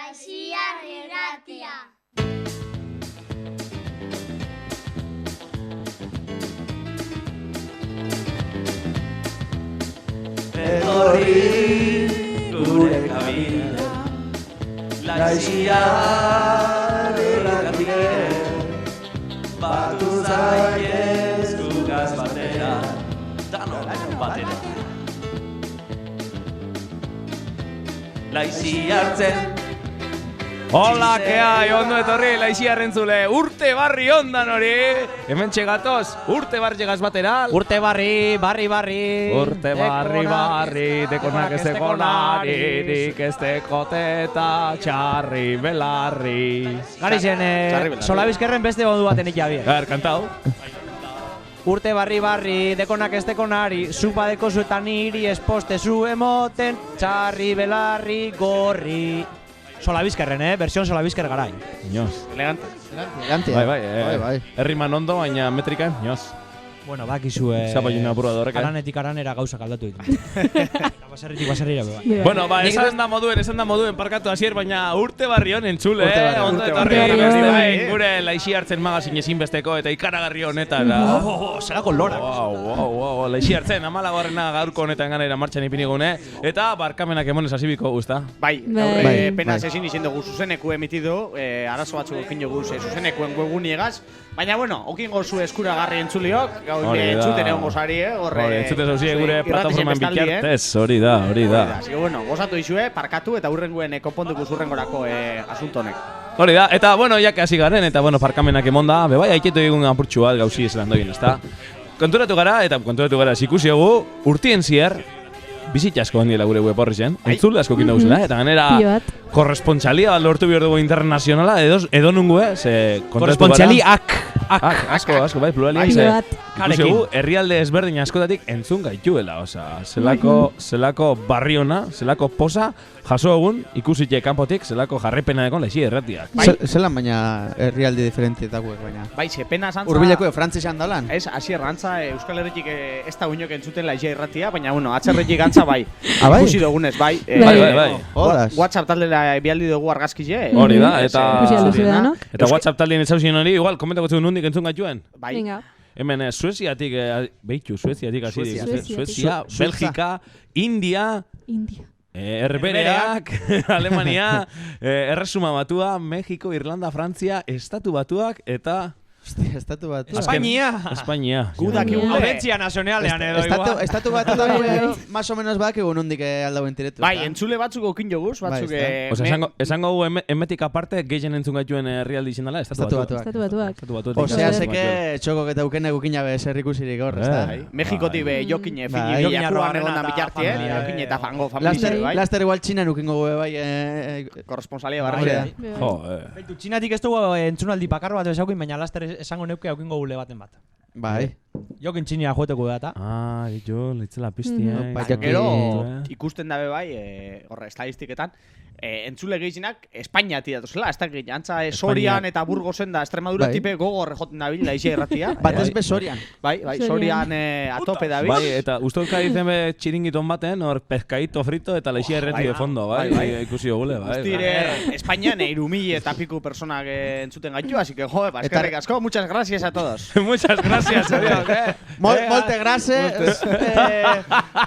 Laixiar irratia. Etorri gure kabina, Laixiar irratia. Batu zaitez gugaz batera, danon batera. Laixiartzen. Hola, kea, ondo etorri, Laixiarren zule, urte barri ondan hori. Hemen txegatoz, urte barri llegaz batera. Urte barri. Urte barri, dekonak ez dekonari, dik ez dekoteta, txarri belarri. Garixen, Solabizkerren beste ondu baten ikabie. Kantau. Urte barri, dekonak ez dekonari, zupa deko zuetan niri esposte zu emoten, txarri belarri gorri. Solabizkerren, versión Solabizker garai. Inoz. Elegante. Bai. Herriman ondo, baina metrikan, inoz. Bueno, bakizu, Zapailuna burua dorrek, aranetik aranera gauzak aldatu ditu. Baserritik baserrira, bai. Bueno, esan da moduen parkatu hasier, baina urte barri honen txule, ondo etorri. Gure Laixiartzen magazin ezinbesteko eta ikaragarri honetan. Zerako lorak. Wow, Laixiartzen, 14. gaurko honetan ganera martxan ipinigune, eta barkamenak emonez hasibiko guzta. Bai, penaz ezin izin dugu zuzeneku emitidu, arazo batzuk okin dugu zuzenekuen webuniegaz, baina bueno, okin gozu eskuragarri entzuliok, entzuten egon gozari, entzuten zauzie gure plataforman bitartez, hori da. Así que bueno, gozatu izue, parkatu eta hurrenguen konponduko zurrengorako asunto honek. Hori da, eta bueno, jake hasi garen, eta bueno, parkamenak emonda, bebai, haiketu egun apurtxu bat gauzi esan doin, ezta? Konturatu gara ikusi egu, urtien zier, bizitza asko handiela gure web horri zen, entzule asko kindu guzela, eta ganera korrespontxalia bat lortu bihar dugu internazionala, edo nungue, ze korrespontxaliak. Asko, bai, pluralian, ze ikusi egu, herrialde ezberdin askotatik entzun gaituela, oza, zelako barriona, zelako posa, jaso egun, ikusitxe kanpotik, zelako jarrepena dekon Laixi erratiak. Zelan baina herrialde diferentietakuek baina. Bai, ze pena zantza... Urbileko frantzesan dalan? Ez, hasi errantza, Euskal Herritik ez da uinok entzuten Laixi erratia, baina bueno, atzerretik gantza bai. Ikusi dugunez, bai. WhatsApp taldera bialdi dugu argazkile. Hori da, eta WhatsApp taldeen etzauzien hori, igual, komentako zuen nundik entzun gaituen. Bai. Hemen Sueziatik, Sueziatik hasi Suezia, Belgika, India. Herbereak, Alemania, Erresuma Batua, Mexiko, Irlanda, Frantzia, Estatu Batuak eta... Estatu Batuak. Espainia. Gudak egun. Audentzia nazionalean edo igual. Estatu Batuak más o menos bak egun nondik aldauen tiretu. Bai, entzule batzuk okin joguz, batzuk... Esango gu emetik aparte, gehien entzun gaituen herrialdi izin dela, Estatu Batuak. Osea, seke txokok eta uken egukin jabe zerrikusirik hor, ez da? Mexikotik be jokine, fini, jakuan egon da bitartie, jokine eta fango familizari, bai? Laster igual txinan ukingo gu bai... Korresponsalia barra. Baitu, txinatik ez dugu entzunaldi bakar bat bezaukin, baina laster esango neuke aukingo gule baten bat. Bai. Jokin txinia joeteko da eta. Jo, leitzela piztia. Gero, ikusten dabe bai, horre, estadistiketan, entzule gehienak Espainiatik datuzela, ez da antza Sorian eta Burgosen da Extremadura tipe gogor joten dabil Laixi erratia. Batez be Sorian. Bai, Sorian atope dabil. Bai, eta ustozka dizen be txiringiton baten, hor pescaito frito eta Laixi erreti de fondo, bai, ikusi gule, bai. Ustire, Espainian 3.000 eta piku personak entzuten gaitu, así que jo, eskerrik asko, muchas gracias a todos. Muchas gracias, adiós. Molte gracias.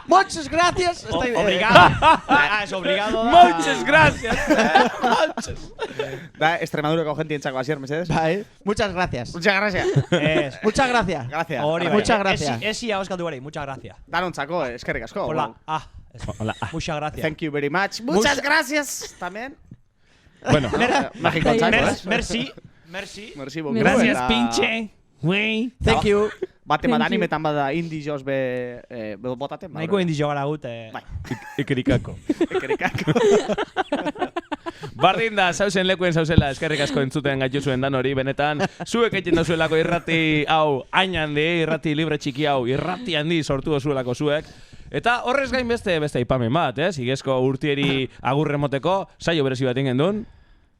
Muchas gracias. Obrigado. Es obligado. Muchas gracias. Da, Extremadurako gentientzako hasier, mesedes. Bai. Muchas gracias. Muchas gracias. Muchas gracias. Gracias. Muchas gracias. Esi auskatu bari, muchas gracias. Danontzako, eskerrik asko. Hola. Muchas gracias. Thank you very much. Muchas gracias también. Bueno, México, merci. Gracias, pinche. Thank you. Bate animetan bada indizioz botaten. Naiko indizio gara gut. Ikerikako. Bardin da, zauzen lekuen zauzela, eskerrik asko entzuten gaitu zuen dan hori, benetan, zuek egiten dozuelako irrati hau, hain handi, irrati libre txiki hau, irrati handi sortu dozuelako zuek. Eta horrez gain beste aipamen bat, igezko urtieri agurre moteko, saio berezi bat ingen duen.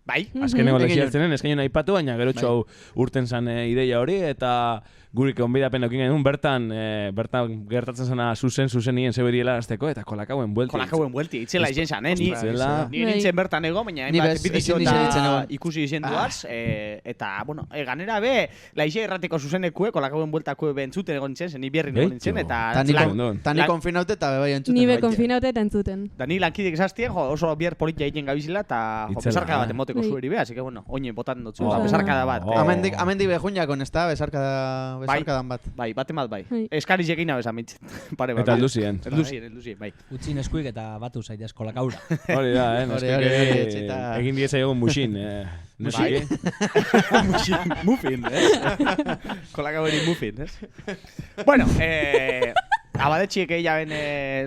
Bai. Azkeneko lexi hartzenen, eskaino nahi patu, baina gero hau urten zan ideia hori, eta gurik onbidapen eukin genuen, bertan gertatzen zena zuzenien zeberiela azteko, eta kolakauen buelti. Kolakauen buelti, itzela izen zan, Ni nintzen bertan ego, baina bidizio eta ikusi izen duaz, eta, bueno, ganera be, laixe errateko zuzenekue, kolakauen bueltakue bentzuten egon nintzen, ni bierrin egon nintzen, eta... Tani konfinaute eta bebai entzuten. Ni be konfinaute eta entzuten. Da ni lankidek esaztien, oso bier politia egiten gabizila, eta besarkada bat emoteko zuheri be, así que, bueno, oine botan dutzu, besarkada bat. Amendik behunjakon, ez da, besarkadan bat. Bai, batemat bai. Eskari jekina besan mintzen. Eta elduzien. Elduzien, bai. Utzin eskuik eta batu zaitez kolakaura. Hori da, egin dieza egon musin, Musin? Muffin, kolakaberi muffin, Bueno, abadetxiek jaben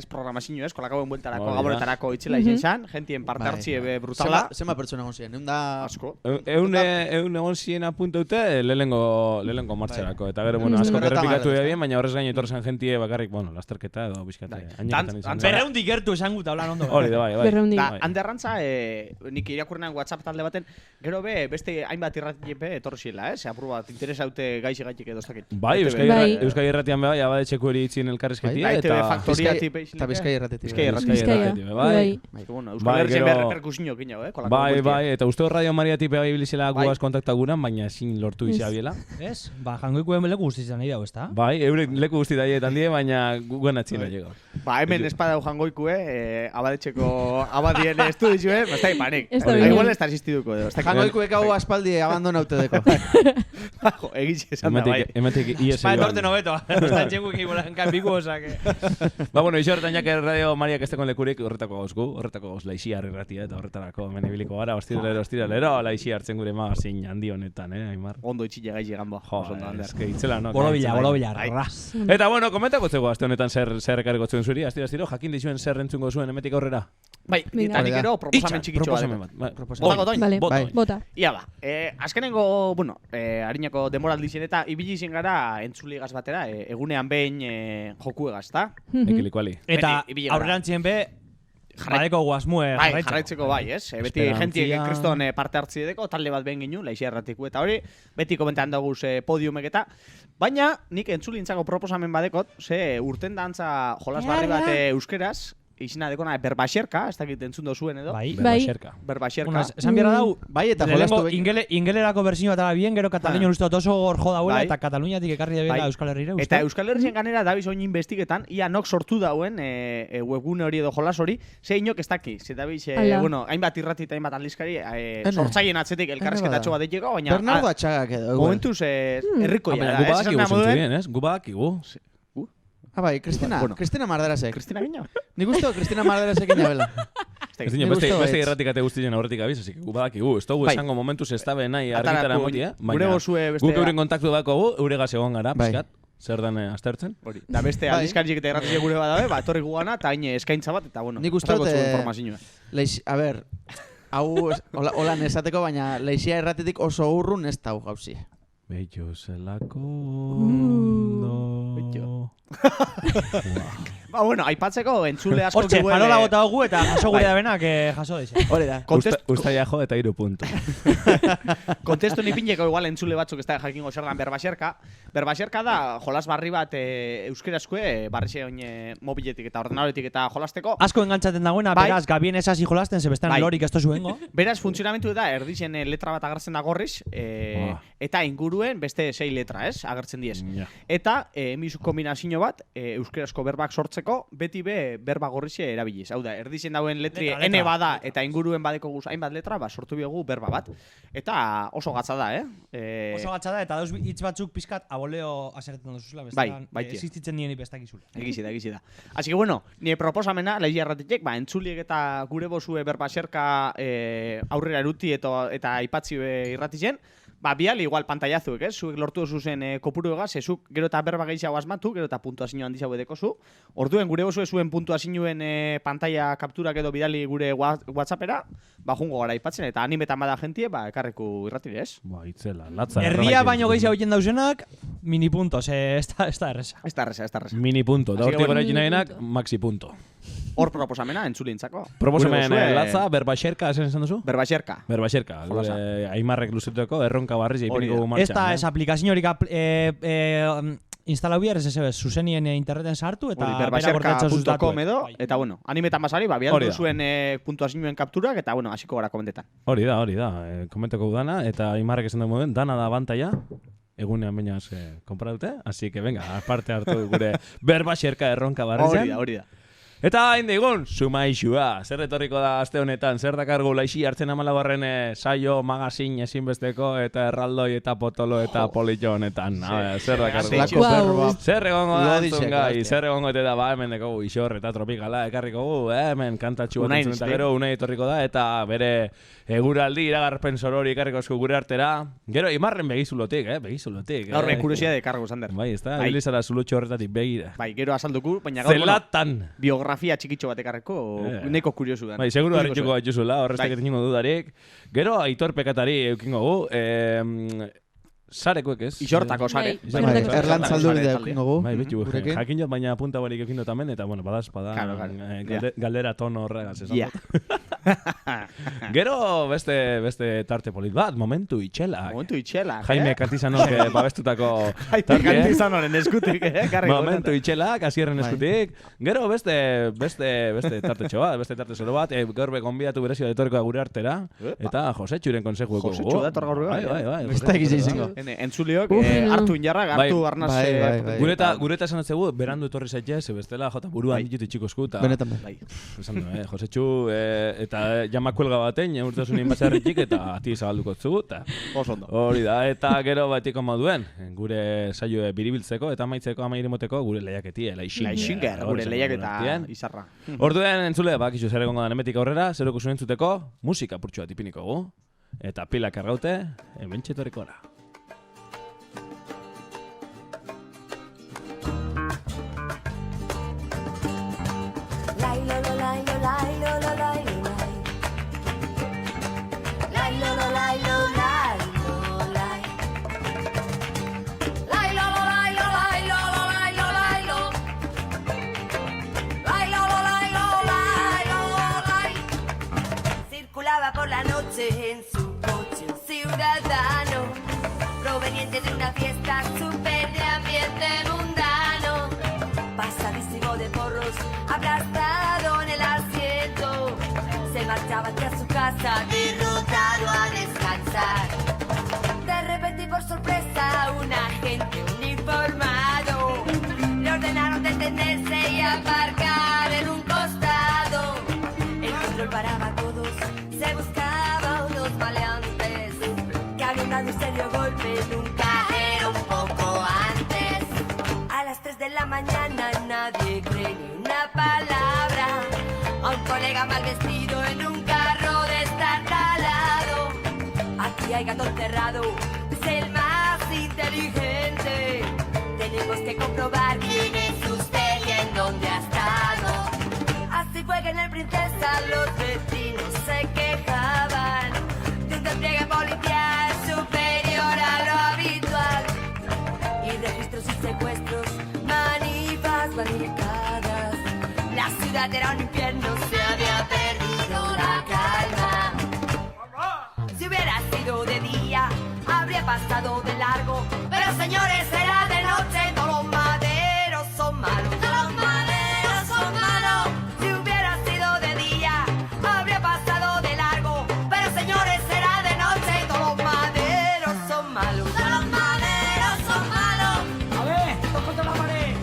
programazio, kolakauen bueltarako, gaboretarako itxela izen zan, gentien parte hartzie brutala. Zema pertsona egon ziren, asko. Egun egon ziren apuntaute lehenko martxarako, eta gero, bueno, asko errepikatu edien, baina horrez gaino etorren gentie bakarrik, bueno, lasterketa edo bizkate. Berreundik gertu esan gut, hablan ondo. Hori da, bai. Hande arrantza, nik irakurrenan WhatsApp talde baten, gero be, beste hainbat irratiepe etorrixila, apur bat, interesaute gaixi gaitik edo zakit. Bai, Euskadi Irratian bebai, abadetxeko eri itzien elkarrezketia, eta Bizkai Irratetik. Bai. Euskal Herrien behar reperkusinok inau, Bai, eta uste Radio Maria tipe bai bilizela guaz kontaktaguran, baina ezin lortu izabiela. Ez? Ba, jangoikuen leku guztizan nahi dago, ez da? Bai, eurek leku guzti daietan die, baina guen atzien da llegau. Ba, hemen espadau jangoikue, abadetxeko abadien estudizue, basta ipanik. Igual ez da asistiduko edo. Jangoikuek hau aspaldi abandonaute deko. Egitxe esan da, bai. Emetik ies Ba, etorte nobeto. Estan txekuik igualan kanbiku, osake. Ba, bueno, iso horretan jak Radio Maria estekon lekurik horretako gauzgu, horretako gauz laixi irratia eta horretarako hemen ibiliko gara, ostiralero, laixi hartzen gure magazin handi honetan, Aimar. Ondo itxilla gai llegan Jo, eske itzela, no? Borobila, ras. Eta bueno, komentako zego aste honetan zer ekarriko zuen zuri, astiro, jakin dizuen zer entzungo zuen emetik aurrera. Bai, eta nik ero proposamen txikitxoa bat. Bota. Ia ba, azkenengo, bueno, harinako demoraldizien eta ibili zen gara entzuligaz batera, egunean behin jokuegaz, ta? Ekilikuali. Eta aurrerantzien be, jarraiko guazmue jarraitzeko. Jarraitzeko bai, ez? Beti gentiek kriston parte hartzi edeko, talde bat behin ginu, laixi erratiku eta hori, beti komentan daguz podiumek eta, baina nik entzulintzako proposamen badekot, ze urten dantza jolas barri bat euskeraz, izina dekona berbaxerka, ez dakit entzun dozuen edo. Bai. Berbaxerka. Esan biarra dau, bai, eta jolastu ingelerako berzio bat bien, gero Katalunian uste oso gor jo dauela, eta Kataluniatik ekarri debela Euskal Herrire. Eta Euskal Herrien ganera dabiz oin investigetan, ia nok sortu dauen webgune hori edo jolas hori, ze inok ez daki. Ze dabiz, bueno, hainbat irrati eta hainbat aldizkari, sortzaien atzetik elkarrezketatxo bat egiteko, baina... Bernardo Atxagak edo. Momentuz, herrikoia da. Gubakigu. Bai, Cristina Marderasek. Cristina Guiño? Nik uste Cristina Marderasek inabela. Beste irratikate guztien aurretik abiz, así que badakigu, ez dugu esango momentuz ez dabe nahi argitara moti, baina guk euren kontaktu dakogu, euregaz egon gara, pizkat, zer den aztertzen. Da beste aldizkariek eta irratiek gure badabe, etorri gugana, eta hain eskaintza bat, eta bueno, nik uste a ber, hau holan esateko, baina leixia erratetik oso urrun ez da gauzi. Bello zelako... Ba, bueno, aipatzeko entzule asko hortxe, farola bota dugu eta jaso gure dabenak jaso dixe. Hori da. Ustaia jo eta 3 punto. Kontestu nipineko igual entzule batzuk ez da jakingo zerdan berbaxerka. Berbaxerka da jolas barri bat euskerazkoe, barrixe oin mobiletik eta ordenadoretik eta jolasteko. Asko engantzaten dagoena, beraz, gabien esasi jolasten, zebestan lorik ez tozuengo. Beraz, funtzionamentu da, erdixen letra bat agertzen da gorriz, eta inguruen beste 6 letra, ez? Agertzen diez. Eta, emizu kombinazio bat, euskerazko berbak sortzeko, beti be berba gorrixe erabiliz. Hau da, erdixen dauen letri N bada eta inguruen badeko guz hainbat letra, sortu biogu berba bat. Eta oso gatza da, Oso gatza da, eta dauz hitz batzuk pizkat aboleo aserretan duzuzula, bai, existitzen nien bestakizula. Egizida. Así que bueno, nire proposamena, laixi erratitek, entzuliek eta gure bozue berba xerka aurrera eruti eta aipatzi irratitzen, biali igual pantailazuek, zuek lortu zuzen kopuru egaz, zuk gero eta berba gehiago asmatu, gero eta puntuazio handizago edeko zu. Orduen gure bozue zuen puntuazioen pantalla kapturak edo bidali gure WhatsAppera, jungo gara aipatzen, eta animetan bada jentie, ekarreku irratire, ez? Itzela, latza. Erdia baino gehiago egiten dauzenak, mini punto, ez da erresa. Ez da erresa. Mini punto, da hortik gara egin nahinak, maxi punto. Hor proposamena entzulintzako. Proposamen latza, berbaxerka, esan duzu? Berbaxerka. Berbaxerka, aimarrek luzuteko, erronka barriz, eipiniko martxan. Esta es aplikaziorik instalau bihar, zuzenien interneten sartu, eta berbaxerka.com edo, eta bueno, animetan basari, bialdu zuen puntuazioen kapturak, eta bueno, hasiko gara komentetan. Hori da, komenteko dana, eta aimarrek esan dugu dana da bantaia, egunean bainaz kompra dute, así que venga, aparte hartu gure berbaxerka erronka barrizen. Hori da. Eta hain digun, sumaixua, zer etorriko da aste honetan, zer dakargu laixi hartzen amalabarren saio, magazin, ezinbesteko, eta erraldoi, eta potolo, eta politxo honetan. Zer dakargu. Zer egongo da entzun gai, zer egongo da, hemen dekogu isor eta tropikala, ekarriko gu, hemen kantatxu bat entzun eta gero, unai etorriko da, eta bere eguraldi, iragarpen sorori ekarriko esku gure artera. Gero, imarren begizulotik. Gaur kuriosia de kargo, Sander. Bai, ez da, hilizara zulutxo horretatik begira. Bai, gero azalduku, baina gaur, zelatan. Biografia txikitxo batekarreko, neko kuriosu da. Bai, seguru harritxuko batxuzula, horreztak etingo dudarik. Gero, Aitor Pekatari eukingo gu, sarekuek ez? Isortako sare. Erlant zalduri da eukingo gu. Bai, betxu, jakin jot, baina punta barik eukindo tamen, eta bueno, badazpada, galdera tono horregaz esan. Gero, beste tarte polit bat, momentu itxelak. Jaime Kantizanok babestutako tarte. Jaime Kantizanoren eskutik, momentu itxelak, asierren eskutik. Gero, beste tarte txoa, beste tarte zero bat, gaur begonbiatu berezio detoreko gure artera, eta Josetxuren konsejueko. Josetxu dator gaur bai. Beste egiz eizingo. Entzuliok, hartu injarrak, hartu arnaz... Gureta esan atzegu, berandu etorri zaitez, bestela jota buruan ditutu txikosku. Benetan bai. Esan du, Josetxu, eta jamakuelga batein, urtasunin batzarritik, eta ati zabalduko zugu, eta hori da, eta gero batiko moduen, gure saio biribiltzeko, eta maitzeko amairemoteko, gure lehiaketi, Laixinker, gure lehiaketa izarra. Orduen entzule, bakizu zer egongo da nemetik aurrera, zer okusun entzuteko, musika purtsua tipiniko gu, eta pilak argaute, hemen txetorikora. Circulaba por la noche en su coche un ciudadano proveniente de una fiesta súper de ambiente mundano, pasadísimo de porros, aplastado en el asiento, se marchaba hacia su casa derrotado a descansar. De repente y por sorpresa un agente uniformado le ordenaron detenerse y aparcar en un costado. El control paraba a todos, se buscaba unos maleantes que habían dado un serio golpe en un cajero un poco antes. A las 3 de la mañana nadie cree ni una palabra a un colega mal vestido en un carro destartalado. Aquí hay gato encerrado, es el más inteligente. Tenemos que comprobar quién es usted y en dónde ha estado. Así fue que en el Princesa los vecinos se quejaban de un despliegue policial superior a lo habitual. Y registros y secuestros, manifas barricadas. La ciudad era un infierno, se había perdido la calma. Si hubiera sido de día, habría pasado de largo. Pero señores, era de noche, todos los maderos son malos. Todos los maderos son malos. Si hubiera sido de día, habría pasado de largo. Pero señores, era de noche, todos los maderos son malos. Todos los maderos son malos. A ver, toco la pared,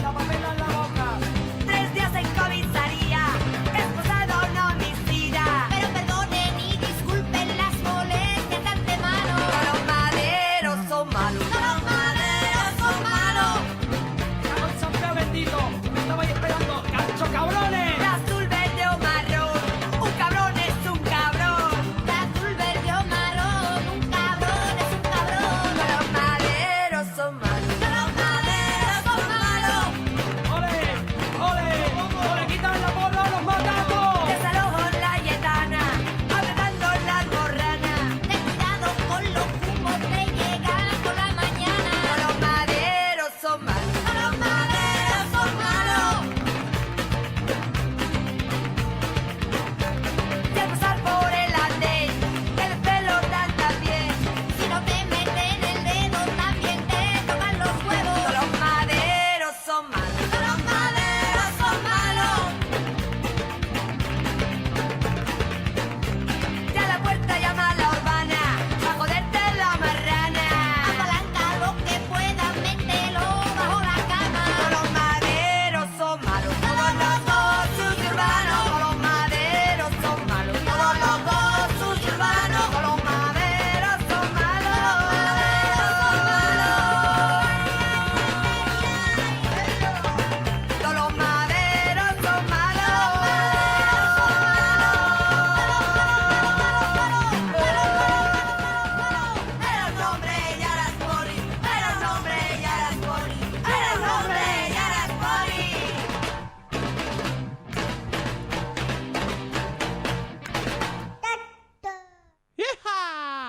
la papela en la boca. 3 días en comisaría.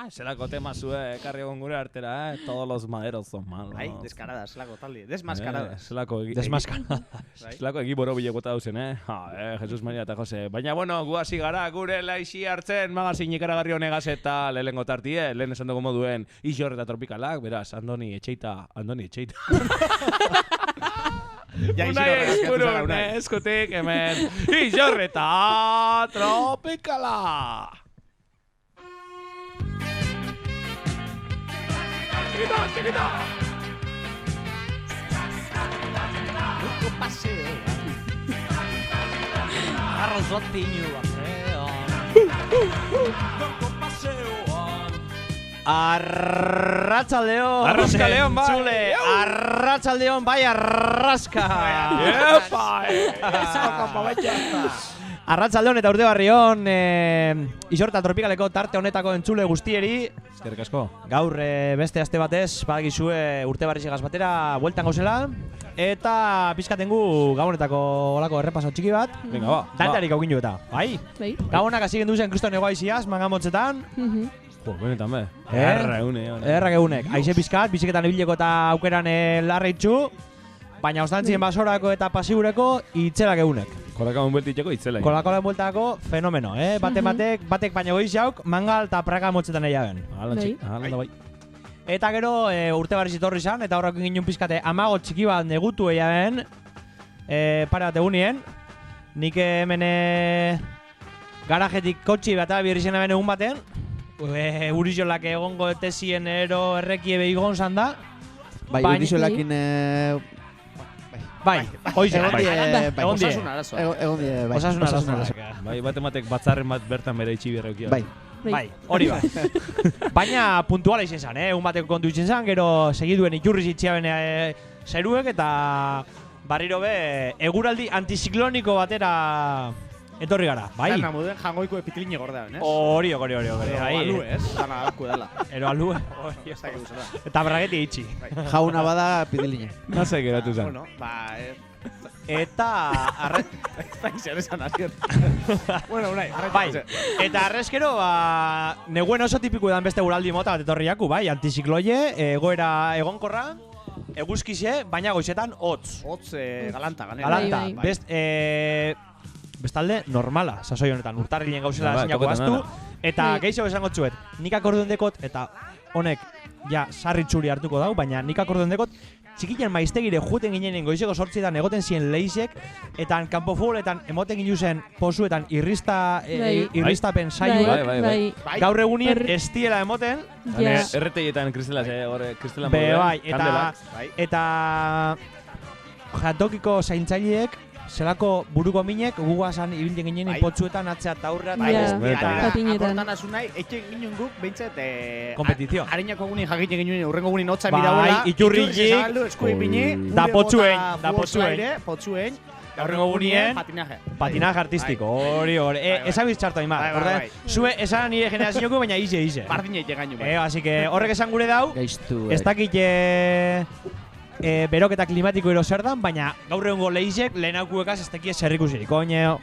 Zelako tema zue, ekarri egon gure artera, Todos los maderos son malos. Bai, deskarada, zelako talde. Desmaskarada. Zelako egi boro bilekota dauzen, Jesus Maria eta Jose. Baina, bueno, gu hasi gara, gure laixi hartzen, magazin ikaragarri honegaz eta lehengo tartie, lehen esan dugu moduen, Ixor eta Tropikalak, beraz, Andoni Etxeita. Unai eskurun, eskutik, hemen, Ixor eta Tropikala. Chiquita. Gorko paseoan. Arrozotiñu Gorko paseoan. Arratsaldeon. Arraskaldeon, bai. Entzule, arratsaldeon, bai, arraska. Epa, Arratsaldeon eta urte barrion, Ixor eta Tropikaleko tarte honetako entzule guztieri. Eskerrik asko. Gaur beste aste batez, badakizue urte barrizegaz batera, bueltan gauzela. Eta pizkatengu gabonetako olako errepaso txiki bat. Venga, ba. Dantarik aukindu eta, bai? Gabonak hasi gendu zen kriston egoaiziaz, mangamotzetan. Benetan be. Errak egunek. Aize pizkat, biziketan ibileko eta aukeran larreitzu. Baina ostantzien basorako eta pasibureko itzelak egunek. Kolakauen bueltiteko itzela. Kolakauen bueltako fenomeno, batek baina goizauk, mangal eta praga motzetan eiagen. Hala bai. Eta gero urte barriz itorri izan, eta horrak ginen pizkate amago txiki bat negutu eiagen, pare bat egunien. Nik hemen garajetik kotxi bat abierri zen hemen egun baten. Urizolak egongo etezien ero errekie behigon zan da. Bai, urizolakin... Bai, hoize, Osasun arazoa. Egon die, bai. Osasun arazoa. Bai, batematek batzarren bat bertan bere itxibierra eukia. Bai, hori bai. Baina puntuala izen zan, egun bateko kontu izen zan, gero segiduen iturriz itxiaben zeruek eta barriro be eguraldi antizikloniko batera etorri gara, bai? Gana muden jangoiko epitiline gordean, ez? Hori. Alu, ez? Gana alku edala. Ero alue. Eta brageti itxi. Jauna bada pidiline. Nase geratu zen. Bueno, Eta zer esan azier. Bueno, unai, bai, eta arrezkero, neguen oso tipiko edan beste guraldi mota bat etorri jaku, bai, antizikloie, egoera egonkorra, eguzkize, baina goizetan hotz. Hotz galanta, ganera. Galanta, bestalde normala, sasoi honetan, urtarrilen gauzela zinako baztu, eta gehiago esango txuet, nik akorduen dekot, eta honek, ja, sarritzuri hartuko dau, baina nik akorduen dekot, txikilean maiztegire juten ginen goizeko 8etan egoten ziren leizek, eta kanpofugoletan emoten ginen zen posuetan irristapen saioak. Bai. Gaur egunien estiela emoten. Erreteietan kristelan bai, eta jatokiko zaintzaileek zelako buruko minek guguazan ibilden ginen potsuetan atzea taurra akortan azu nahi, etxe ginen guk behintzat kompetizio. Harinako gunin jakiten ginen urrengo gunin hotza mirabuela iturrilik esku ipini da potsuen urrengo gunien patinaje artistiko, hori esan biztxartu hain bat zue esan nire generazioku baina ize bardine gainu así que horrek esan gure dau ez dakit beroketa klimatiko ero zer dan, baina gaur egungo leizek lehenaukuekaz ez tekiez zerrikusirik.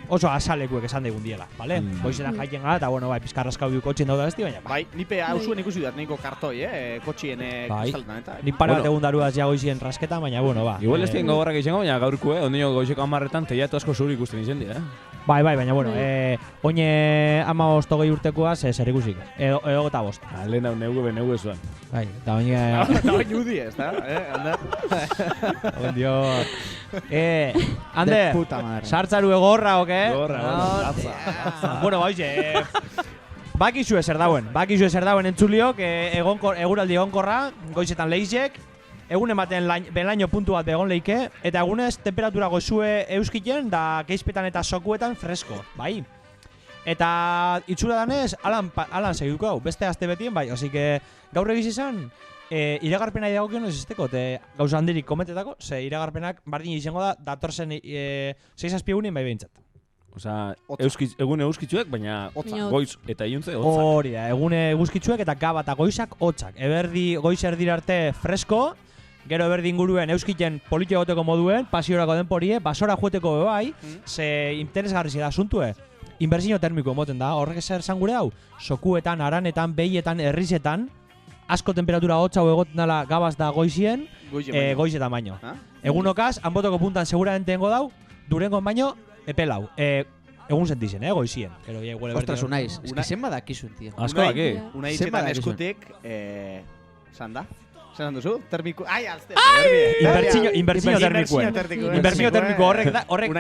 Oso asalekuek esan daigun diela, bale? Goizetan jaiten gara, eta bueno, bai, pizkarraskau du kotxien dauda besti, baina bai, nipe hau zuen ikusi dut, niko kartoi, kotxien kristaletan, eta nik para bat egun daruaz ja goizien rasketan, baina bueno, ba. Igual ez tien gogorrak izango, baina gaurko, ondino goizeko 10etan teiatu asko zuri ikusten izen dira, Bai, baina bueno, oine 15-20 urtekoaz zerrikusik, edo 5. Lehen hau neugu zuen. Bai, eta baina... Eta baina udi ez, da? Ondio. Ander, sartzaru egorra, oke? Gorra. Bueno, baixe, bakizue zer dauen entzuliok, eguraldi egonkorra, goizetan leizek, egun ematen belaino puntu bat begon leike, eta egunez temperatura goizue euskiten da keizpetan eta sokuetan fresko, bai? Eta itxura danez, alan segituko hau, beste aste betien, bai, así que gaur egiz izan, iragarpena idagokion ez izteko, gauza handirik komentetako, ze iragarpenak bardin izango da, datorzen 6 egunien bai behintzat. Osa, egun euskitzuek, baina goiz eta iuntze hotzak. Hori da, egun eguzkitzuek eta gaba eta goizak hotzak. Goiz erdira arte fresko, gero eberdi inguruen euskiten politio goteko moduen, pasiorako denporie, basora jueteko bebai, ze interesgarri zida asuntue. inbertsio termiko emoten da. Horrek zer esan gure hau? Sokuetan, aranetan, behietan, herrizetan, asko temperatura hotza hau egoten dela gabaz da goizien, goizetan baino. Egunokaz, hanbotoko puntan seguramente dengo dau, durengon baino, epelau. Egun sentizen, goizien. Ostras, unaiz. Ez que zenba dakizun, tío. Asko daki. Unai itxetan eskutik, zan da? Zer duzu? Termiko... Ai, alzte! Inbertsio termikoen. Inbertsio termiko horrek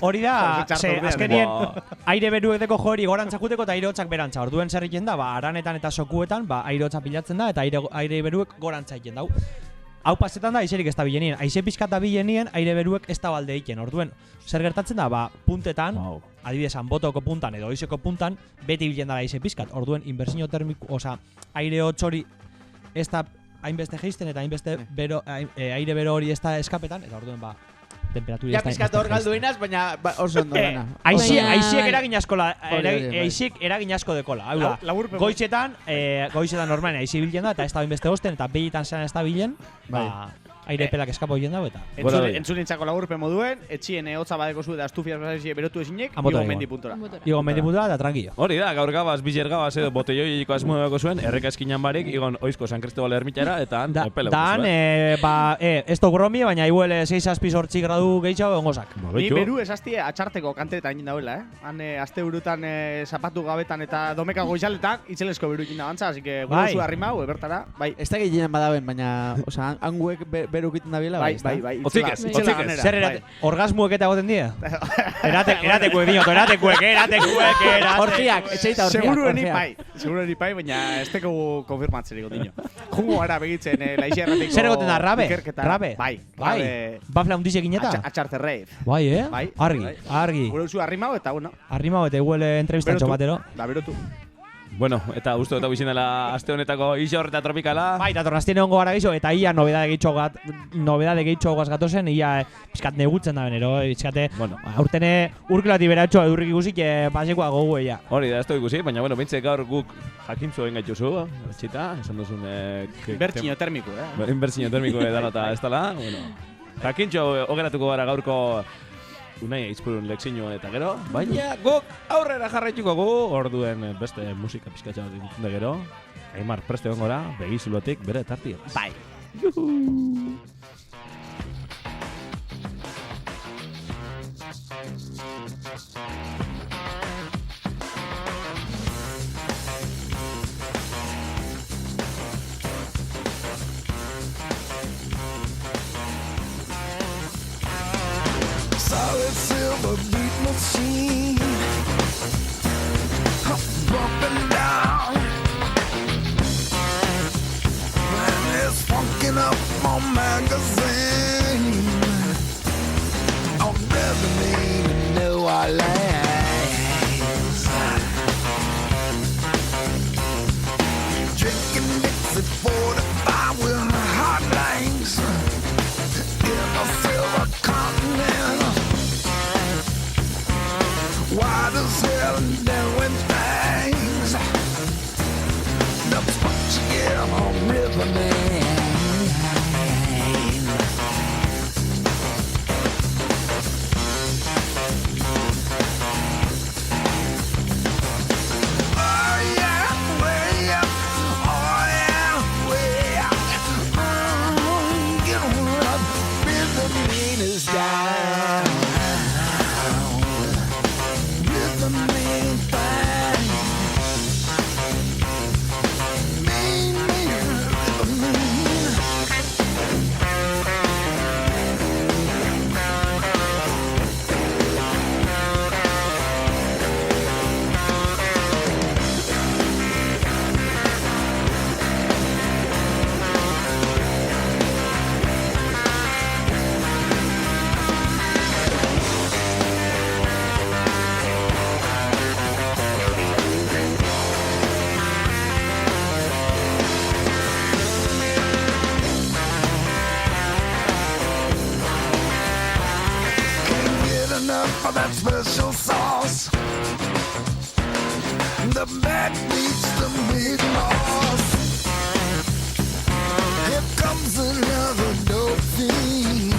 hori da, azkenien aire beruek deko jori gorantzakuteko eta aire hotzak berantza. Orduen zer egiten da, aranetan eta sokuetan, aire hotza pilatzen da eta aire beruek gorantza egiten da. Hau pasetan da, aizerik ez da bilenien. Aize pixkat da bilenien, aire beruek ez da balde egiten. Orduen, zer gertatzen da, puntetan, adibidez, hanbotoko puntan edo oizeko puntan, beti bilen dara aize pixkat. Orduen, inbertsio termiko, aire hotz hori ez da hainbeste geisten eta hainbeste aire bero hori ez da eskapetan, eta orduen temperatura ja pizkat hor galdu inaz, baina oso ondo dana. Aiziek eragin asko dekola. Hau da, goizetan normalen aizi bilen da, eta ez da hainbeste osten, eta behietan zelan ez da bilen, aire pelak eskapo bilen dago, eta... Entzulintzako laburpen moduen, etxien hotza badeko zu eta astufiaz bazaizia berotu esinek, Igon mendipuntora. Igon mendipuntora eta tranquillo. Hori da, gaur gabaz, bizer gabaz edo botelloiko asmueko zuen, erreka eskinan barik, Igon oizko San Cristobal ermitxara, eta han pele zuen. Ez to gromi, baina iguel 6-8 gradu gehiago engozak. Ni beru esaztie atxarteko kanteretan egin dauela, Han aste burutan zapatu gabetan eta domeka goizaletan, itzelesko beru egin da bantza, así que gure zu arrimau, bertara, bai. Ez da gehienan badaben, baina, hanguek berukiten da bila, bai. Otzikez. Zer orgasmuek eta goten dira? Eratekuek, dinot, eratecuek. Orgiak, etxeita orgiak. Segurueni pai, baina ez teko konfirmatzen ego dino. Jungo gara begitzen, laixia errateko... Zer egoten da, rabe? Bai. Bafla hundiz egineta? Atxarte reif. Bai, argi. Gure usu arrimau eta, bueno. Arrimau eta iguel entrevistatxo batero. Da, berotu. Bueno, eta uste eta bizin dela aste honetako iso horreta tropikala. Bai, eta torraztien egongo gara gizo, eta ia nobedade gehitxo gatozen, ia pizkat negutzen da benero, pizkate, aurtene urkilati beratxoa edurrik ikusik, pasekoa gogu eia. Hori da, ez da ikusi, baina, bintze gaur guk jakintzu egin gaituzu, txita, esan duzun... Inbertsio termiko, Inbertsio termiko edala eta ez dala, jakintzu ogeratuko gara gaurko Unai aizpurun lekzio eta gero, baina guk aurrera jarraituko gu, orduen beste musika pizkatxa bat dintzen da gero. Aimar, preste gongora, begizulotik bere tartio. Bai. Solid silver beat machine, bumping down, and it's funking up my magazine. I'm living in New Orleans, drinking Dixie 45 with hot lanes in a silver continent. Wide as hell and doing things. That's what you get on River Man. Oh yeah, way up. Oh yeah, way up. Get on up. River Man is down. For that special sauce, the back beats the big loss. Here comes another dope fiend,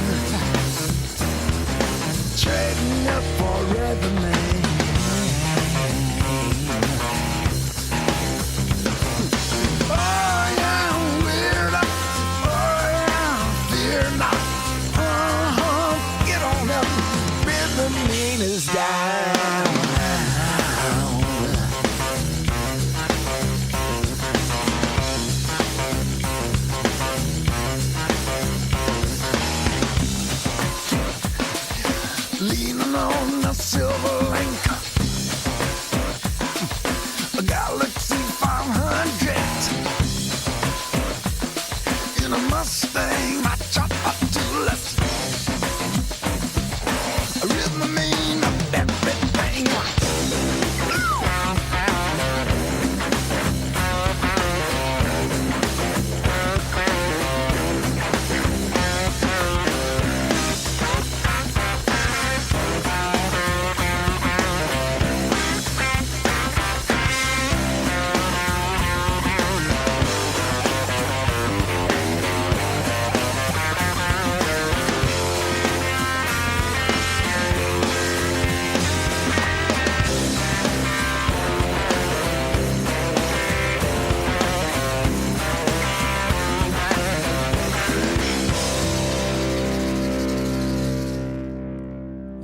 trading up for River Man.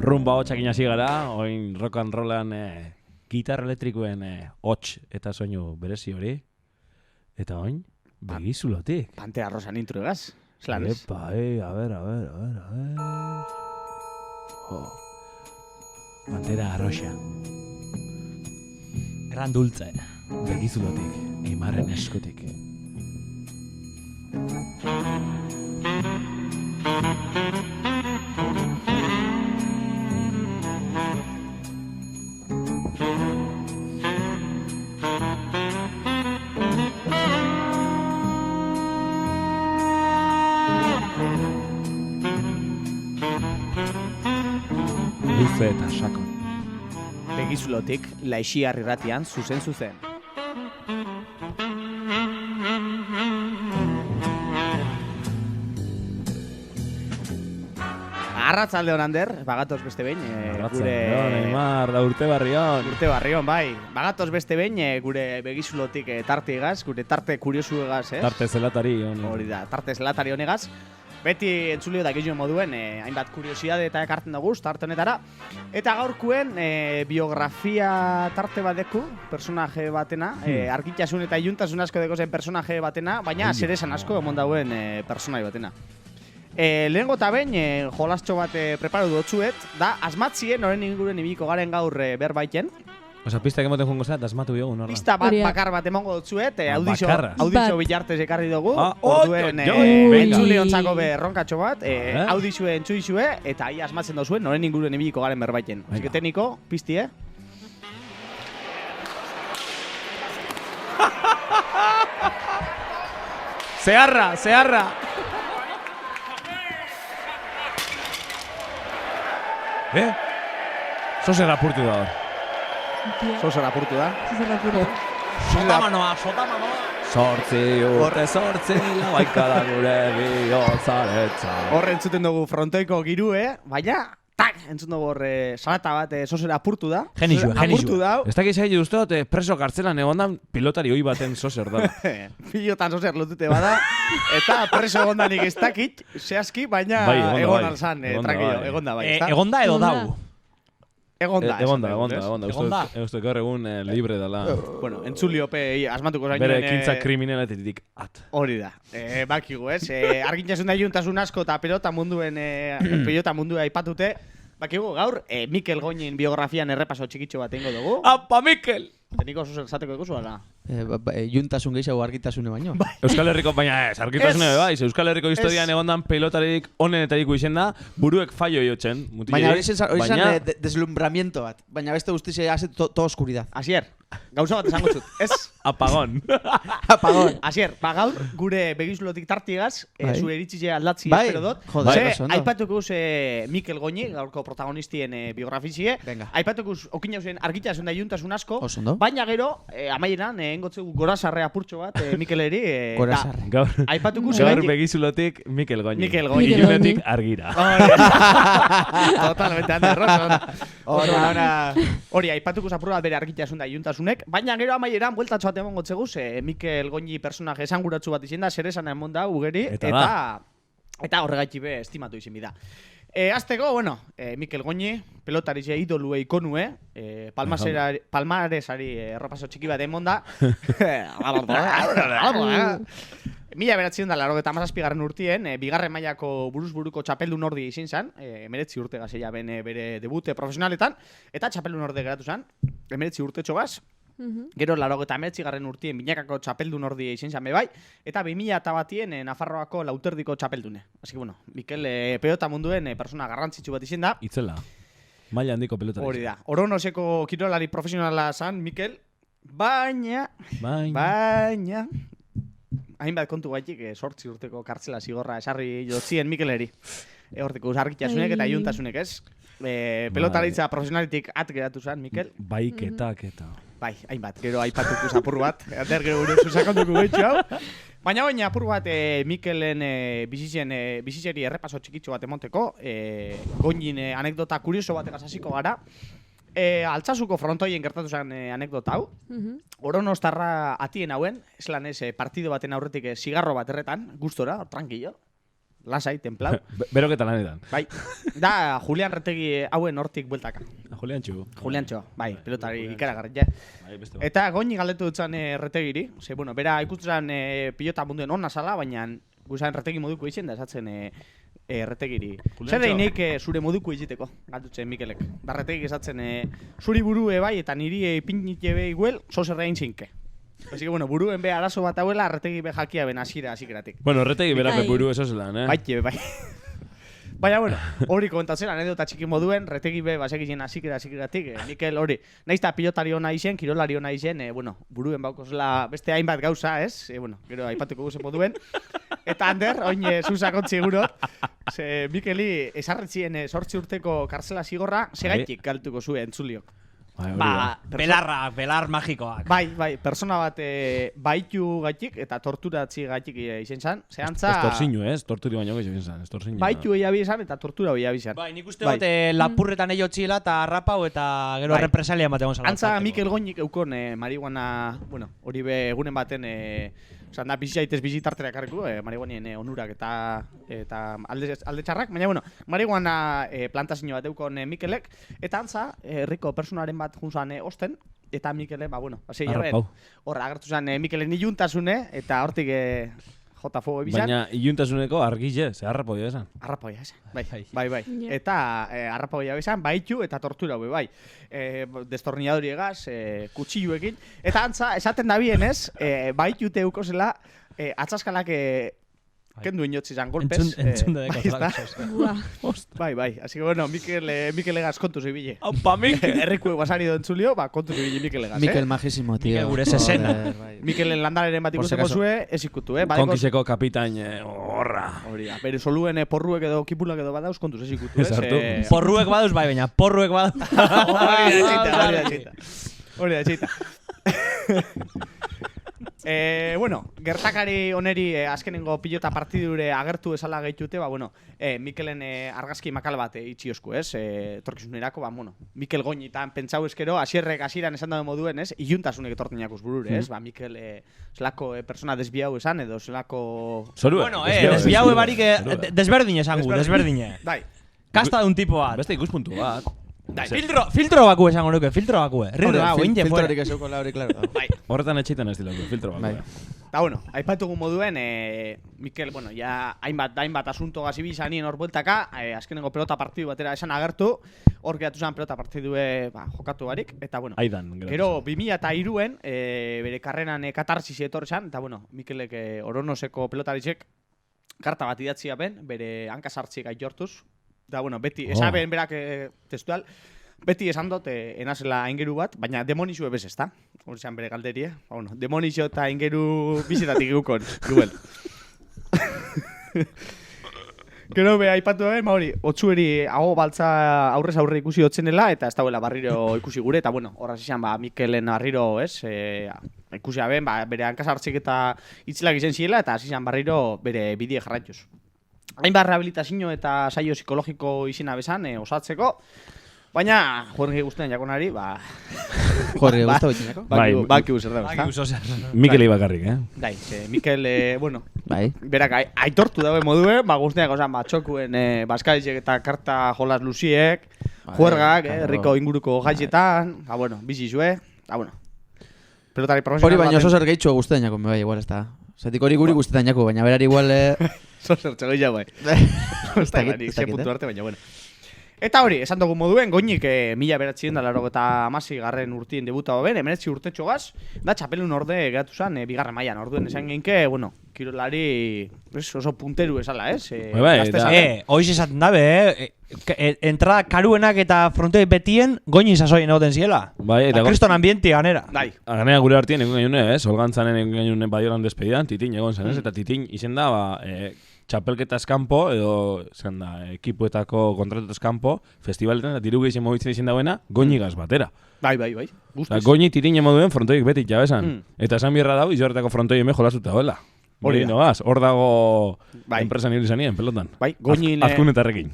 rumba hotxakin hasi gara, oin rock and rollan gitarra elektrikoen hots eta soinu berezi hori. Eta oin, begizulotik. Pantera Rosan intro egaz. Zelan ez? Epa, a ver. Pantera Rosa. Gran dulce. Begizulotik, Eimarren eskutik. Luze eta sakon. Begizulotik, Laixiar irratian, zuzen. Arratzalde hon Ander, bagatoz beste behin, gure... Neymar, da urte barrion. Urte barrion, bai. Bagatoz beste behin, gure begizulotik tarte egaz, gure tarte kuriosu egaz, ez? Tarte zelatari Hori da, tarte zelatari honegaz. Beti entzulio da gehien moduen, hainbat kuriosidade eta ekartzen dugu, tarte honetara. Eta gaurkuen biografia tarte badeku, personaje batena, argitasun eta iluntasun asko deko zen personaje batena, baina zeresan asko emon dauen personaje batena. Lehengo eta behin, jolastxo bat preparu dutzuet, da asmatzien noren inguren ibiko garen gaur berbaiten. Osa, pistak emoten jungo zat, asmatu biogun, horra. Pista bat bakar bat emongo dutzuet, audizio bilartez ekarri dugu. Orduen, entzule ontzako berronkatxo bat, audizue entzuizue, eta ahi asmatzen duzuen noren inguren ibiko garen berbaiten. Así que tekniko, pizti, Zeharra! Zozer apurtu da hor. Zozer apurtu da. Sotamanoa! Sortzi lauaikada gure bihotzaretza. Horre entzuten dugu frontoiko girue, baina, entzun dugu horre salata bat zozera apurtu da. Genixua. Apurtu da. Ez dakit zaitu usteot preso kartzelan egondan pilotari hoi baten zozer da. Pilotan zozer lotute bada, eta preso egondanik ez dakit, zehazki, baina egon alzan, tranquilo, egonda bai. Egonda edo dau? Egonda. Uste gaur egun libre dela. Bueno, entzuliope asmatuko zainoen... Bere ekintza kriminaletetik at. Hori da. Bakigu, ez? Argintzasun da juntasun asko eta pelota mundua aipatute. Bakigu, gaur, Mikel Goñin biografian errepaso txikitxo bat eingo dugu. Apa, Mikel! Teniko zozer zateko ekuzu, ala? Juntasun gehiago argitasune baino. Euskal Herriko, baina ez, argitasune bai. Euskal Herriko historian egondan pelotarik onenetariko izen da, buruek fallo iotzen. Baina hori zen deslumbramiento bat. Baina beste guztize hace to oscuridad. Asier, gauza bat esango zut, ez? Apagón. Asier, gaur gure begizulotik tartigaz, zure iritzile aldatzi espero dut. Joder, aipatukuz Mikel Goñi, gaurko protagonistien biografizie. Aipatukuz okinauzen argitasun da juntasun asko. Baina gero, amaieran, engotzeu gorazarre apurtxo bat Mikeleri. Gaur begizulotik Mikel Goñi. Ilunetik argira. Totalmente, Ander Roson. Hori, aipatukuz apur bat bere argitasun da juntasunek. Baina gero amaieran, bueltatxo bat emon gotzeguz, Mikel Goñi personaje esanguratsu bat izin da, zeresan emon da, ugeri. Eta horregaitzi be estimatu izin bida. Azteko, bueno, Mikel Goñi, pelotarize idolue ikonue, Palmaresari erropaso txiki bat emon da. Mila beratzen da, 97. urtien, bigarren mailako buruz-buruko txapeldun ordi izin zan, 19 urte gazeia bere debute profesionaletan, eta txapeldun orde geratu zan, 19 urte txogaz. Gero 99. urtien binakako txapeldun ordi izin zan bai, eta 2001 Nafarroako lauterdiko txapeldune. Así que, bueno, Mikel pelota munduen persona garrantzitsu bat izin da. Itzela, maila handiko pelotari. Hori da, Oronoseko kirolari profesionala zan, Mikel, baina, hainbat kontu gaitik 8 urteko kartzela zigorra esarri jotzien Mikeleri. Hortiko argitasunek eta iuntasunek, ez? Pelotaritza profesionalitik at geratu zen, Mikel. Baiketak eta... Bai, hainbat, gero aipatuko apur bat. Ander gero gure zuzakonduko behitxu hau. Baina apur bat Mikelen bizitzeri errepaso txikitxo bat emonteko. Goñin anekdota kurioso bat egazaziko gara. Altsasuko frontoien gertatu zen anekdota hau. Oronostarra atien hauen, eslan ez partido baten aurretik zigarro bat erretan, gustora, tranquillo. lasai, templau. Beroketa lanetan. Bai, da Julian Retegi hauen hortik bueltaka. Julian Txu. Juliantxo, bai, pelotari ikaragarria. Bai, beste bat. Eta goñi galdetu dutzen Retegiri, ze, bueno, bera ikutzen pilota munduen onna zala, baina guzan Retegi moduko izen da esatzen Retegiri. Zer deinik zure moduko iziteko, galdutzen Mikelek. Da Retegi esatzen zuri burue bai eta niri ipinite be iguel, zozerra zinke. Así que, bueno, buruen be arazo bat hauela, Retegi be jakia ben hasieratik. Bueno, Retegi berape buru eso zelan, eh? Bai. Baina, bueno, hori komentatzen, anedota txiki moduen, Retegi be basekien hasieratik, Mikel hori, nahiz eta pilotari hona izen, kirolari hona izen, bueno, buruen baukozela beste hainbat gauza, ez? Bueno, gero aipatuko guzen moduen. Eta Ander, oin zuzakontzi egurot, ze Mikeli esarretzien 8 urteko kartzela zigorra, segaitik galtuko zuen entzuliok. Belar magikoak. Bai, persona bat baitu gaitik eta torturatzi gaitik izen zan. Zehantza... Estortzinu, ez? Torturi baino gehiago izan, estortzinu. Baitu egiabi izan eta tortura egiabi izan. Bai, nik uste dut lapurretan egin txila eta harrapau eta gero represalia ematen gonzala. Antza Mikel Goñik eukon marihuana, bueno, hori be egunen baten... Osan da, biziaitez bizitartera ekarriko, marihuanien onurak eta alde txarrak. Baina, bueno, marihuana plantazio bat eukon Mikelek. Eta antza, herriko personaren bat junzan osten. Eta Mikele, bueno, hasi jaben. Horra, agertu zen Mikelen iluntasune, eta hortik jota fuego ebizan. Baina iluntasuneko argize, ze harrapoia esan. Harrapoia esan, bai. Eta harrapoia esan, baitu eta tortura hau, bai. Destornilladori egaz, kutsilluekin. Eta antza, esaten da bien ez, baitute eukozela, atzaskalak kendu inotzi zan golpez. Entzun da deko. Bai. Así que, bueno, Mikel egaz kontu zibile. Aupa, Mikel! Erriku eguazari do entzulio, kontu zibile Mikel egaz, Mikel majísimo, tío. Mikel gure sesena. Mikelen landaren bat ikusteko zue, ez ikutu, Konkiseko kapitain horra. Hori da, bere soluen porruek edo kipulak edo badauz kontuz ez ikutu, ez? Porruek badauz bai, baina porruek badauz. Hori da txita. Bueno, gertakari oneri azkenengo pilota partidure agertu esala gehitute, bueno, Mikelen argazki makal bat itxiosku, ez? Torkizunerako, bueno, Mikel Goñitan pentsau eskero, asierrek hasieran esan dago moduen, ez? Iluntasunek etortinakuz burure, ez? Mikel zelako persona desbiau esan, edo zelako... Zorue? Bueno, desbiau barik desberdine esangu, desberdine. Bai. Kasta de un tipo bat. Beste ikuspuntu bat. Filtro baku esango nuke, filtro baku. Filtrorik eseuko lauri, klaro. Horretan etxetan ez dilako, filtro bat. Eta, bueno, aipatugu moduen, Mikel, bueno, ja hainbat asunto gazibi izanien hor bueltaka, azkenengo pelota partidu batera esan agertu, hor gehatu zen pelota partidue jokatu barik, eta, bueno, gero 2003-en, bere karrenan katarsis etorri zen, eta, bueno, Mikelek Oronoseko pelotarizek karta bat idatzia ben, bere hankasartzik aitortuz. Da, bueno, beti, esaben berak testual, beti esan dut enazela aingeru bat, baina demonizue bez ez da. Hori zean bere galderie. Bueno, demonizio eta aingeru bizitatik gukon, duel. Gero be, aipatu da, hori, otzueri hago baltza aurrez aurre ikusi dotzenela, eta ez dauela barriro ikusi gure, eta, bueno, horraz izan, Mikelen barriro, ez, ikusi haben, bere hankasartzik eta itzilak izen ziela, eta izan barriro bere bidie jarraituz. Hainbat rehabilitazio eta saio psikologiko izena bezan, osatzeko. Baina, Jorge guztien jakonari, Jorge guztu betin jako? Bakiu zer da, ezta? Mikeli bakarrik, Dai, Mikel, bueno, bai. Berak aitortu daue modue, guztiak osan txokuen baskaizek eta karta jolas luziek, juergak, herriko inguruko gaitzetan, bueno, bizizue, bueno. Pelotari profesional. Hori baina oso zer gehitxo guztien jako, bai, igual ez da. Zatik hori guri guztetan jako, baina berari igual... Zozer txegoi jau, bai. Ze puntu arte, baina, bueno. Eta hori, esan dugu moduen, Goñik 1980 garren urtien debuta ben, 19 urtetxo gaz, da txapelun orde geratu zen, bigarren mailan orduen esan genke, bueno, kirolari oso punteru esala, ez? Hoiz esaten dabe, entrada karuenak eta frontoi betien Goñi sasoien egoten ziela. Eta kriston ambienti ganera. Ganera gure hartien egun gainune, ez? Olgantzanen egun gainune badiolan despedidan, Titin egon zen, ez? Eta Titin izen da, txapelketa eskampo, edo zen da, ekipuetako kontratu eskampo, festivaletan, eta diru gehizen mobitzen izin dauena, Goñigaz batera. Bai. Goñi Titin moduen frontoiek betik jabesan. Eta esan birra dau, izorretako frontoi eme jolasuta hoela. Hori nogaz, hor dago enpresan hil izanien, pelotan. Bai, Goñin... Azkunetarrekin.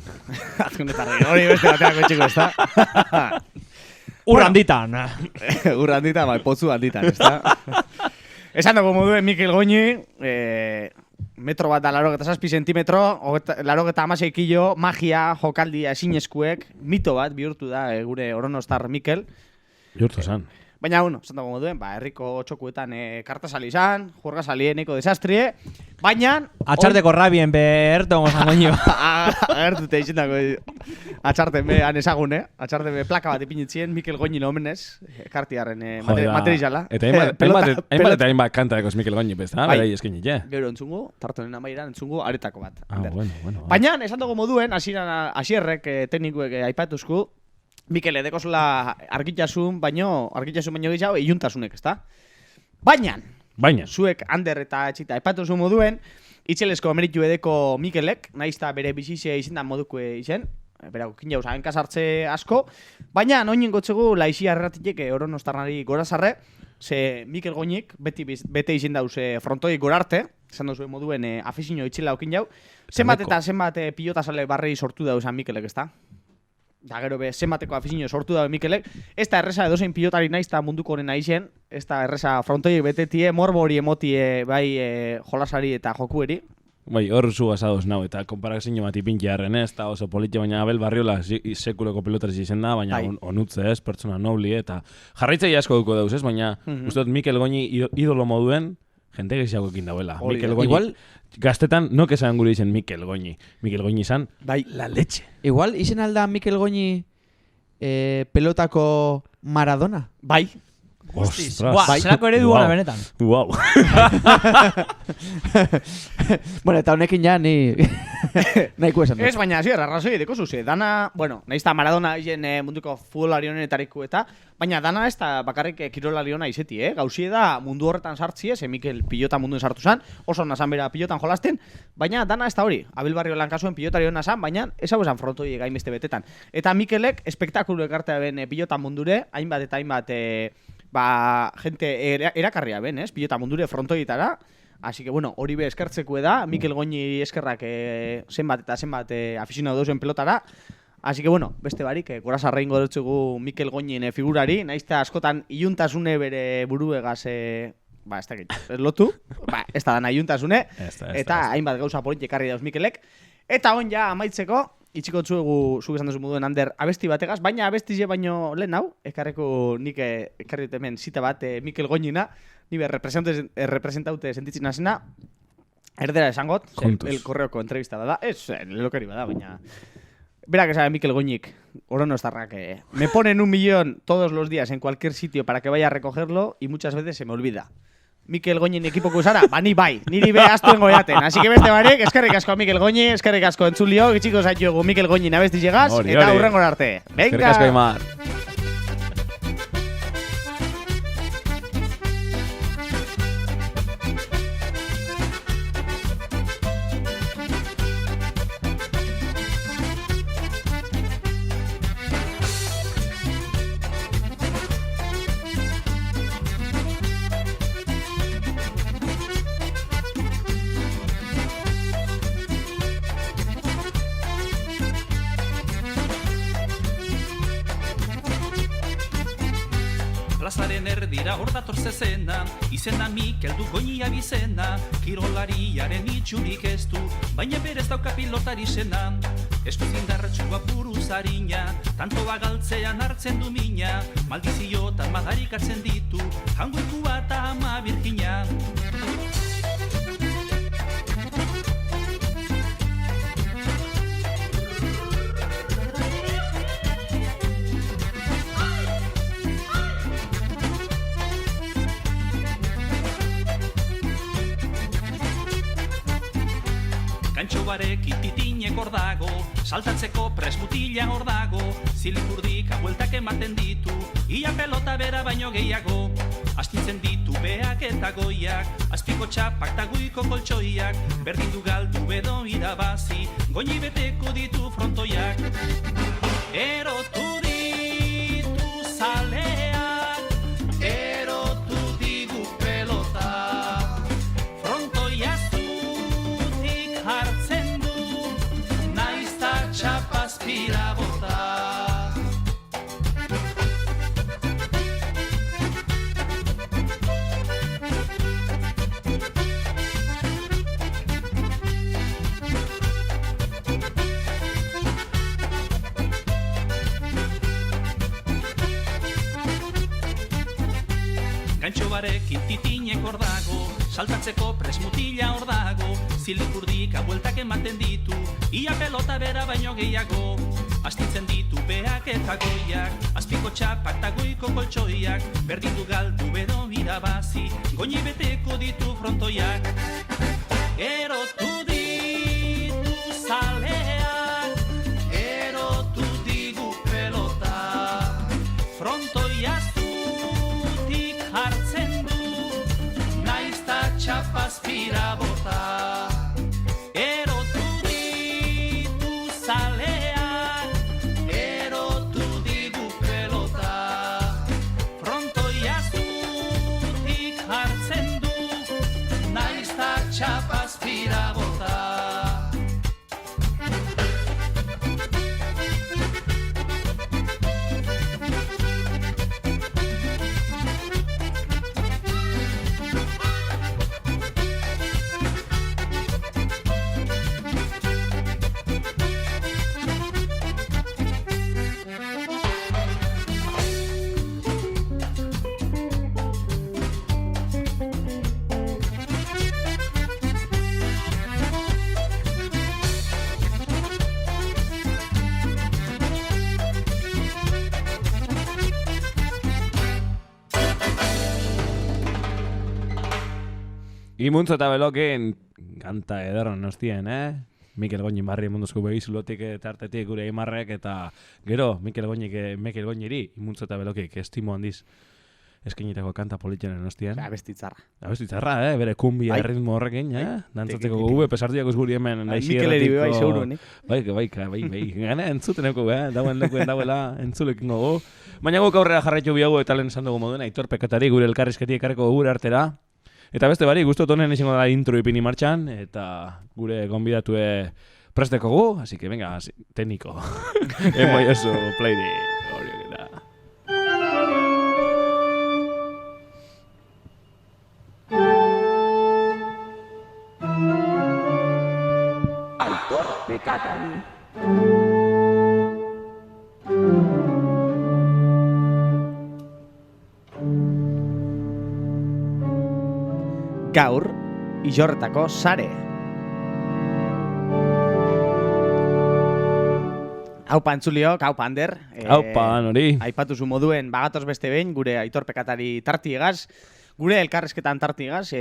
Hori beste bateako txiko, ez da? Urranditan. Urranditan, bai, potzu handitan, ez da? Esan dago moduen Mikel Goñi, metro bat da 87 zentimetro, 86 kilo, magia, jokaldia, ezinezkuek, mito bat bihurtu da gure Oronostar Mikel. Bihurtu zan. Baina, esan dago moduen, herriko txokuetan kartasali izan, jurgasali eneko desastrie, baina... Atxarteko rabien behertu gozango nio. Agertute izendako, atxarten be, anezagun, atxarten be plaka bat ipinitzien, Mikel Goñi omenez, kartiarren materiala. Eta hainbat kanta dakoz Mikel Goñi, bezta, berai eskenit, Gero entzungu, tartonen amairan entzungu, aretako bat. Bueno. Baina, esan dago moduen, hasierrek teknikuek aipatuzku, Mikel edekozula argitasun baino gehiago iluntasunek, ezta? Baina, zuek Ander eta etxita aipatuzu moduen, itxelesko meritu edeko Mikelek, naizta bere bizizia izendan moduko izen, berako kin jauz hankasartze asko, baina noinen gotzegu laixia erratitek Oronostarnari gorazarre, ze Mikel Goñik bete izen dauz frontoi gorarte, esan dauzue moduen afizino itxela okin jau, zenbat pilota sale barrei sortu dauzan Mikelek, ezta? Da gero zenbateko afizino sortu da Mikelek, ez da erresa edozein pilotari naiz eta munduko honen naizen, ez da erresa frontoiek betetie, morbo hori emotie bai jolasari eta jokueri. Bai, hor zu asados nau, eta konparazio bat ipintiarren ez, eta oso politia, baina Abel Barriola sekuleko pelotari izen da, baina onutze ez, pertsona nobli, eta jarraitzei asko duko dauz ez, baina uste dut Mikel Goñi idolo moduen, jente gehiago ekin dauela. Mikel Goñi, igual, gaztetan nok esan gure izen Mikel Goñi. Mikel Goñi izan, bai, la leche. Igual, izen alda Mikel Goñi pelotako Maradona? Bai. Ostras. Zelako ere duana benetan. Wow. Bueno, eta honekin ja ni nahiko esan dut. Ez, baina zier, arrazoi edeko zuze. Dana, bueno, nahiz eta Maradona izen munduko futbolari honetariko eta, baina dana ez da bakarrik kirolari hona izeti, Gauzie da mundu horretan sartzie, ze Mikel pilota munduen sartu zan, oso nazan bera pilotan jolasten, baina dana ez da hori. Abel Barriolan kasuen pilotari hona zan, baina ez hau esan frontoi gainbeste betetan. Eta Mikelek espektakulu ekartea ben pilota mundure, hainbat eta hainbat gente erakarria ben, pilota mundure frontoietara. Así que bueno, hori be eskertzeko da, Mikel Goñi eskerrak zenbat eta zenbat afizionatu dauzen pelotara. Así que bueno, beste barik, gorazarrein godotzugu Mikel Goñin figurari, naizta askotan iluntasune bere buruegaz, ez da ez lotu, ez da dana iluntasune, eta hainbat gauza politik ekarri dauz Mikelek. Eta on ja amaitzeko, itxiko txuegu zuk esan duzu moduen Ander abesti bategaz, baina abestize baino lehen hau, ekarreko nik ekarri dut hemen zita bat Mikel Goñina, nire representaute sentitzen azena, erdera esangot, el korreoko entrevista da, ez, lelokari bada, baina... Verá que sabe Mikel Goñik, Oronostarrak, me ponen 1 millón todos los días en cualquier sitio para que vaya a recogerlo y muchas veces se me olvida. Mikel Goñin equipo que usara, ni bai, niri be astu engoiaten. Así que beste barik, eskerrik asko Mikel Goñi, eskerrik asko entzulio, txikos haitxuegu Mikel Goñin abesti llegaz, eta hurrengor arte. Venga! Eskerrik asko Aimar. Plazaren erdira hor dator zezena, izena Mikel du Goñi abizena, kirolariaren itxurik ez du, baina berez dauka pilotari zena. Eskuzindarratxua buruzarina, tanto bagaltzean hartzen du mina, maldiziotan madarik hartzen ditu, jangoikua eta ama birkina. Kantxo barek ititinek hor dago, saltatzeko presmutila hor dago, zilipurdik abueltak ematen ditu, ia pelota bera baino gehiago. Astintzen ditu beak eta goiak, azpiko txapak eta guiko koltsoiak, berdin du galdu bedo irabazi, Goñi beteko ditu frontoiak. Erotu ditu zaleak, erotu digu pelota, frontoia zutik hartzen du, naizta txapazpira bota. Intxobarekin titinek hor dago, saltatzeko presmutila hor dago, zilipurdika bueltak ematen ditu, ia pelota bera baino gehiago. Astitzen ditu beak eta goiak, azpiko txapak eta goiko koltsoiak, berdin du galdu bedo irabazi, goini beteko ditu frontoiak. Erotu ditu zaleak, erotu digu pelota, frontoia zutik hartzen du, naizta txapazpira bota. Erotu ditu zaleak, erotu digu pelota, frontoia zutik hartzen du, naizta txapazpira bota. Imuntzo eta belokin kanta ederron nostien, Mikel Goñin barri munduzko begizulotik eta artetik gure Aimarrek eta gero Mikel Goñiri imuntzo eta belokik estimo handiz eskenitako kanta politxenen nostien. Abestitzarra. Abestitzarra, bere kumbia ritmo horrekin, dantzatzeko gube, pesartiak guri hemen naixi Mikeleri bai seguru, nik. Bai, gana entzuteneko, dauen lekuen dauela entzulekin gogo. Baina guk aurrera jarraitu biago eta lehen esan dugu moduen, Aitor Pekatari gure elkarrizketi ekarreko gure artera. Eta beste bari, guztot honen izango da intro ipini martxan, eta gure gonbidatue presteko gu, así que venga, técnico. Emoi eso, play di. Horiek eta. Aitor Pekatari. Gaur, Illorretako sare. Haupa entzuliok, haupa Ander. Haupa, nori. Aipatu zu moduen bagatoz beste behin, gure Aitor Pekatari tartiegaz, gure elkarrezketan tartiegaz,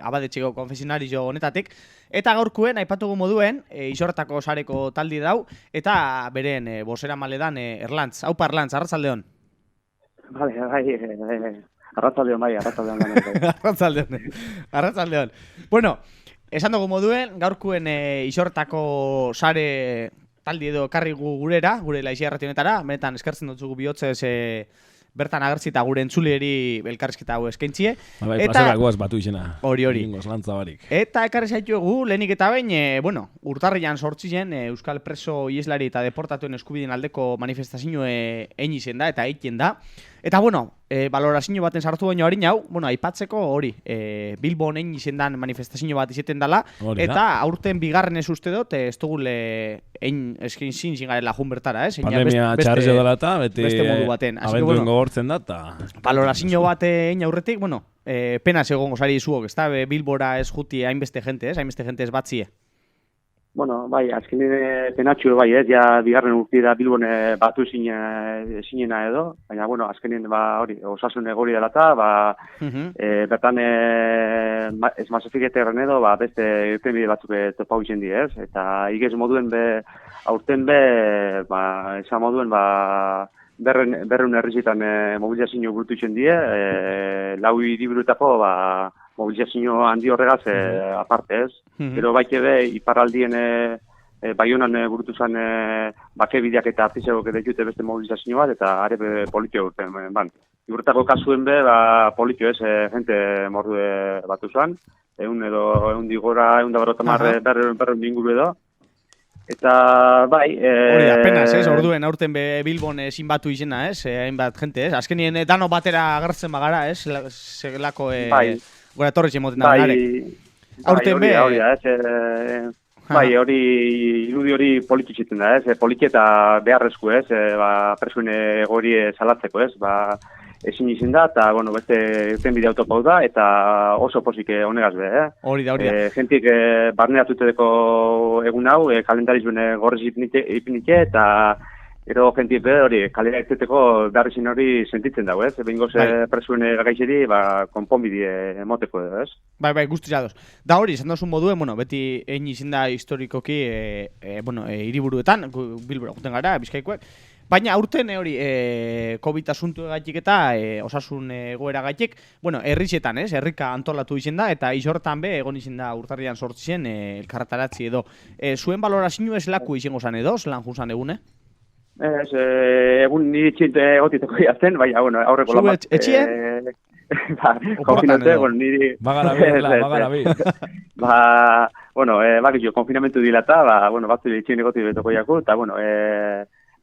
abadetxeko konfesionario honetatik. Eta gaurkuen, aipatugu moduen, Illorretako sareko taldi dau, eta beren bosera maledan Erlantz. Haupa Erlantz, arratzaldeon. Arratzaldeon. Bueno, esan dugu moduen, gaurkuen Illorretako sare taldi edo karrigu gurera, gure laixia errationetara, benetan eskertzen dutzugu bihotzez bertan agertzita gure entzulieri elkarrizketa hau eskaintzie. Eta guaz batu izena. Hori. Eta ekarri zaitugu, lehenik eta behin, urtarrian sortzien Euskal Preso Ieslari eta Deportatuen Eskubideen aldeko manifestazio egin izen da, eta egiten da. Eta, balorazio baten sartu baino harin hau, aipatzeko hori, Bilbon egin izen dan manifestazio bat izeten dela, eta aurten bigarren ez uste dut, ez dugule egin eskin zingarela jun bertara, Pandemia txarrizio dela eta, beste modu baten. Abenduen gogortzen da, eta... Balorazio bat egin aurretik, pena segongo sari izuok, ez da, Bilbora ez juti hainbeste jente ez batzie. Bai, azkenean penatxu bai, ja bigarren urtira Bilbon batu zinena edo, baina, azkenean, hori, osasun egori dela eta, bertan ez masofikete erren edo, beste irtenbide batzuk topau izan di, ez? Eta igez moduen aurten esan moduen, berreun herrizitan mobilizazio burutu izan die, lau hiriburuetako, mobilizazio handi horregaz aparte, ez? Gero baite be, iparraldien Baionan burutu zen bakebideak eta artizegok edekute beste mobilizazio bat, eta are politio urten. Igurtako kasuen be, politio ez, gente mordu batu zen, egun digora, egun da barotamar berren binguru edo. Eta, bai... Hori, apenas, ez? Orduen aurten Bilbon ezin batu izena, ez? Hainbat jente, ez? Azkenien dano batera agertzen bagara, ez? Segelako gora torretxe moten da benarek. Aurten be... Bai, hori irudi hori polititzitzen da, ez? Politi eta beharrezko, ez? Presuen egori salatzeko, ez? ezin izin da, eta, bueno, beste irtenbide autopau da, eta oso pozik honegaz be, Hori da. Gentik barneratuteko egun hau, kalendarizuen gorrez ipinite, eta gero gentik hori, kalera irteteko beharrizin hori sentitzen dago, ez? Behingoz presuen gaixeri, konponbide emoteko, ez? Bai, guztiz ados. Da hori, izan dozun moduen, bueno, beti egin izin da historikoki, hiriburuetan, Bilbora guten gara, Bizkaikoek, baina aurten hori COVID asuntu gaitik eta osasun egoera gaitik, bueno, herrixetan, herrika antolatu izin da, eta izortan be, egon izin da urtarrian sortzien elkarretaratzi edo. Zuen balorazio ez laku izango zan edo, zelan juzan egune? Egun niri txinte egotiteko jazten, baina, bueno, aurreko lan bat. Etxie? Konfinante, bueno, niri... Bagarabi. Bueno, bakizu, konfinamentu dilata, bueno, batzu ditxin egotik betoko jaku, eta, bueno,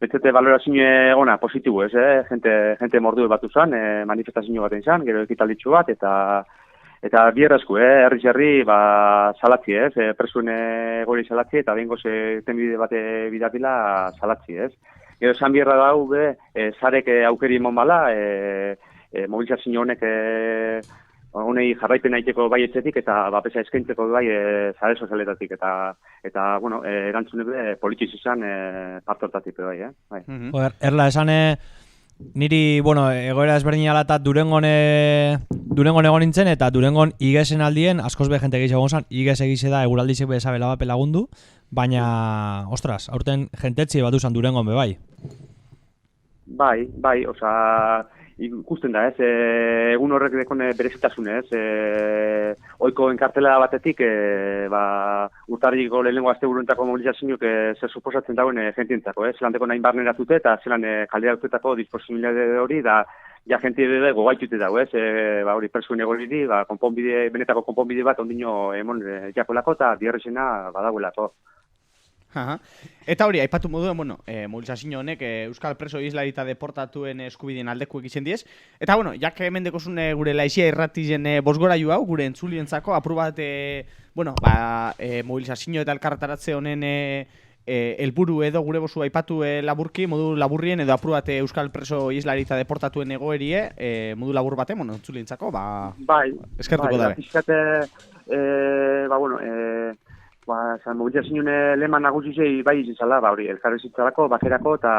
betzete valorazio egona positibo, ez, gente mordu batu zan, manifestazio baten zan, gero ekitalditxu bat, eta bierrazku, herri salatzi, ez, presuen gori salatzi, eta bengoz tenbide bate bidatila salatzi, ez. Gero esan bierra dau, zarek aukeri emon bala, mobilizazio honek honei jarraipen aiteko bai etxetik, eta bapesa eskaintzeko bai zare sozialetatik, eta bueno, erantzune politiz izan partortatik bai, bai. Joder, Erla, esan niri, bueno, egoera ezberdin alata Durangon egon nintzen, eta Durangon igesen aldien, askoz be jente gehiago gonzan, iges egize da eguraldizek be esabela bape lagundu, baina, ostras, aurten jentetzi bat uzan Durangon be bai. Bai, oza... Ikusten da, egun horrek dekon berezitasun, oiko enkartela batetik, urtarriko lehenengo asteburuentako mobilizazioak zer suposatzen dagoen jentientzako, zelandeko nahin barneratute eta zelan kaldera dutetako disposibilidade hori, da ja jenti edo gogaitute dago, hori persuen egoriri, benetako konponbide bat ondino emon jakolako eta bierrezena badagoelako. Eta hori, aipatu moduen, bueno, mobilizazio honek Euskal Preso Islarita deportatuen eskubideen aldekuek izen diez. Eta, bueno, jak hemen dekozun gure laixia irratizen bosgoraiu hau, gure entzulientzako, apur bat, bueno, mobilizazio eta elkarretaratze honen helburu edo gure bozu aipatu laburki, modu laburrien, edo apur bat Euskal Preso Islarita deportatuen egoerie, modu labur bate, bueno, entzulientzako, eskertuko dabe. Bueno, mobilizazioen lehman nagusizei bai izala, hori, elkarrezitzarako, bakerako eta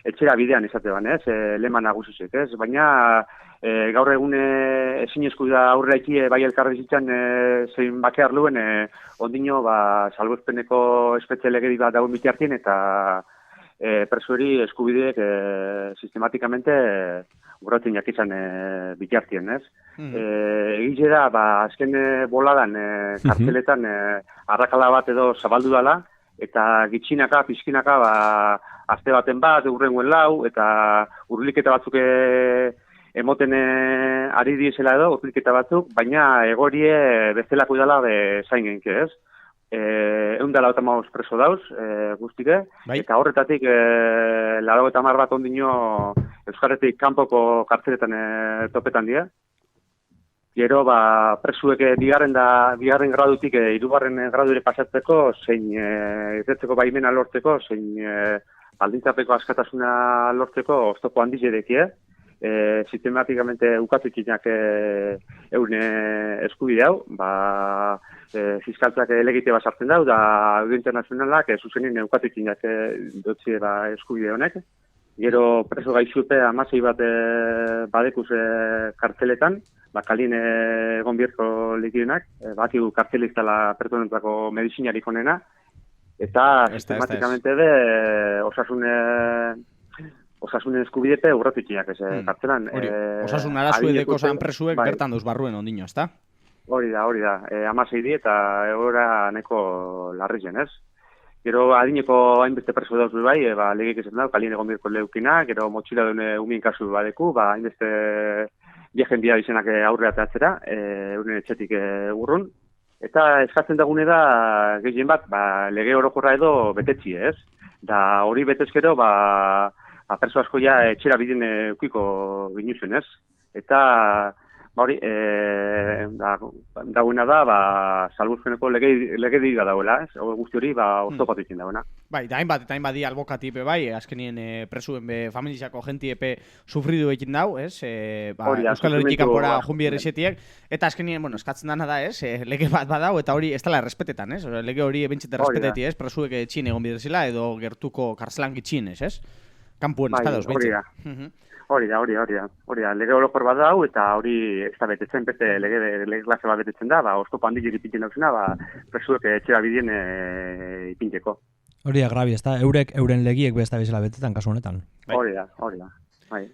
etxera bidean izate ban, lehman nagusizek, baina gaur egun ezin esku da aurre ekie bai elkarrezitzan zein bakear luen, ondino salbuespeneko espetxe legedi bat dagoen bitartien eta persueri eskubideek sistematikamente urratzen jakizan bitartien, Egize da, azken boladan karteletan arrakala bat edo zabaldu dala, eta gitxinaka, pizkinaka, aste baten bat, urrengoen lau, eta urliketa batzuk emoten ari diezela edo, urliketa batzuk, baina egorie bestelako dala zain genke, ez? Egun dela eta maus preso dauz, guztike, eta horretatik 80 bat ondino Euskarretik kanpoko kartzeletan topetan dira. Gero, presuek bigarren gradutik hirugarren gradure pasatzeko, zein irtetzeko baimena lortzeko, zein baldintzapeko askatasuna lortzeko oztopo handiz edekie, sistematikamente ukatukinak eune eskubide hau, fiskaltzak elegite sartzen dau, da Euro Internazionalak zuzenin ukatukinak dutzi eskubide honek. Gero preso gaixupe 16 bat badekuz kartzeletan, kalien egon bierko likionak, bakigu kartzeliztala pertsonentzako medizinarik onena, eta sistematikamente osasun eskubidepe urratukinak kartzelan. Osasun arazu edeko zan presuek bertan duz barruen ondino, ezta? Hori da, 16 di eta egora neko larrizen, ez? Gero adineko hainbeste preso dauz bai, legek esan dago, kalien egon bierko leukina, gero motxila duen umien kasu badeku, hainbeste viajen bia izenak aurrea teatzera, euren etxetik urrun. Eta eskatzen dagune da, gehien bat, lege orokorra edo betetzi, ez? Da hori betezkero, perso asko ja etxera bideen ukiko ginuzen, ez? Eta, hori, dagoena da, salbuespeneko legedi dauela, ez? Guzti hori, oztopatu egiten dagoena. Bai, da hainbat eta hainbat di albokati epe bai, azkenien presuen familizako genti epe sufridu egin dau, ez? Euskal Herritik kanpora junbi errexetiek, eta azkenien, eskatzen dana da, ez? Lege bat badau, eta hori ez dela errespetetan, ez? Lege hori ebentxete errespeteti, ez? Presuek etxin egon bidezela, edo gertuko karzelan gitxin, ez? Kampuen estadoz, bentsi. Hori da, lege orokor bat dau, eta hori ez da betetzen, beste lege klase bat betetzen da, oztopo handi ipintzen dauzena, presuek etxera bidien ipinteko. Hori da, grabi, ez da, euren legiek besta bezala betetan, kasu honetan. Hori da, bai.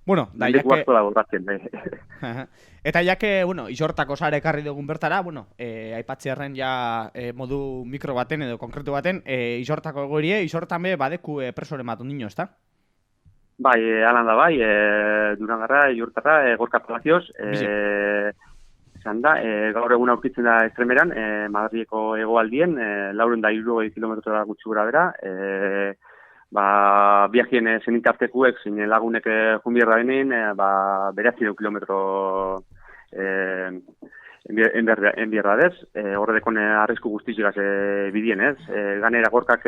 Bueno, da, eta jake, isortako sare ekarri dugun bertara, aipatzearen ja modu mikro baten edo konkretu baten, isortako egoerie, isortan be badeku presoren bat ondino, ez da? Bai, alan da bai, Durangarra, Iurtarra, Gorka Palazioz, gaur egun aurkitzen da Estremeran, Madrileko hegoaldien, 460 kilometrora gutxi gora bera, biakien zenitartekuek, zein lagunek junbierra benin, 900 kilometro enbierra dez, horredekon arrisku guztizigaz bidien ez, ganera Gorkak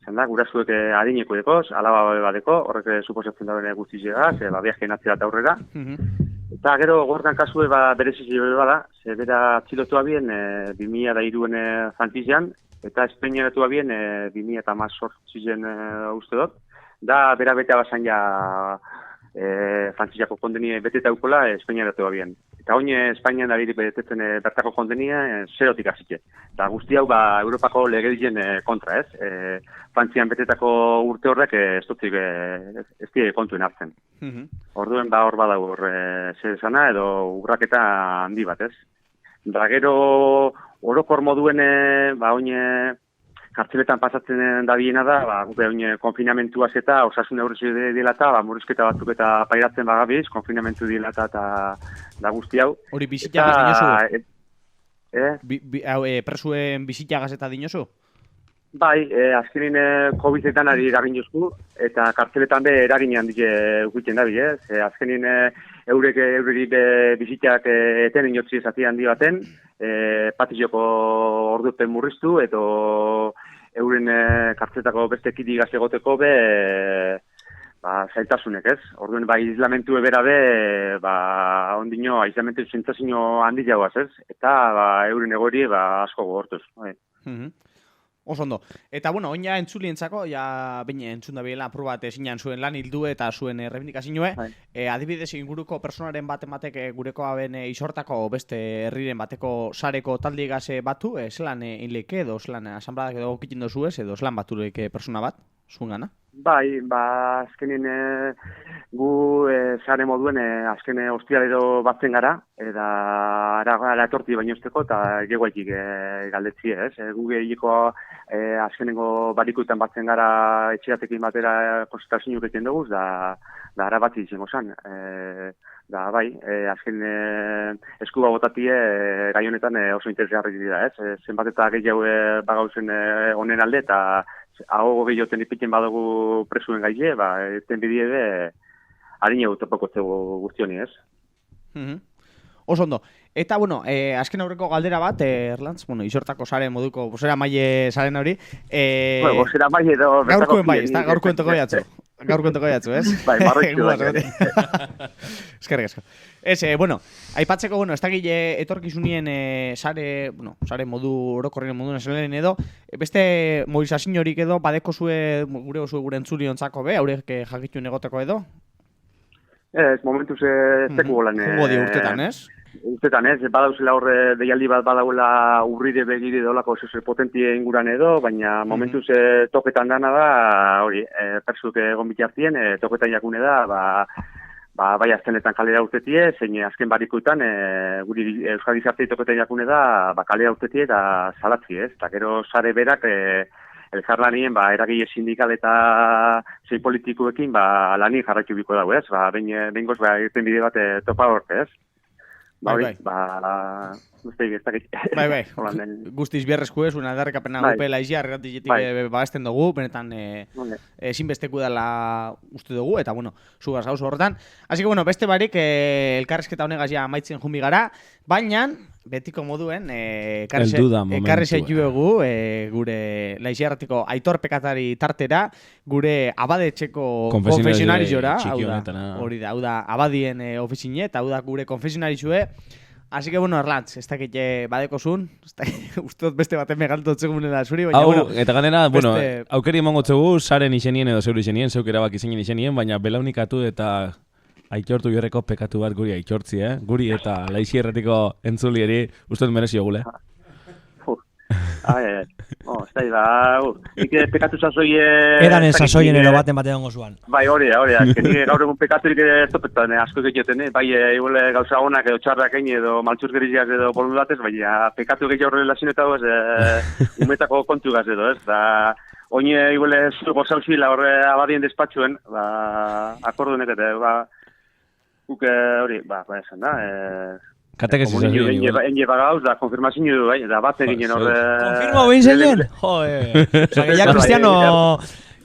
gurasuek adineko dekoz, alaba badeko, horrek suposatzen dauen guztizigaz, biakien atzera eta aurrera. Eta gero Gorkan kasue berezizio bada, bera txilotua bien 2003 Frantzian, eta Espainiaratua bien 2018 uste dut. Da, bera bete abazan ja Frantziako kondenia beteta eukola Espainiaratua bien. Eta oin Espainian ari betetzen bertako kondenia zerotik hasitxe. Eta guzti hau Europako legedien kontra, ez? Frantzian betetako urte horrek ez dira kontuen hartzen. Orduen hor badago zer esana edo urraketa handi bat, ez? Da gero orokor moduen oin kartzeletan pasatzen dabiena da, oin konfinamentuaz eta osasun neurri dela eta murrizketa batzuk eta pairatzen bagabiz, konfinamentu dela eta da guzti hau. Hori bizitagaz dinosu? Presuen bizitagaz eta dinosu? Bai, azkenin COVID-etan ari eragin jozku, eta kartzeletan be eragin handik ukiten dabi, ez? Azkenin eureri bizitak eten inotzi zati handi baten, patizioko ordupen murriztu, edo euren kartzeletako beste kidi gaztegoteko be zailtasunek, ez? Orduen islamentu ebera be, ondino, aislamentu zentzazino handi jauaz, ez? Eta euren egori asko gogortuz. Oso ondo. Eta, oin ja entzulientzako, ja bine entzun da biela apur bat zinean zuen lan hildu eta zuen rebindikazioe. Adibidez inguruko personaren batek gureko aben isortako beste herriren bateko sareko taldigaz batu, zelan inleike edo zelan asanbladak edo gokitzen dozu ez, edo zelan baturik persona bat, zuen gana? Bai, azkenin gu sare moduen azken ostialero batzen gara, eta ara etorti baino esteko eta geguaitik galdetzi ez. Gu gehiko azkenengo barikuetan batzen gara etxeatekin batera konsultazioak egiten dugu, da ara bat izango zen. Da bai, azken eskuba botatie gai honetan oso interesgarri dira ez. Zenbat eta gehiago bagauzen honen alde eta hau gehioten ipiten badugu presuen gaile, eten bidie harine utopoko zego guztioni, ez? Oso ondo. Eta, azken aurreko galdera bat, Erlantz, isortako sare moduko, bosera maile saren hori. Bosera maile edo... Gaurkoen bai, ez da, gaurkoen toko jatzu. Gaurkoen toko jatzu, ez? Bai, marroitzu bai. Eskerrik asko. Aipatzeko, ez da gile etorkizunien sare modu orokorrien modu neselen edo, beste mobilizazio horik edo, badeko gure entzuliontzako be, haurek jakitun egoteko edo? Ez, momentuz zeku golan. Jungo di urtetan, ez? Urtetan, ez, badauzela horre deialdi bat badagoela urride begiri dolako zeze potentie inguran edo, baina momentuz toketan dana da, hori, persuk egon bitartien, toketan jakune da, bai azkenetan kalera urtetie, zein azken barikuetan, guri Euskal Gizartei toketan jakune da, kalera urtetie eta salatzi, ez? Eta gero sare berak, elkarlanien, eragile sindikal eta zei politikuekin, lani jarraitu biko dago, ez? Behingoz, egiten bide bat topa horte, ez? Bai, guzti ez Bai. Guztiz biarrezko ez, una darrekapena gupe laizia, erratiletik babesten dugu, benetan ezinbesteku dela uste dugu, eta bueno, zugaz gauzo horretan. Así que bueno, beste barik, elkarrezketa honegaz ja amaitzen jumbi gara, baina, betiko moduen, ekarri zaituegu gure laizia erratiko Aitor Pekatari tartera, gure abadetxeko konfesionariora, hori da, abadien ofizine, eta hau da gure konfesionarizue. Así que bueno, Erlantz, ez dakit badeko zun, uste dut beste baten megaltu otzegunela zuri, baina bueno... Eta ganera, bueno, aukeri emango txegu, saren izenien edo zeure izenien, zeuk erabak izenien, baina belaunikatu eta aitortu biorreko pekatu bat guri aitortzi, Guri eta laixi erratiko entzulieri, uste dut merezio gule. Ez da, nik pekatu sasoi... Edanen sasoien ero baten ongo zuan. Bai, hori, nik gaur egun pekaturik ez topetan, asko egiten, bai, egule gauza honak edo txarrak egin edo maltzur geriziak edo bolundatez, baina pekatu gehiago horrela zinetago ez, umetako kontu gaz edo, ez, da... Oine, egule, zuko zauzila horre abadien despatxuen, akordunek eta, hori, esan da, Katek ez izan zuen. Enge bagauz, da konfirmazio du, bai, da bat eginen horre... Konfirmo behin zeinen? Joe, oza, que ya Cristiano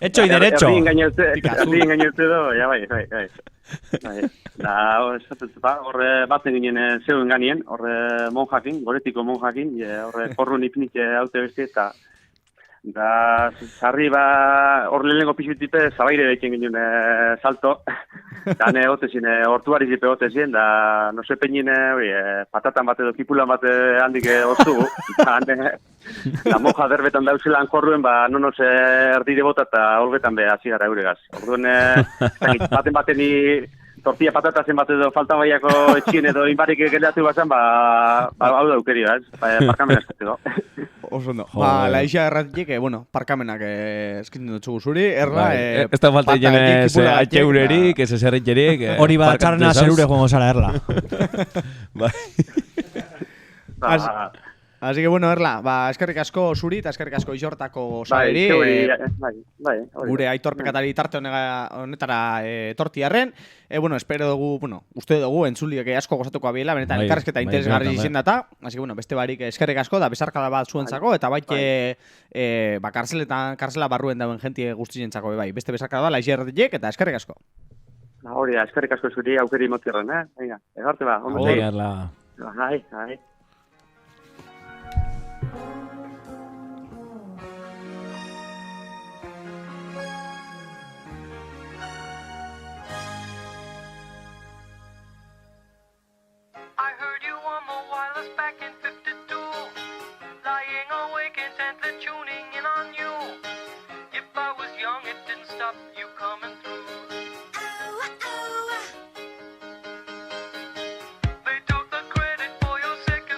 hecho y derecho. Erdi engainatze do, ja, bai. Da, horre bat eginen zeuen ganien, horre monjakin, goretiko monjakin, horre korrun ipnik haute beste, eta da, sarri hor lehenengo pixutipe zabaire deitzen ginen salto, eta otezin, hortuari zipe otezien, da, no se peñin, patatan bat edo kipulan bat handik oztugu, da monja derbetan dauzelan korruen, no se erdire bota eta holbetan hasi gara euregaz. Orduen, baten tortilla patatazen bat edo falta baiako etxien edo inbarik geratu bazan, hau da aukeri, parkamen eskatzeko. Oso ondo. Laixia erratik, parkamenak eskintzen dutxugu zuri, erla... Ez da falta jene atxeurerik, ez eserritxerik... Hori badatxarrena zerure joango zara, erla. Así que bueno, Erla, eskerrik asko zuri eta eskerrik asko Ixortako saleri. Gure Aitor Pekatari tarte honetara tortiarren. Espero dugu, uste dugu, entzuliek asko gozatuko abiela, benetan elkarrezketa interesgarri izen data. Así que beste barik eskerrik asko da besarkada bat zuentzako, eta baite karzela barruen dauen jentie guztizentzako bai. Beste besarkada da, laixi erratiek, eta eskerrik asko. Hori, eskerrik asko zuri aukeri motierren, Venga, egarte ba. Hori, Erla. Hai. I heard you on the wireless back in 52, lying awake intently tuning in on you. If I was young, it didn't stop you coming through. They took the credit for your second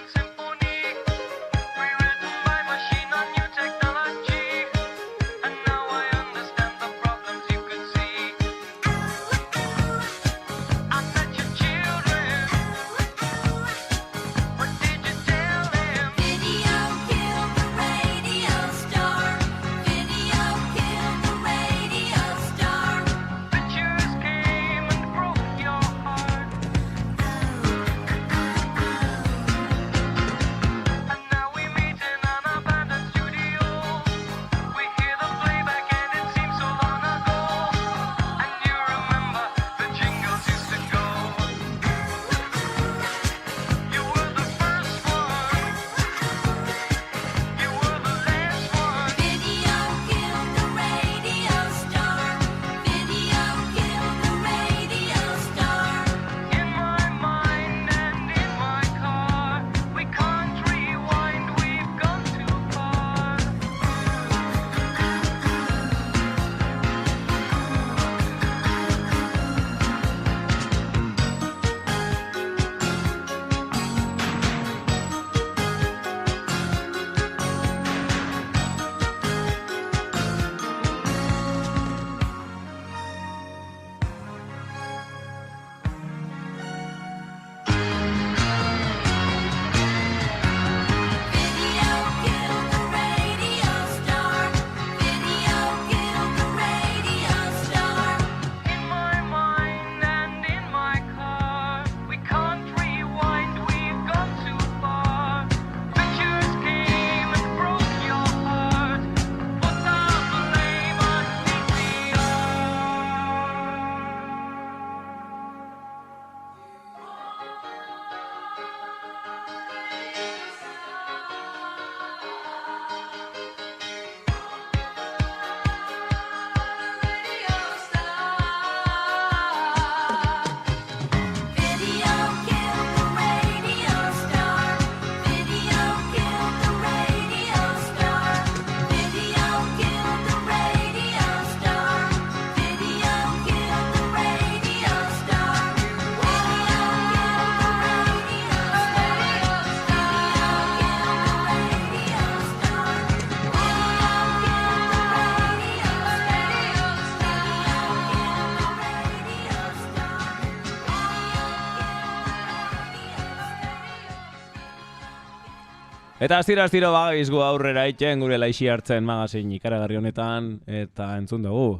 Eta astiro bagizgu aurrera iten gure laixi hartzen magazin ikaragarri honetan eta entzun dugu.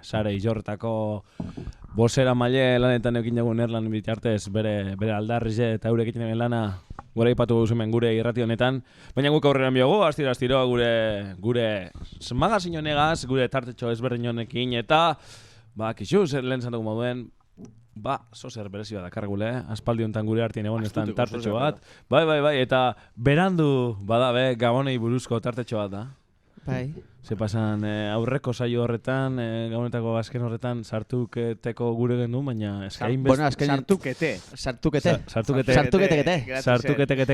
Sare Ijorretako bosera maile lanetan eukin dugu Erlan bitartez bere aldarrize eta eurek egiten lana gure ipatu guzumen gure irrati honetan. Baina guk aurrera biogu, astiro gure magazin honegaz, gure tartetxo ezberdin honekin eta kixu, lehen zantuko moduen, zozer berezi bat dakargule, aspaldi honetan gure artien egon estan tartetxo bat. Bai, eta berandu badabe Gabonei buruzko tartetxo bat da. Bai. Se pasan aurreko saio horretan, Gabonetako azken horretan sartuketeko gure gendu, baina eskain beste... Sartukete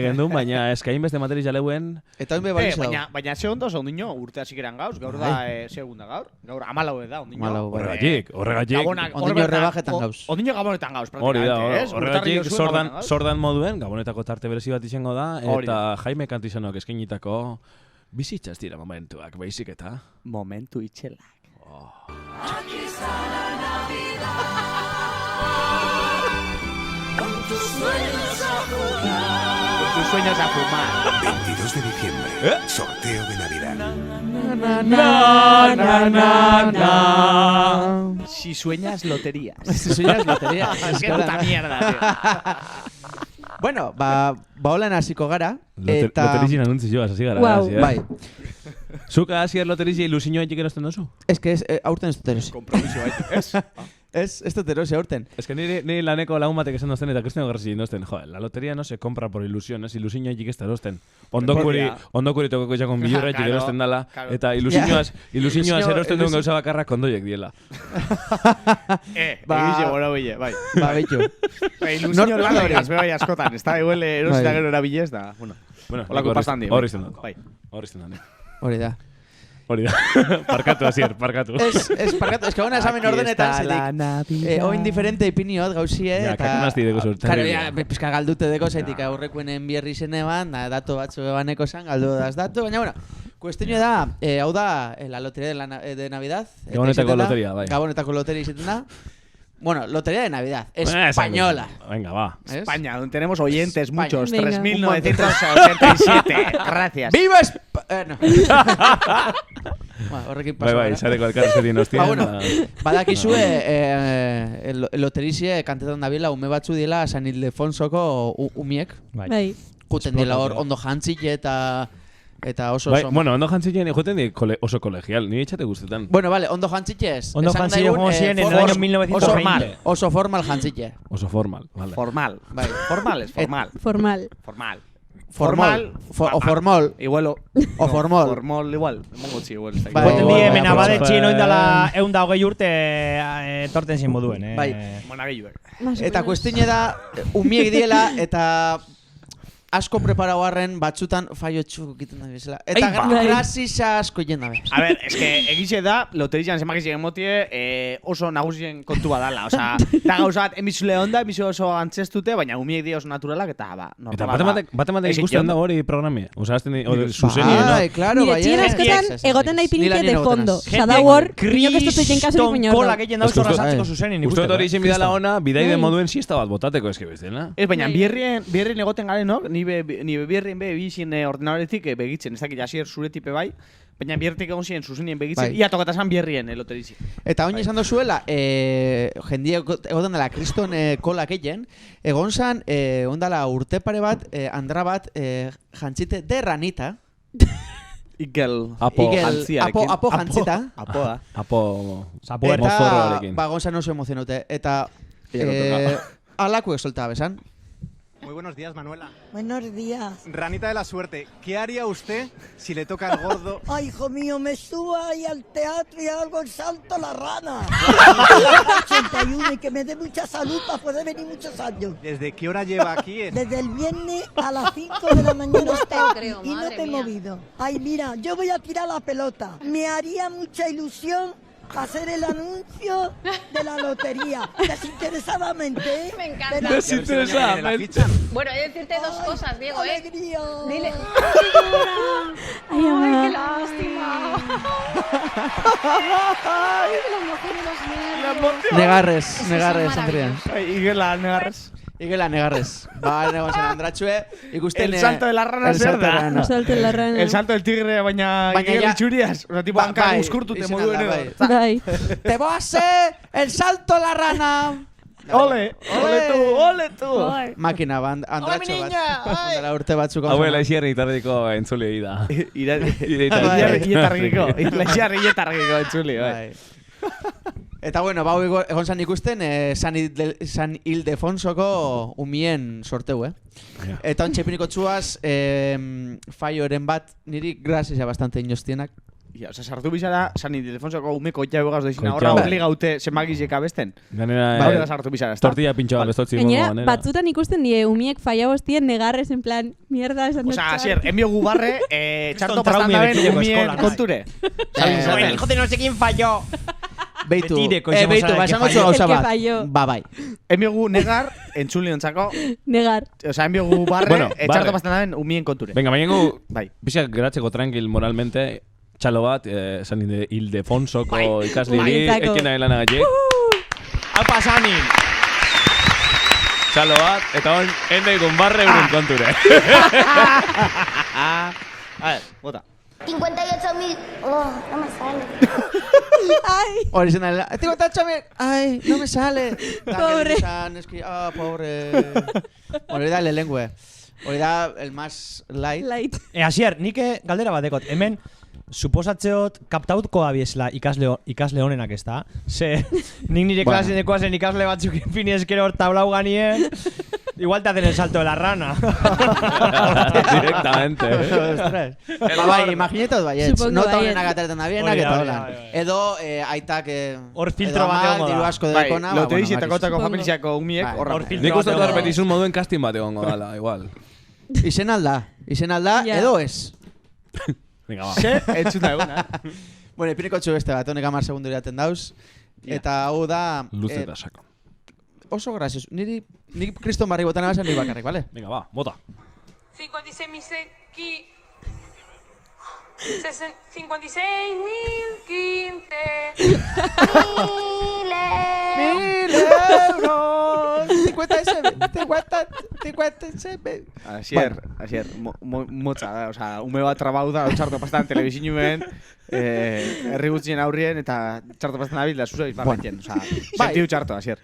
gendu, baina eskain beste material jaleuen... Eta oin be balizu dago. Baina ze ondo ondino urte hasikeran gauz, gaur da segunda gaur. Gaur 14 da ondino. Horregatik. Ondino rebajetan gauz. Ondino Gabonetan gauz, hori da, horregatik sordan moduen, Gabonetako tarte berezi bat izango da, eta Jaime Kantizanok eskainitako... Bizitza ez dira momentuak, baizik eta... Momentu itxelak. Aquí está la Navidad, con tus sueños a jugar. Con tus sueños a fumar. 22 de diciembre, sorteo de Navidad. Si sueñas loterías. Qué puta mierda, tío. Bueno, holan hasiko gara. Loterizien anuntzioaz hasi gara. Wow. Bai. Zuka hasier loterizia ilusioa etik erosten dozu? Ez que aurten ez dut erosi. Kompromiso baitik, Ez dut erosi aurten. Es que ni laneko lagun batek esan dozten eta kristeno garrasi indozten. Joder, la lotería no se compra por ilusión, es ilusioa etik ez da erosten. Ondokuri tokoko jakon bilurra etik erosten dala. Eta ilusioaz erosten duen gauza bakarrak ondoiek diela. Egile gora bile, bai. Beitu. Ilusio lan horigaz, bai askotan. Ez da igual erosita gero erabilez da. Olako pasan di. Horri izten dut. Hori da. Parkatu, Asier, parkatu. Ez parkatu, ez que hona esamen ordenetan zetik. Oin diferente ipiniot gauzie. Ja, kakunazti deko zurten. Karo, ja, pizka galdute deko zetik aurrekuenen bierri zeneban, dato batzu ebaneko zan, galdu daz dato. Baina, bueno, kuestionio da, hau da, la loteria de Navidad. Gabonetako loteria, bai. Gabonetako loteria izaten da. Bueno, lotería de Navidad, española. Venga, va. España, donde tenemos oyentes muchos, 3.987. Gracias. ¡Viva España! Horrekin paso. Bai, sareko alkarrezetin hostia. Bueno, badakizue loterizie kantetan dabiela ume batzu diela San Ildefonsoko umiek. Bai. Juten diela hor ondo jantzile eta oso... Bueno, ondo jantzilleen juten di oso kolegial, nire etxate guztetan. Bueno, vale, ondo jantzilez. Ondo jantzile como ziren en el año 1920. Oso formal jantzile. Oso formal, vale. Formal. Bai, formal es formal. Formal. O formol. Igual o formol. Formol igual. Mongotzi igual. Guaten die mena badetxien oindala 120 urte torten zin moduen, Bai. Monagilluek. Eta kuestione da, umiek diela eta... asko preparau arren batzutan fallo txuko egiten da bezala. Eta grasisa asko egin da bez. A ver, es que egize da, loterizian zemak izan emotie oso nagusien kontu badala. Osa, da gauzat emizule onda, emizule oso antzestute, baina umiek dia oso naturalak eta normal. Eta batematek ikusten da hori programia. Osa, zuzeni, no? Claro, nire txien askotan egoten nahi pinike de fondo. Osa, da hor, niñok ez dut egin kasori puño hor. Kolak egin dauz horrazatzeko zuzenin ikusten. Uste hori izin bidala ona, bidai de moduen siesta bat botateko eske bezala. Ez, baina bierrien egoten garenok, ni bierrien bizien ordenadoretik begitzen, ez dakit hasier zure tipe bai, baina biertik egon ziren zuzenien begitzen, ia tokatazan bierrien loterizi. Eta oin esan dozuela, jendia egoten dela kriston kolak egin, egon zan, ondala urte pare bat, andra bat, jantzite de ranita. Apo jantziarekin. Apo jantzita. Apo mozorroarekin. Eta, egon zan oso emozionute. Eta, alakuek soltaba besan. Muy buenos días, Manuela. Buenos días. Ranita de la suerte, ¿qué haría usted si le toca el gordo? Ay, hijo mío, me subo ahí al teatro y hago el salto a la rana. 81 y que me dé mucha salud para poder venir muchos años. ¿Desde qué hora lleva aquí? Desde el viernes a las 5 de la mañana y no te he movido. Ay, mira, yo voy a tirar la pelota. Me haría mucha ilusión hacer el anuncio de la lotería. Desinteresadamente, ¿eh? Me encanta. Desinteresadamente. Bueno, he de decirte dos cosas, Diego, ¿eh? Alegría. Dile. Ay, mamá. Qué lástima. Ay, la emoción y los nervios. Negarres, Andrea. Igela, negarres. Igela negarrez. Ba, negon zen Andratxue, ikusten... El salto de la rana zer da. El salto de la rana. El salto del tigre, baina Igel itxuriaz. Osa, tipo, hanka uskurtute moduen edo. Bai. Te voy a hacer el salto de la rana. Ole tu. Makina, Andratxo bat. Ondara urte batzuk. Hau, laixierri itarriko entzule da. Ietarriko entzuli, bai. Eta bueno, bau egon zan ikusten San Ildefonsoko umien sorteu, Eta ontsa ipiniko txuaz faioren bat niri grazia bastante inostienak. Ja, oza, sartu bizara San Ildefonsoko umeko itxaugaz doizina. Horra obligaute semagizek abesten. Ganera, sartu bizara, tortilla pintxoa bestotzi. Gainera, batzutan ikusten die umiek faia hostien negarrez en plan, mierda, esan dut. Oza, asier, enbio gubarre, txarto pastan daben umien konture. El hijo de no sé quién falló. Beitu, basango txua gauza bat. Ba, bai. Enbiogu negar, entzuli ontzako. Negar. Oza, enbiogu barre, txarto pastan daben umien konture. Venga, baina bizak geratzeko tranquil moralmente, txalo bat, San Ildefonsoko ikasliri, ekena elanagatik. Apa, Sanin! Txalo bat, eta hon, endeikun barre unen konture. A ver, bota. 58.000. Oh, no me sale. Ay. Hori zen dela. 58.000. Ay, no me sale. Pobre. Pobre. Hori da lehengue. Hori da el más light. Asier, nik galdera batekot. Hemen, suposatzeot kaptautko abiesla ikasle honenak ez da. Ze, nik nire klasen ekoazen ikasle batzuk infini eskero hor tablau ganien, igual te hacen el salto de la rana. Directamente. Bai, imaginetot baietz. Nota honenak atertan da bienak eta holan. Edo, aitak... Hor filtro bat egongo da. Diru asko dekona. Bai, lote dizietako familiako umiek horra. Nik uste dut repetizun moduen casting bat egongo dala, igual. Izen alda, edo ez. Venga, va. Se, entzuna eguna. Bueno, ipineko txu beste bat, honek 10 segundu iraten dauz. Eta hau da... Luze eta sako. Oso gracios. Niri kriston barri botan abazen niri bakarrik, vale? Venga, va, bota. 56.015 euros. 57. Asier, motza da, oza, ume bat trabau da, txarto pastan telebizinuen, herri gutxien aurrien, eta txarto pastan abil, da zuzaiz barretien, oza, sentiu txarto, Asier.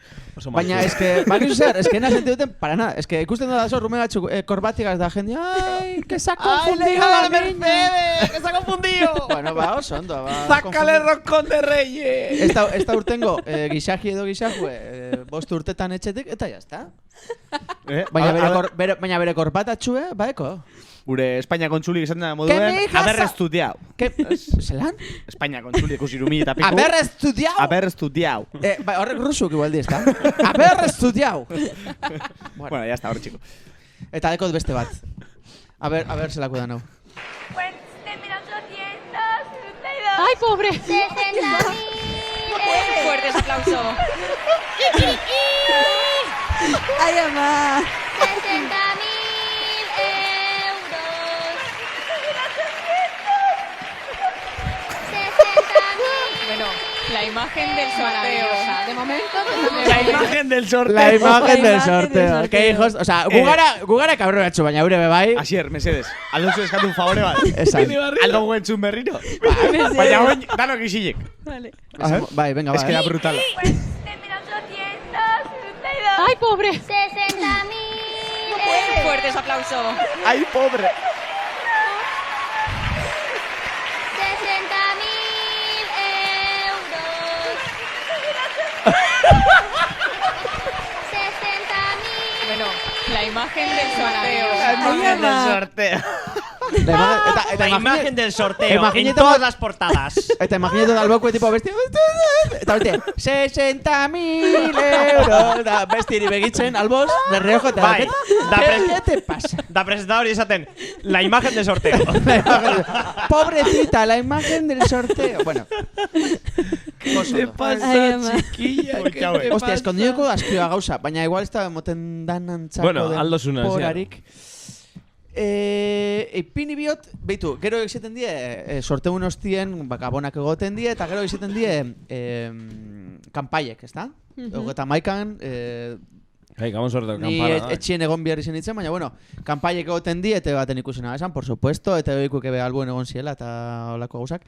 Baina, bakizu zer, ena sentiu duten, para nada, ikusten da zo, rume batxuk, korbatigaz da jende, ai, que se ha confundido la Mercedes, que se ha confundido. Bueno, ba, oso ondo, ba. Sácale roscón de reyes. Esta urtengo, gixaki edo gixakue, 5 urtetan etxetik, eta jazta. Baina bere korpatatxue, baeko. Gure Espainia kontzulik esan da moduen, haber estudiau. Zelan? Espainia kontzulik usirumi eta piku. Haber estudiau? Haber estudiau. Horrek rusuk igual di, ezta? Haber estudiau! Bueno, ya está, hor txiko. Eta dekot beste bat. A ver, zelako da nau. ¡Ay, pobre! 60.000. Fuertes aplausos. ¡Ay, mamá! 60.000 euros. 60.000. Bueno, la imagen del sorteo. O sea, de momento... La imagen del sorteo. La imagen del sorteo. Que hijos, o sea, gugara cabrón atxo, baina gure bebai. Asier, mesedes, Alonso eskatu un favore bat. Esan. Aldo guentzun berriro. Baina guen, danok izilek. Vale. Bai, venga, Es que da brutala. ¡Ay, pobre! 60.000 Fuertes aplausos. ¡Ay, pobre! 60.000 euros. 60.000. Bueno, la imagen del sorteo. La imagen del sorteo. La imagen del sorteo en todas las portadas. Eta imaginetu dalboko tipo vestido. Eta beste 60.000 euros. Da bestiri begitzen albos de reojo eta Bai. ¿Qué te pasa? Da presentador y esaten la imagen del sorteo. Pobrecita, la imagen del sorteo. Bueno. ¿Qué te pasa, chiquilla? Hostia, eskondioko askioa gauza, baina igual ez da moten danantzako Bueno, aldo zuna, porarik. Ipini biot, beitu, gero egiten die sorteun hostien, gabonak egoten die, eta gero egiten die kanpaiek, ezta? Eta maikan, Gabon sorteko Ni kanpana. etxien egon behar izan ditzen, baina, bueno, kanpaiek egoten di, eta baten ikusena esan, por supuesto, eta behikuek ebe albuen egon ziela, eta olako gauzak.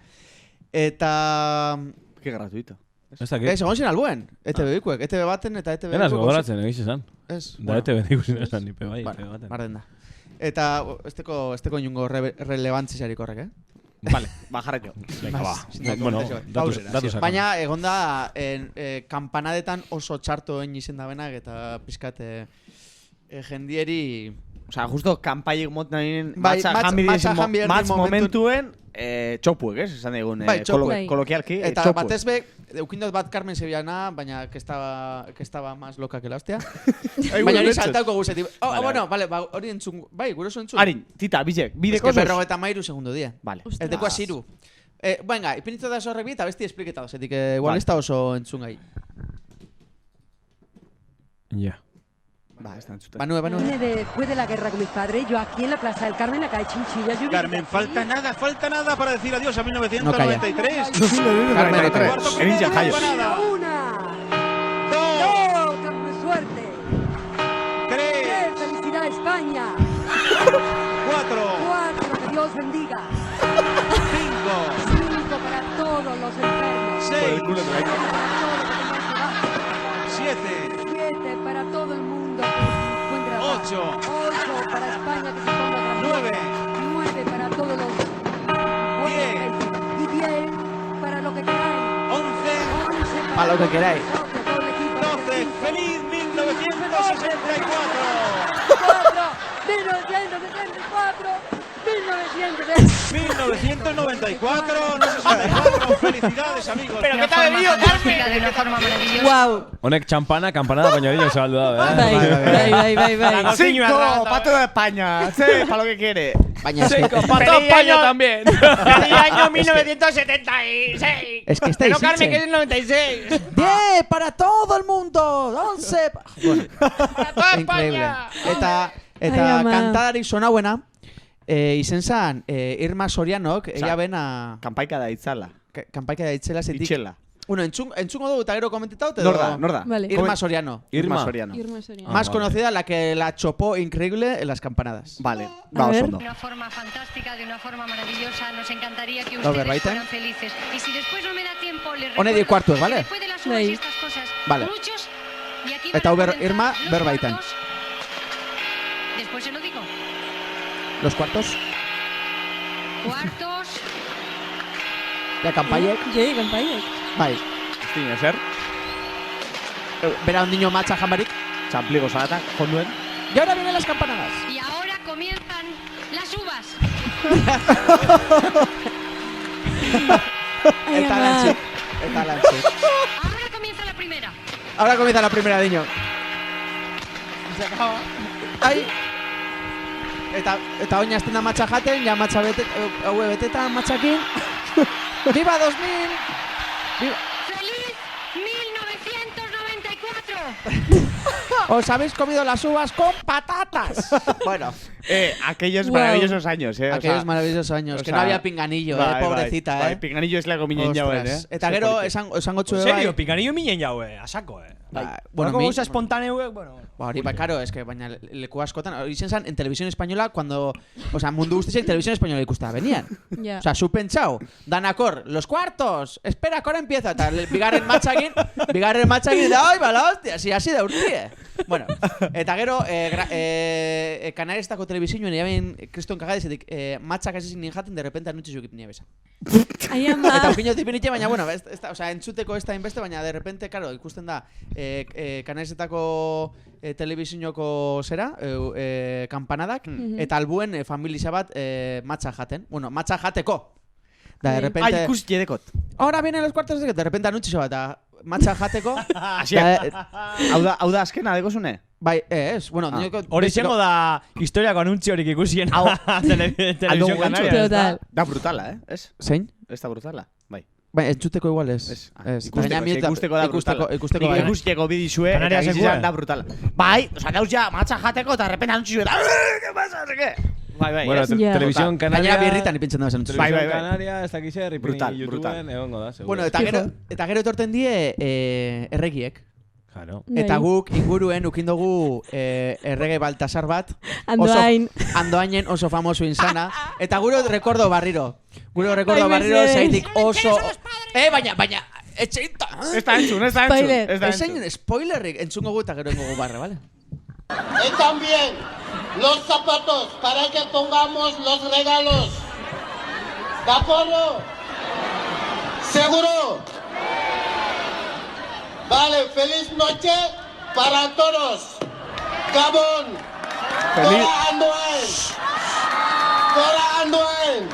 Eta... Que gratuito. Ez, egon zien albuen, ETV behikuek, ETV baten eta ETV... Enaz gogoratzen, egiz esan. Ez. Da ETV ikusin esan, nipe bai, ETV baten. Marden da. Eta esteko inungo relevantzizarik horrek, Vale, jarraio. Bueno, datu baina egon da kampanadetan oso txarto egin izen da benak eta pizkat jendieri... Osea, justo kanpaiek moten matz momentuen txopuek, ez? Esan egun, kolokialki, eta txopuek. batez be, eukindot bat Carmen Sevillana, baina que estaba más loca que la hostia. Baina hori saltauko guzetik. Bueno, vale, hori entzun, bai, gure oso entzun. Arin, tita, bideko osos. Ez que 43 segundo dia. Vale. El teko asiru. Venga, ipinitzo da zorrek bi, eta besti espliketado, zetik igual ez da oso entzun gai. Ja. Banue. Vine después de la guerra con mis padres, yo aquí en la Plaza del Carmen, acá hay chinchillas. Carmen, falta nada para decir adiós a 1993. Carmen, Erin Jajayo. Una, dos, Carmen, suerte. Tres, felicidad España. Cuatro, que Dios bendiga. Cinco para todos los enfermos. Siete para todo el mundo. 8 para España que se ponga 9 para todos los 10 y 10 para lo que queráis 11 para lo que queráis 12 ¡Feliz 1964! 1994, no 64, felicidades amigos. Pero qué tal bebido, Carmen. De una forma maravillosa. Guau. Honek campanada baina saldu da, Bai. 5 para toda España. 6 para lo que quiere. Baina 5 para toda España también. ¡Feliz año 1976! Es que estáis Pero Carmen, que es el 96. 10 para todo el mundo. 11 bueno, ¡Para toda increíble. España! Eta ama. kantadari sona buena. Izen zan, Irma Sorianok, ella bena... Kanpaika da itzala. Kanpaika da itzela zetik. Itxela. Bueno, entzungo dugu eta gero komentetau. Norda. Vale. Irma Soriano. Irma Soriano. Más conocida, la que la chopó increíble en las campanadas. Vale, vamos De una forma fantástica, de una forma maravillosa. Nos encantaría que Over, ustedes right, fueran felices. Y si después no me da tiempo, les One recuerdo di cuartos, que ¿vale? después de las uvas y estas cosas, Vale. muchos, y aquí van Eta a Uber, comenzar Irma, los berbaitan. cuartos. Después se lo digo. Los cuartos. Cuartos. La campaña. Sí, campaña. Bai. Tiene que ser. Verá un niño macha jambarik. Txampligo salata, jonduen. Y ahora vienen las campanadas. Y ahora comienzan las uvas. Eta lantzik. Ahora comienza la primera. Ahora comienza la primera, niño. Se acaba. Ai. Eta oina azten da matxa jaten, ja matxa haue betetan matxakin. ¡Viva 2000! ¡Viva! ¡Feliz 1994! Os habéis comido las uvas con patatas. Bueno. Aquellos maravillosos años, Aquellos maravillosos años. Que no había pinganillo, pobrecita, bai, pinganillo es la cominen jauen, Eta gero, esango txue En serio, pinganillo minen jaue, a saco, Bueno, mi... espontáneo, bueno... Hori, claro, es que baina leku askotan, hori zen en televisión española cuando, o sea, mundu guztiak televisión española ikusta venían. Yeah. O sea, su pentsau, danakor, los cuartos, espera, que ahora empieza, eta bigarren matxakin, da, oi, bala, hostia, así da urtie. Bueno, eta gero, Canariestako telebizioen jaben kriston kagadezetik, matxak hasi zinen jaten, de repente anutxe zukit nire besa. Ai, ama. Eta ukinio tipinitxe, baina, bueno, o sea, entzuteko ez da inbeste, baina de repente, claro, ikusten da, Canariestako telebizioko zera, kampanadak, eta albuen familia bat matxa jaten. Bueno, matxa jateko. Da, de repente... Ai, ikus jedekot. Ahora vienen los cuartos de repente anutxe bat, eta matxa jateko... Hau da azkena dekozune? Bai, ez, bueno... Hori zengo da historiako anuntzio horik ikusien televisión canaria. Da brutala, ez? Zein? Ez da brutala, bai. Bai, entzuteko igual ez. Ikusteko da brutala. Ikusteko bidizue, eta izan da brutala. Bai, oza, dauz ja, matxa jateko, eta repente anuntzio eta... ¿Qué pasa? Bai, bueno, televisión canaria... Gainera birritan ipintzen da zen. Televisión canaria, ez dakizer, ipini brutal. YouTubeen, egongo da, seguro. Bueno, eta gero etorten die erregiek. Claro. Eta guk inguruen ukindugu errege Baltasar bat. Andoain. Andoainen oso famoso insana. Eta gure rekordo barriro. Zaitik oso... Baina... Etxeita! Ez da entzun. Ezein spoilerrik entzungo gu eta gero engogu barra, ¿vale? Y también los zapatos para que pongamos los regalos. ¿De acuerdo? ¿Seguro? Vale, feliz noche para todos. Gabón. Cora Andoain.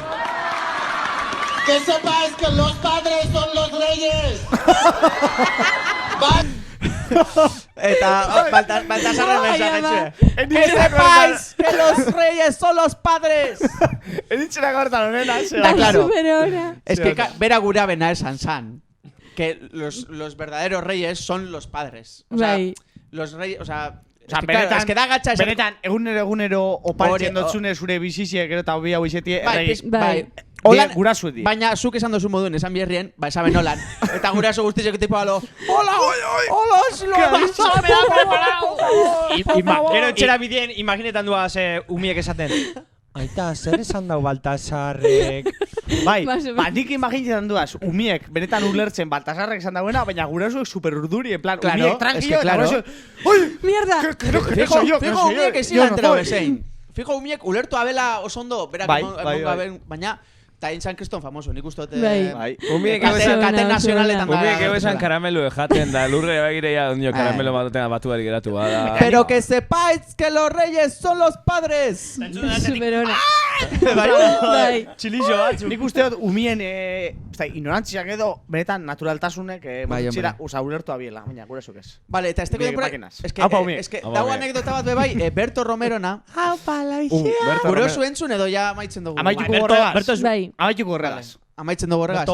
Que sepáis que los padres son los reyes. Eta Baltasarren mensaje. Que sepáis que los reyes son los padres. Editxera gortan honena. Claro. Es que bera gura bena esan san. Que los verdaderos reyes son los padres. O sea, los reyes, o sea, es que da gacha esa. Benetan, egunero oparitzen dotzune zure biziziek gero eta hobi hau izetie reyes. Olan, gurasu di. Baina zuk esan dozu moduen esan bierrien, esaben holan. Eta guraso guztizek tipo alo, hola, silo, Gero etxera bidien, imaginetan duaz umiek esaten. Aita, zer esan dau Baltasarrek? Bai, nik imaginetan duaz, umiek benetan ulertzen Baltasarrek esan dauena, baina gurasuek super urduri, en plan, umiek tranquilo, eta gurasu... ¡Uy! ¡Mierda! Fijo umiek ezin antreo bezein. Fijo umiek ulertu abela osondo, berak baina... Eta intzan kriston famoso, nik uste dute... Umiek kate nazionaletan da... Umiek esan karamelo ejaten da, lurre begirea ondio karamelo batean batu bari geratu bada... Pero que sepáis que los reyes son los padres! Superona. Bai. Txilixo bat. Nik uste dut umien ignorantziak edo benetan naturaltasunek mutxera ulertu abiela, baina gure zuk ez. Vale, eta esteko denpora... Es que dago anekdota bat bebai, Berto Romerona... Aupa, laixia! Gure zu entzun edo ja amaitzen dugu. Amaituko horregaz. Amaitzen dugu horregaz.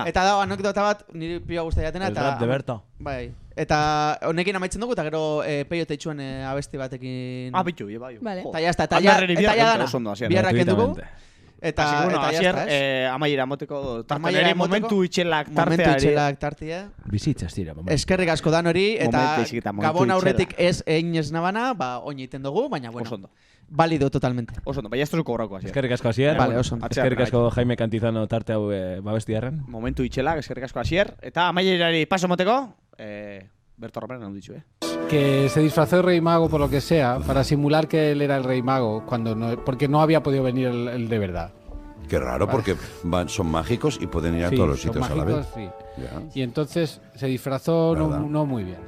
Eta dago anekdota bat, niri pioa guztia jatena. El rap de Berto. Bai. Eta honekin amaitzen dugu, eta gero peio teitxuen abesti batekin... Bitu, bai. Eta jazta, eta ja dana. Biarrak endugu. Eta jazta, ez? Amaiera moteko tarteneri momentu itxelak tartea. Bizitzaz dira, momentu. Eskerrik asko dan hori, eta gabon aurretik ez egin ez nabana, oin egiten dugu, baina bueno. Válido totalmente. Osondo, baina ez truko horako hasier. Eskerrik asko hasier. Vale, osondo. Eskerrik asko Jaime Cantizano tarte hau babestiarren. Momentu itxelak, eskerrik asko hasier. Eta amaierari paso moteko, Berto Romero non ditxu, Que se disfrazó de rey mago por lo que sea, para simular que él era el rey mago, porque no había podido venir el de verdad. Qué raro, porque son mágicos y pueden ir a todos los sitios a la vez. Sí. Y entonces se disfrazó no muy bien.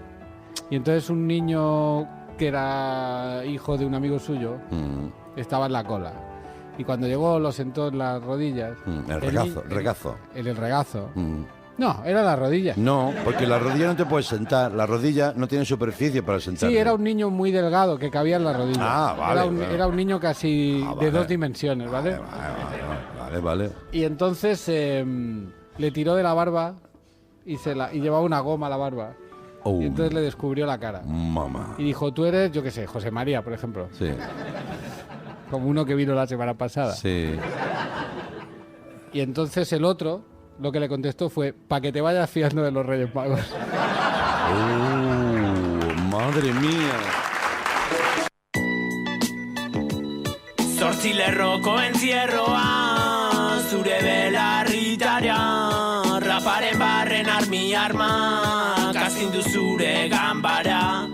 Y entonces un niño que era hijo de un amigo suyo estaba en la cola. Y cuando llegó lo sentó en las rodillas. El regazo. En el regazo. No, era la rodilla. No, porque la rodilla no te puedes sentar. La rodilla no tiene superficie para sentar. Sí, era un niño muy delgado que cabía en la rodilla. Ah, vale. Era un niño casi de 2 dimensiones, ¿vale? Vale. Y entonces le tiró de la barba y llevaba una goma a la barba. Y entonces le descubrió la cara. Mamá. Y dijo, tú eres, yo qué sé, José María, por ejemplo. Sí. Como uno que vino la semana pasada. Sí. Y entonces el otro, lo que le contestó fue, para que te vayas fiando de los Reyes Magos. Madre mía. Zortzi lerroko entzierroa, zure belarritara, raparen barren armi arma, kastindu zure ganbara.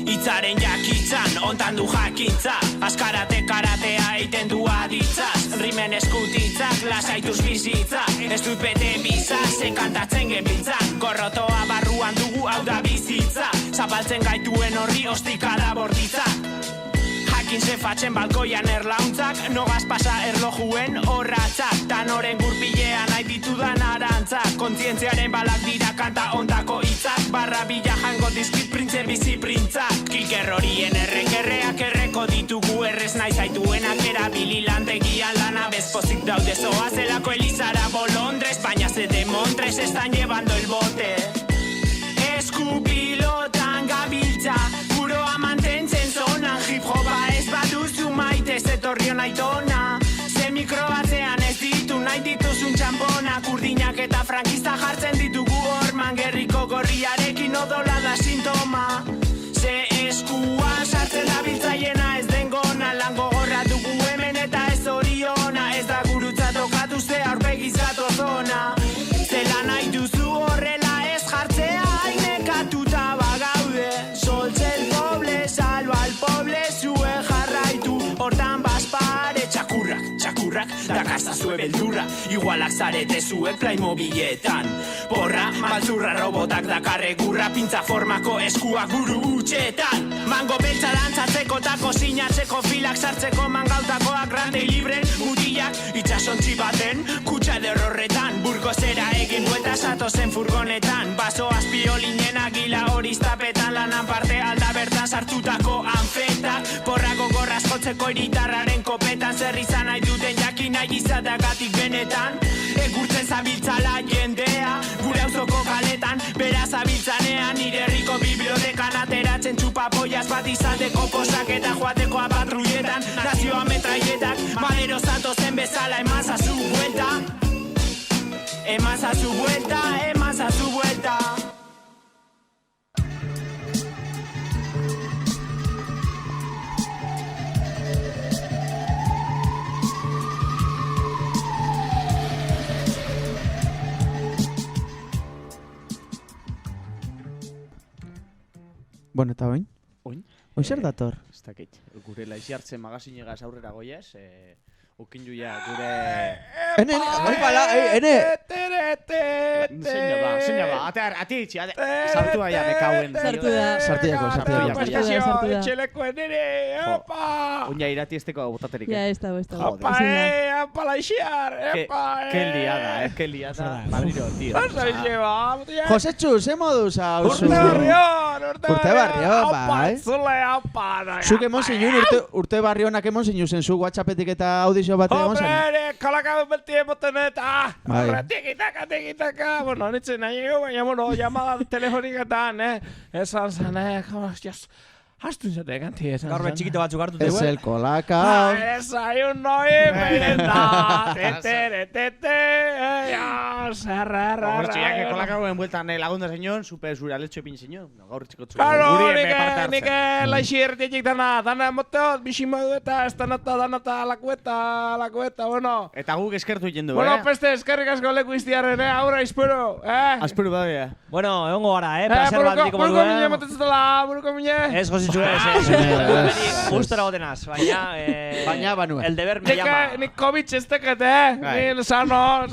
Itzaren jakitzan, ontan du jakintza, askarate karatea eiten du aditzaz, rimen eskutitzak, lasaituz bizitzak, ez dut bete bizaz, enkantatzen genbiltzak, gorrotoa barruan dugu hau da bizitza, zapaltzen gaituen horri ostikada bortitzak. Jakin zefatzen balkoian erlauntzak, nogaz pasa erlojuen horratzak, tanoren gurpilean nahi ditudan arantzak, kontzientziaren balak dira kanta ondako hitzak, barra bila jango dizkit printze bizi printzak, kilkerrorien errekerreak erreko ditugu errez nahi zaituenak erabili lantegian lana bezpozik daude zoa zelako elizara bolondrez, baina ze demontres estan llevando el bote. Eskupilotan gabiltza, buroa mantentzen zonan, hip-hopa ez baduzu maite, zetorrion aitona, ze mikrobatzean ez ditu nahi nahi dituzun txamponak, urdinak eta frankista jartzen ditugu hor, mangerriko gorriarekin odola da sintoma. Ze eskua sartzen da biltzaiena ez den gona, lan gogorra dugu hemen eta ez oriona, ez da gurutza tokatu ze aurpegizatu zona. Zela nahi duzu horrela ez jartzea, hainekatuta bagaude, soltzen doble, salva al poble, zue jarraitu, hortan baspare, txakurrak, dakazazue beldurra, igualak zarete zue Playmobiletan. Porra, maltzurra robotak dakarre gurra, pintza formako eskuak buru utxetan. Mango beltza dantzatzeko tako sinatzeko filak sartzeko mangautakoak grandei libren mutilak, itxasontzi baten, kutsa derrorretan, burko zera egin buelta satozen furgonetan, baso azpiolinen agila horiz tapetan, lanan parte alda bertan sartutako anfetak, porrako gorrazkotzeko iritarraren kopetan, zer izan nahi duten jakin nahi izatagatik benetan, egurtzen zabiltzala jendea, gure auzoko kaletan, beraz abiltzanean, nire herriko bibliotekan ateratzen txupapoiaz bat izateko posak eta joateko apatruietan, nazioa metraietak, madero zatozen bezala emazazu buelta, emazazu buelta, emazazu buelta. Bueno, eta oin? Oin? Oin zer dator? Ez dakit. Gure laixiartze magazinegaz aurrera goiez, okindu ja gure... Ene, ene! Zeina ba, ati itxi, sartu da ja mekauen. Sartu da. Sartu da. Etxelekoen ere, opa! Oina irati esteko botaterik. Ja, ez dago. Opa, opa, laixiar, opa, Qué liada, Madriro, tío. Osa lleva, Josetxu, ze moduz hau zu? Urte barrion, bai. Zule, opa, da. Zuk emon zinun, urte barrionak emon zinun zen zu WhatsAppetik eta audizio bat egon zen? Hombre, kolakabel belti emoten eta, tikitaka. Bueno, nitzen nahi egu, baina, bueno, llamada telefoniketan, esan zen, hostias, hastu izate ganti esan zen. Gaur betxikito batzuk hartu teuen. Ez el kolakao. Desayunoi merenda, tete, zerra. Hortxiak kolakauen bueltan lagunda zeñon, supe zure aletxo epin zeñon. Gaur txikotzu. Claro, nik laixiertietik dana moteot, biximodu eta ez danata lakueta, bueno. Eta guk eskertu egin du, Bueno, peste, eskerrik asko leku iztiarren, aurra, izpuru, Azpuru badea. Bueno, egongo gara, placer bat diko modu, Buruko mine motetzutela, buruko mine. Ez, Jositxu, gustora gotenaz, baina banuen. El deber me llama. Nik COVID ez teket, Ni sano.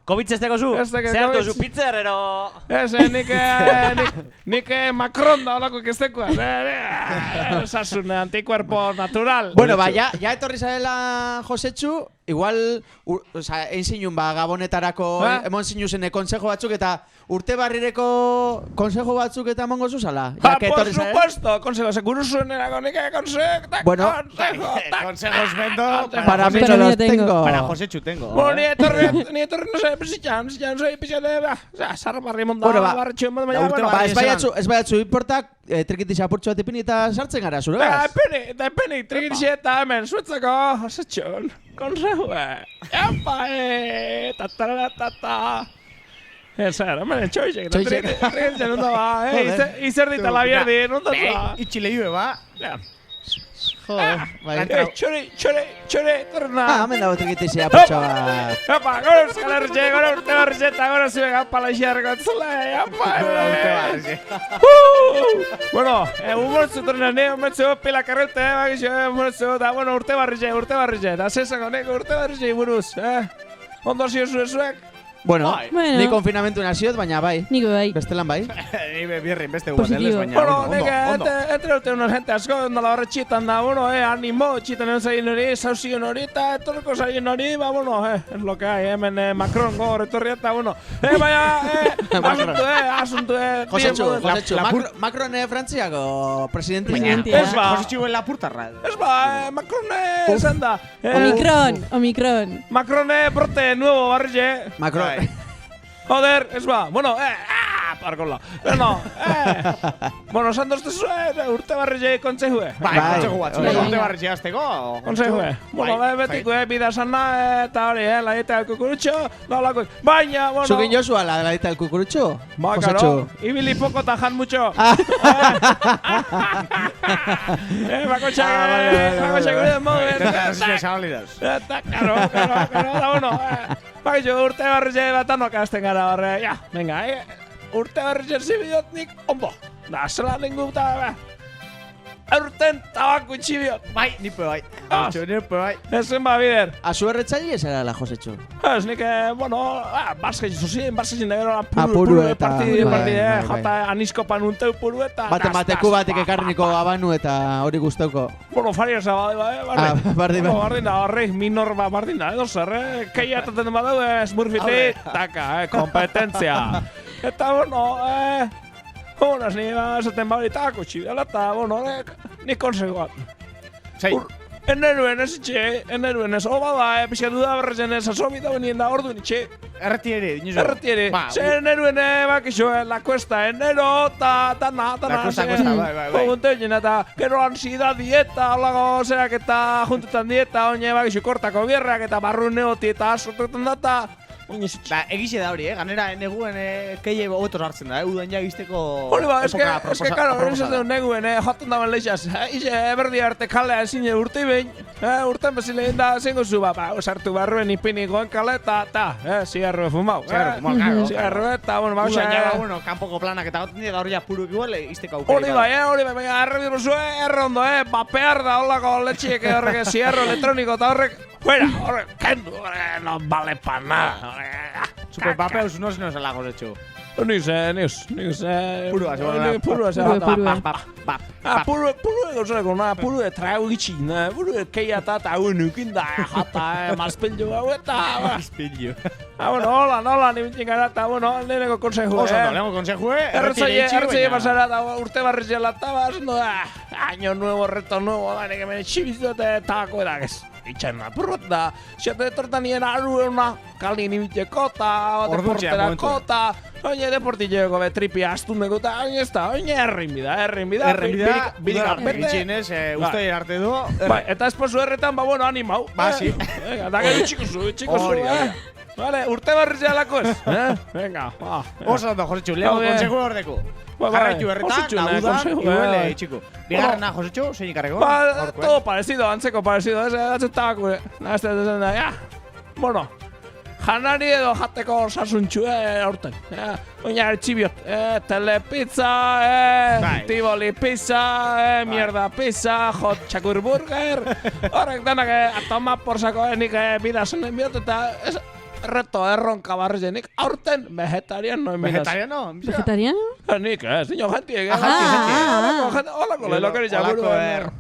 COVID ez teko zu? Zertu zu pizzer, ero... Ez, nik Macron da olako ikestekoa. Osasun, antikuerpo natural. Bueno, ja etorri zarela Josetxu, igual, egin zinun gabonetarako emon zinuzene konsejo batzuk eta urte barrireko konsejo batzuk eta emongo zuzala. Por supuesto, consejo, seguro suenerako nik consejo. Bueno, consejos vendo. Para mí no los tengo. Para Josetxu tengo. Bueno, ni etorri, no sé, pizitxan, soy pizitxan, sarra barri monda, barretxo, ez baiatzu importak, trikiti xapurtxo bat ipini eta sartzen gara, zure gaz? Epeni, trikiti eta hemen, zuetzako, Josetxun, konsejue. Epa, tatarata. Zer, hemen, txoixek, trikiti nunda ba, izer ditala bierdi, nunda ba. Itxile ibe ba. Joder, bai. Txore, torna. Hemen dago trikiti xapurtxo bat. Epa, gora euskal herritxe, gora urte barritxe eta gora zue gapa laixiarreko atzule, epa, urte barritxe. Bueno, humortzu tornean, humortzu pila karrete, humortzu, da, bueno, urte barritxe, da zesako neko urte barritxe buruz, Ondo zio zuek? Bueno, ni konfinamentu naziot, baina bai. Niko bai. Bestelan bai. Ni bierrin beste guatelez, baina ondo. Entre urte una gente asko, nola horre txitan da, bueno, animo, txitan egon zain hori, sauzion hori, eta etorreko zain hori, ba, bueno, es lo que hay, hemen Macron gor, etorri eta, bueno, baina, asuntu, Josetxu, Macron Frantziako presidenti. Ez ba. Josetxu lapurtarra. Ez ba, Macron esan da. Omicron. Macron brote nuevo barrile. Macron. Joder, ez ba, bueno, parkola. Bueno, bueno, santos urte barri kontsehue. Bai, kontseju batzu. Urte barri zehazteko. Konsehue. Bueno, betiko, bidasana, eta hori, laeta el kukurutxo, nolako. Baina, bueno. Zukin josu ala laeta el kukurutxo? Ba, karo. Ibili poko ta jan mucho. Bakotxak gure modu. Eta, karo, da, bueno. Bakitxo, urte barri bat anokazten gara horre. Ja, venga, urte barri zibidot nik ondo. Da, zela nengu eta, aurten tabaku itxibiot. Bai, nipe bai. Nipe bai. Ezen ba, bider. Azu erretzaile esara la Josetxo? Ez, nik, bueno, basketxo da gero apuru eta partide, jota anisko panunteu puru eta mateku batek ekarniko abanu eta hori guztauko. Bueno, faria zabade, bardin da, horreik minor bardin da, edo zer, keia etaten badau, smurfiti, taka, kompetentzia. Eta, bueno, bueno, ni esaten bari tako txibela, eta, bueno, nik konsegoat. Sei. Eneruen ez itxe, eneruen ez, oba da, pixatu da berrezen ez, asomita benien da orduan itxe. Erretiere, dinosu. Erretiere. Ze eneruen bakixo, la cuesta, enero, ta na. La cuesta, bai. Kogunte egin, eta gero ansida dieta, holago zerak eta juntetan dieta, oine bakixo kortako bierrak eta barru neoti eta asotetan data. Ba, egixe da hori, ganera neguen keie bobetos hartzen da, udan ja gizteko hori ba, eske, karo, hori zaten neguen, jaten daben leixaz, ize, berdi arte kalea ezin urtei behin, urten bezile egin da zengo zu, sartu barruen ipinikoen kale, eta, zigarrue fumau. Zigarrue, eta, bueno, ba, udan ja, bueno, kanpoko planak eta goten dira, hori apuruk igual, izteko aukera. Hori bai, errebiru zuen, errondo, bapear da, holako letxiek horrek, zigarro elektroniko eta horrek, fuera, horrek, kendu, no vale pa nada. Super papeus no se nos la Josetxo. Nius. Purua, puru egozeko, puru de trau gitxin, puru de keiata eta unukin da, jata, mazpillo hau eta... Mazpillo. Bueno, hola, nibitzen gara eta, bueno, leheneko konsejue. Leheneko konsejue, erretzaile pasara eta urte barri zela eta, bazen da, año nuevo, reto nuevo, da, neke mene txibizu eta tako edakez. Itxain apurrot da, xate tortan nien aruena, kalni nibitzeko eta, deporterako eta, oine deportilleko betripia astundeko eta, oine ez da, oine errinbida, bidik Bitxinez, uste arte du. Bai, eta esposu erretan, ba, bueno, animau. Ba, si. Da gero txikuzu, Vale, urte barri zehalako ez. Venga, ba. Oso ondo, Josetxu, lehenko konseju hordeko. Jarraitu erretan, nagudan, iguele, txiko. Bigarrena, Josetxu, zein ikarreko? Ba, todo parecido, antzeko parecido, ez atzetak gure. Nahazte, ja. Bueno, janari edo jateko sasuntxu, aurten. Oina ertxibiot, telepizza, tiboli pizza, mierda pizza, hot chakur burger. Horrek denak atoma porsako nik bidazen biot eta reto erronka barri zenik aurten vegetariano. Vegetariano? Vegetariano? Nik ez, nio jantiek. Holako lehilokeri jaguru.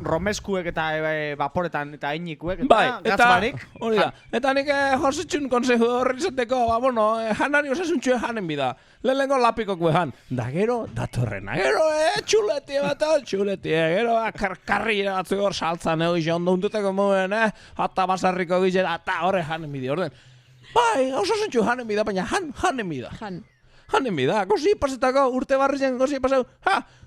Romeskuek eta vaporetan eta ainikuek. Bai, eta hori da. Eta nik Josetxun konseju horri izateko, bueno, janari osasuntxue janen bida. Lehenko lapiko kuejan. Da gero, datorrena. Gero, txuleti bat, gero, karri iratzeko saltzan egin ondo untuteko moen, hata basarriko gizet, eta horre janen bidi orden. Bai, osasuntxu janen bida, baina janen bida. Janen bida, gozi pasetako, urte barri zen gozi pasau,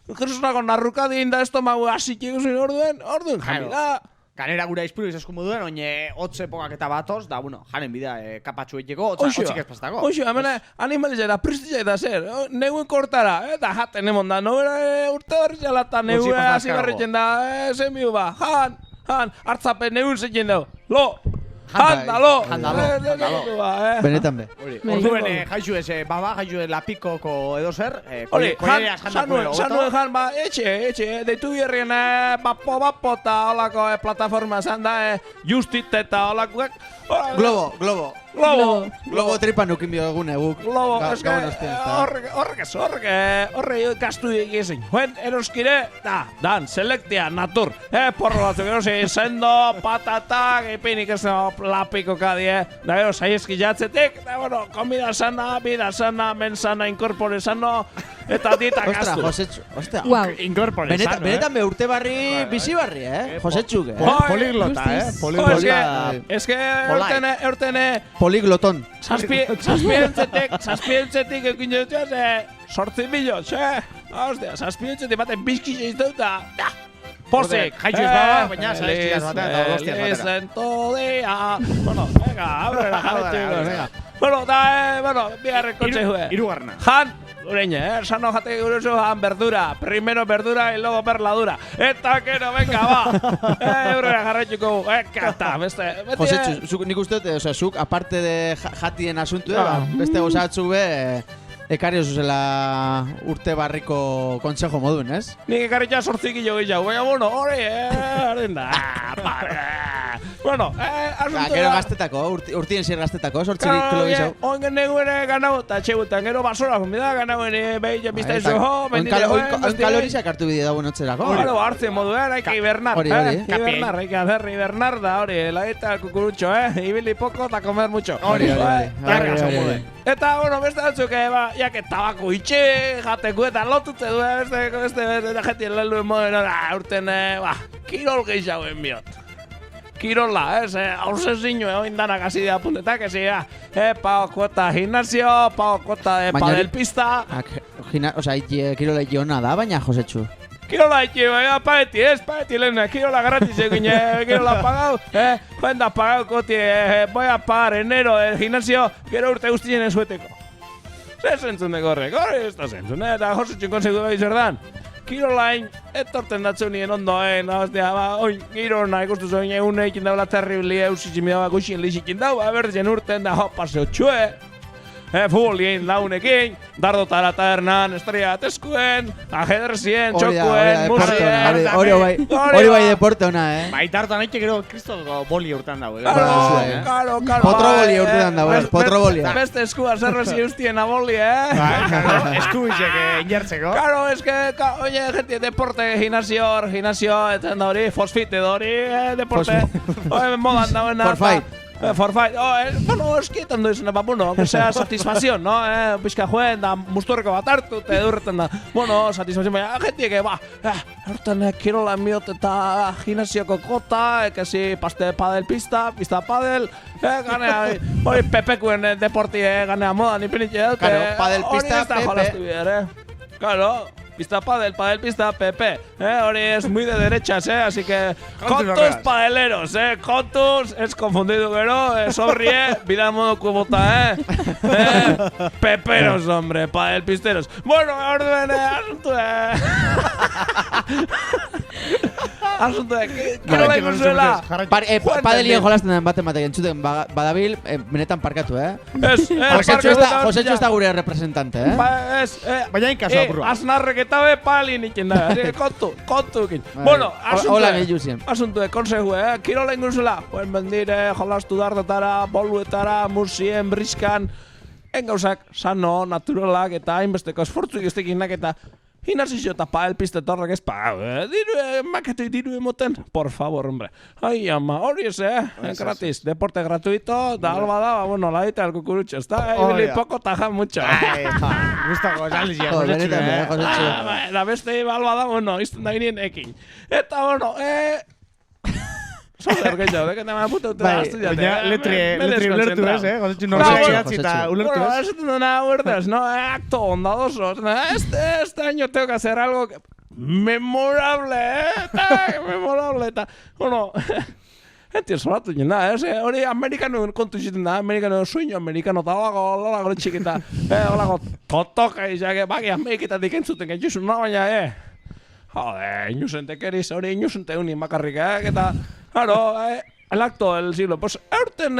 Jesusnako narruka dien da estomagu asik ikusin orduen janen bida. Ganera gura izpuru izasku moduen, oine hotz epokak eta batoz, da, bueno, janen bida kapatxu egiteko, hotzik ez pastako. Oixo, hemen animalizera, prestitza eta zer, neguen kortara, eta jaten emon da, nobera urte barri zela eta neguen hasi barritzen da, zenbiu ba, hartzapen neguen zetzen dau, Handalo! Benetan be. Orduen jaixu ez, baba, jaixu lapikoko edo zer, sanuen jan, ba, etxe, deitu birrien bapo eta holako plataforma zan da, justit eta holakoak. Globo tripan nukin biogune guk. Globo, eske, horre gastu egizin. Joen, eroskire, dan, selektia, natur. Porro batzuk, erosi, sendo, patatak, ipinik ez lapiko kadie. Da, gero, saieski jatzetik, da, bueno, komida sana, vida sana, men sana, inkorpore sano, eta dieta gastu. Ostra, inkorpore sano, benetan be urte barri, bizi barri, Josetxuk, Poliglota, Eske, eurtene... Poligloton. Zazpientzetik ekin dut, sortzi milio, Ostia, saspiotxetik baten bizkitxe izteuta. Posik! Jaitu ez bada, baina salezkiaz batean eta hostiaz batera. Listen todea. Bueno, venga, aurrera jarretxiko, venga. Bueno, bigarren konsejue. Hirugarrena. Jan, ureñe, sano jate guruzu jan verdura. Primero verdura y luego perladura. Eta kero, venga, ba. Aurrera jarretxiko, eta, beste. Jose, nik uste dut, zuk, aparte de jatien asuntu, beste gozatzu ekarri zuzela urte barriko konsejo moduen, ez? Nik ekarri ja sortzikillo gehiago, baina, bueno, hori, haren da, bueno, asuntu gero gaztetako, urtien zier gaztetako, sortzikillo gehiago. Oingen neguen ganau, eta txegutan, gero basura konbida, ganauen behitxe pizta izo, oin kalorizak hartu bide dauen otzerako. Hori, hartzen moduen, haik hibernar, hibernar da, hori, laeta kukurutxo, ibili poko eta comer mucho. Hori. Eta, bueno, beste batzuk, jake tabako itxe jateko eta lotutze du, beste jetien lehuen moden, urten, kirol gehiagoen biot. Kirola, hausezinho, oindanak hasi dira puntetak, pago kuota gimnasio, pago kuota padelpista. Osa, kirola iona da, baina Josetxu. Kirola itxe, paeti lehena, kirola gratis egin, kirola pagau, joen da pagau koti, voy a pagar enero el gimnasio, gero urte guztien zueteko. Zer zentzun deko horrek, hori ez da zentzun, eta Josetxun konsegu behi zer dan. Kirolain, etorten datzu nien ondoen, hostia, oin, kirona ikustu zoin egun eikin daula terribli eusitxin midaba guxin lixikin dau, bertzen urten da paseo txue. Futbolien launekin, dardotara tabernan, estrella teskuen, ajedrezien, txokuen, musien. Hori bai deporte ona, Baita hartan haitxe gero kristo boli urtean dago. Karo. Potro boli urtean dago, potro bolia. Beste eskua zerrezi ustien aboli, Esku izek inertzeko. Karo, eske, oie, gente, deporte, gimnasio, eta da hori, fosfite da hori, deporte. Oie, modan dagoena. Forfait, bueno, eskietan duizena, bueno, que sea satisfacción, no? Pizka joen, da musturreko bat hartu, eta edurretan da, bueno, satisfacción, baina, jentiek, horten kirola miot eta gimnasioko kota, ekesi paste padel pista padel, ganea, hori pepekuen deporti, ganea modan, ipinitxe dut, padel pista, pepe. Claro. Pista padel, pista, Pepe. Hori es muy de derechas, así que contus padeleros, contus, es confundido gero, sorrie, vida modo cubota, peperos, hombre, padel pisteros. Bueno, orden, asunto de kirola ikusuela. Padelien jolasten den baten batek entzuten badabil, benetan parkatu, Josetxo ez da gure representante, Baina inkaso apurua. Aznarrek eta be palin ikin da, kontu ikin. Bueno, asunto de konseju, kirola ingusela, pues bendire, jolastu dardotara, boluetara, musien, briskan, engauzak, sano, naturalak eta hainbesteko esfortzu giztekinak eta gimnasio eta paelpiste torrek ez pagau, maketui diru emoten, por favor, hombre. Ai, ama, hori ez, gratis, deporte gratuito, da alba da, bueno, la dita el cucurucho, está, ibili poco, taja mucho. Gustako, salizia, Josetxu. Da beste alba da, bueno, izten da ginen ekin. Eta, bueno, Zozer gehiago, deken dama puta utela astu jate. Baina letri ulertu ez, Josetxu norzeatzi eta ulertu ez. Bueno, esaten dena uerdes, no? Acto bondadoso. Este año tengo que hacer algo memorable, memorable. Eta, bueno, enti solatu jena, hori amerikano kontu iziten da, amerikano sueño amerikano, eta holago txikita, holago totoka izake, baki ameriketatik entzuten gaituzun, no, baina, Jode, inusentek eriz, hori inusente unien bakarrik, eta, claro, el acto del siglo, pues, eurten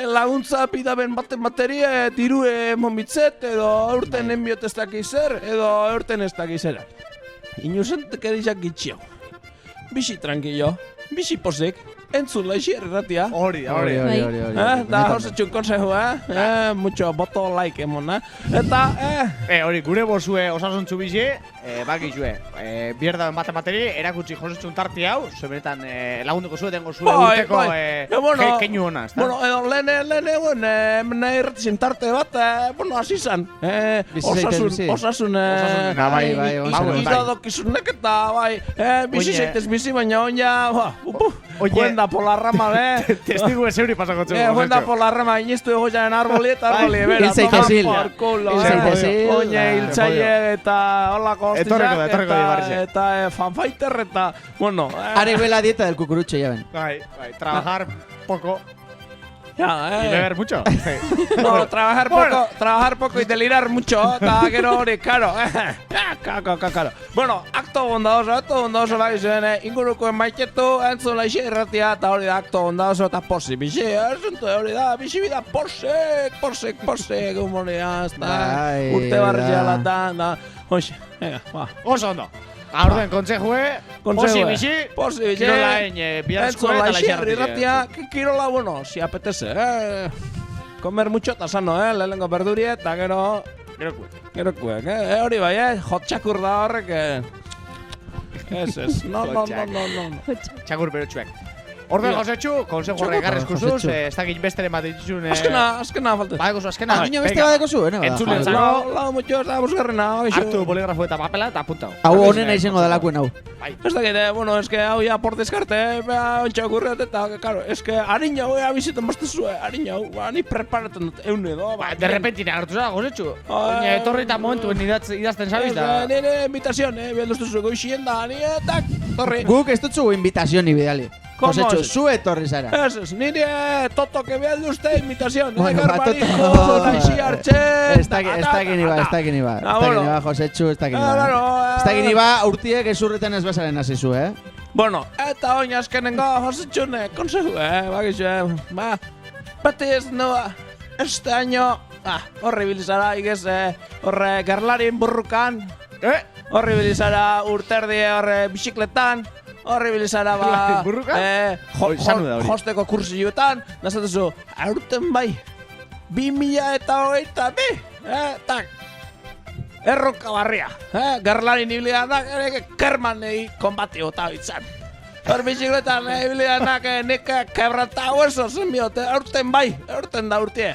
laguntza pidaben baten bateria, dirue momitzet, edo eurten enbiot ez dakizer, edo eurten ez dakizera. Inusentek erizak gitxio. Bixi tranquillo, bixi posik, entzun laixi erratia. Hori. Da, Josetxun konseju, mucho boto like emon, Eta, hori, gure bozue osasuntzu bizi, bakizue, bierda bate bateri, erakutsi Josetxun tarti hau, zuberetan lagunduko zue, dengo zue urteko keinu hona, ez da? Bueno, edo lehen egun, nahi erratizien tarte bat, bueno, asizan, osasun, iradokizunek eta, bai, bizi zaitez bizi, baina oina, Juenda por la rama, Testigu eseuri pasako txegu. Juenda por la rama, inistu egoiaren arboli eta arboli, bera. Hil zaitezil. Oine, hiltzaile eta holako hostiak, eta fanfighter eta, bueno. Are la dieta del cucurucho, ya ven. Trabajar poco. Ya, Y beber mucho. No, trabajar poco y delirar mucho, eta gero hori, karo. Karo. Bueno, acto bondadoso bai zuen, ingurukoen maitetu, entzun laixi irratia, eta hori da acto bondadoso eta posi, bixi, asunto hori da, bixi bida posek, humoria, urte barri zela, da, hoxe, venga, ba. Oso ondo. Aurden, kontsejue, posi bixi, kirolain biharzko eta laixi irratia, kirola, bueno, si apetece, comer mucho eta sano, lehenengo berdurie, eta gero kuek, hori bai, hotxakur da horrek, no. Txakur berotxuek. Orden, Josetxu, konsejo horregarrez kusuz, ez dakit besteren bat dituzun... Azkena falte. Badekozu, azkena. Niño beste badekozu, Entzulien zako. Lau mucho, ez da busgarrena. Hartu boligrafo eta papela eta apuntau. Hau honena izango dalakuen hau. Ez dakit, bueno, ez que hau ya por descarte, ontsa okurriat eta, claro, ez que harina hau abiziten bastezue, harina hau, ni preparaten dut eun edo. De repentine agartu zara, Josetxu. Oine, etorri eta momentuen idazten zabiz da. Nire invitazion, bialduztu goixien da, ni eta torri. Guk ez dutzu invitazion ibidali. Josetxu, zu etorri zara. Ez, nire toto que bialduzte invitazion. Bueno, garbariko, laixi hartzen. Ez dakin iba, Josetxu, ez dakin iba. Ez dakin iba, urtiek ezurretan ez bezaren azizu, Bueno, eta oin azkenengo Josetxune, konseju, bakizu, bati ez noa, este año, horri bilizara, igez, horre gerlarin burrukan, horri bilizara urterdi horre bixikletan, horri bilizara josteko kursioetan, nazatuzu, aurten bai, 2022, tak, erronka barria, gerlarin ibilianak, kermanei konbati gota bitzan. Hor bizikletan ibilianak nik kebranta hueso zen biote, aurten bai, aurten da urtie.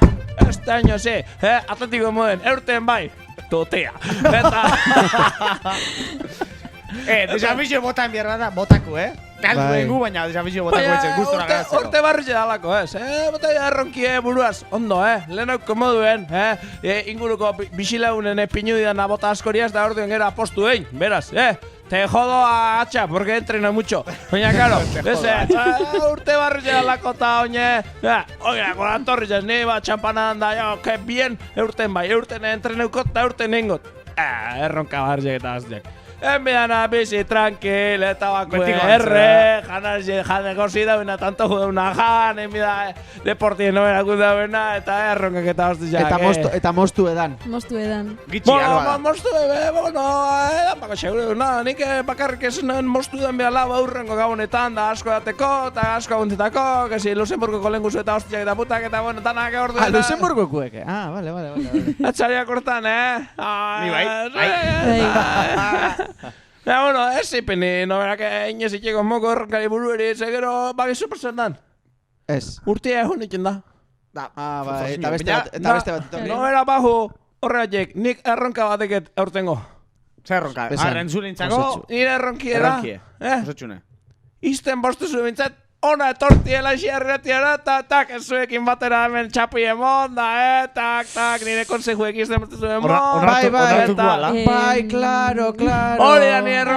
Este año, sí, atletiko moden, aurten bai, totea. Eta... Desafizio botan bierra da, botaku, Galdu dugu, baina desafizio botaku etzen, gustora garatzeko. Urte barri dalako, bota erronkie buruaz, ondo, lehenauko moduen, inguruko bisileunen pinudidan bota askoriaz, da orduen gero apostu egin, beraz, te jodo a hacha, porque entreno mucho. Oina, claro, urte barri dalako eta oina, kolan torri ni bat txampanan da, que bien, eurten bai, eurten entreneuko eta eurten ingot. Erronka barri eta azdiak. Enbiana bizi tranquil, eta bako janeko zidabena, tanto judeuna enbida deportien nobena gudabena, eta erronkak eta hostizak. Eta mostu edan. Mostu edan. Bueno, mostu bueno, edan bako segure, nik bakarrik esan mostu edan behala baurrengo gabonetan, da asko dateko, eta asko aguntzetako, kesi Luxemburgoko lenguzu eta hostizak eta putak, eta bueno, tanak ordu eta... Luxemburgo kueke, vale. Atxariak hortan, Ni bai. Ja, bueno, ez zipeni, noberak inez itxeko moko erronkari burueri, segero bagizu persentan. Ez. Urtia egun itzen da. Bai, eta beste bat. Nobera bajo horregatik, nik erronka bateket aurtengo. Zer erronka? Entzulintzako? Nire erronkiera. Josetxune. Izten bostezu bintzat, ona etortiela xerretiara, tak, zuekin batera hemen txapi emon, da, tak, nire konsejuek izten bostezu emon. Bai, claro. Hori da, nire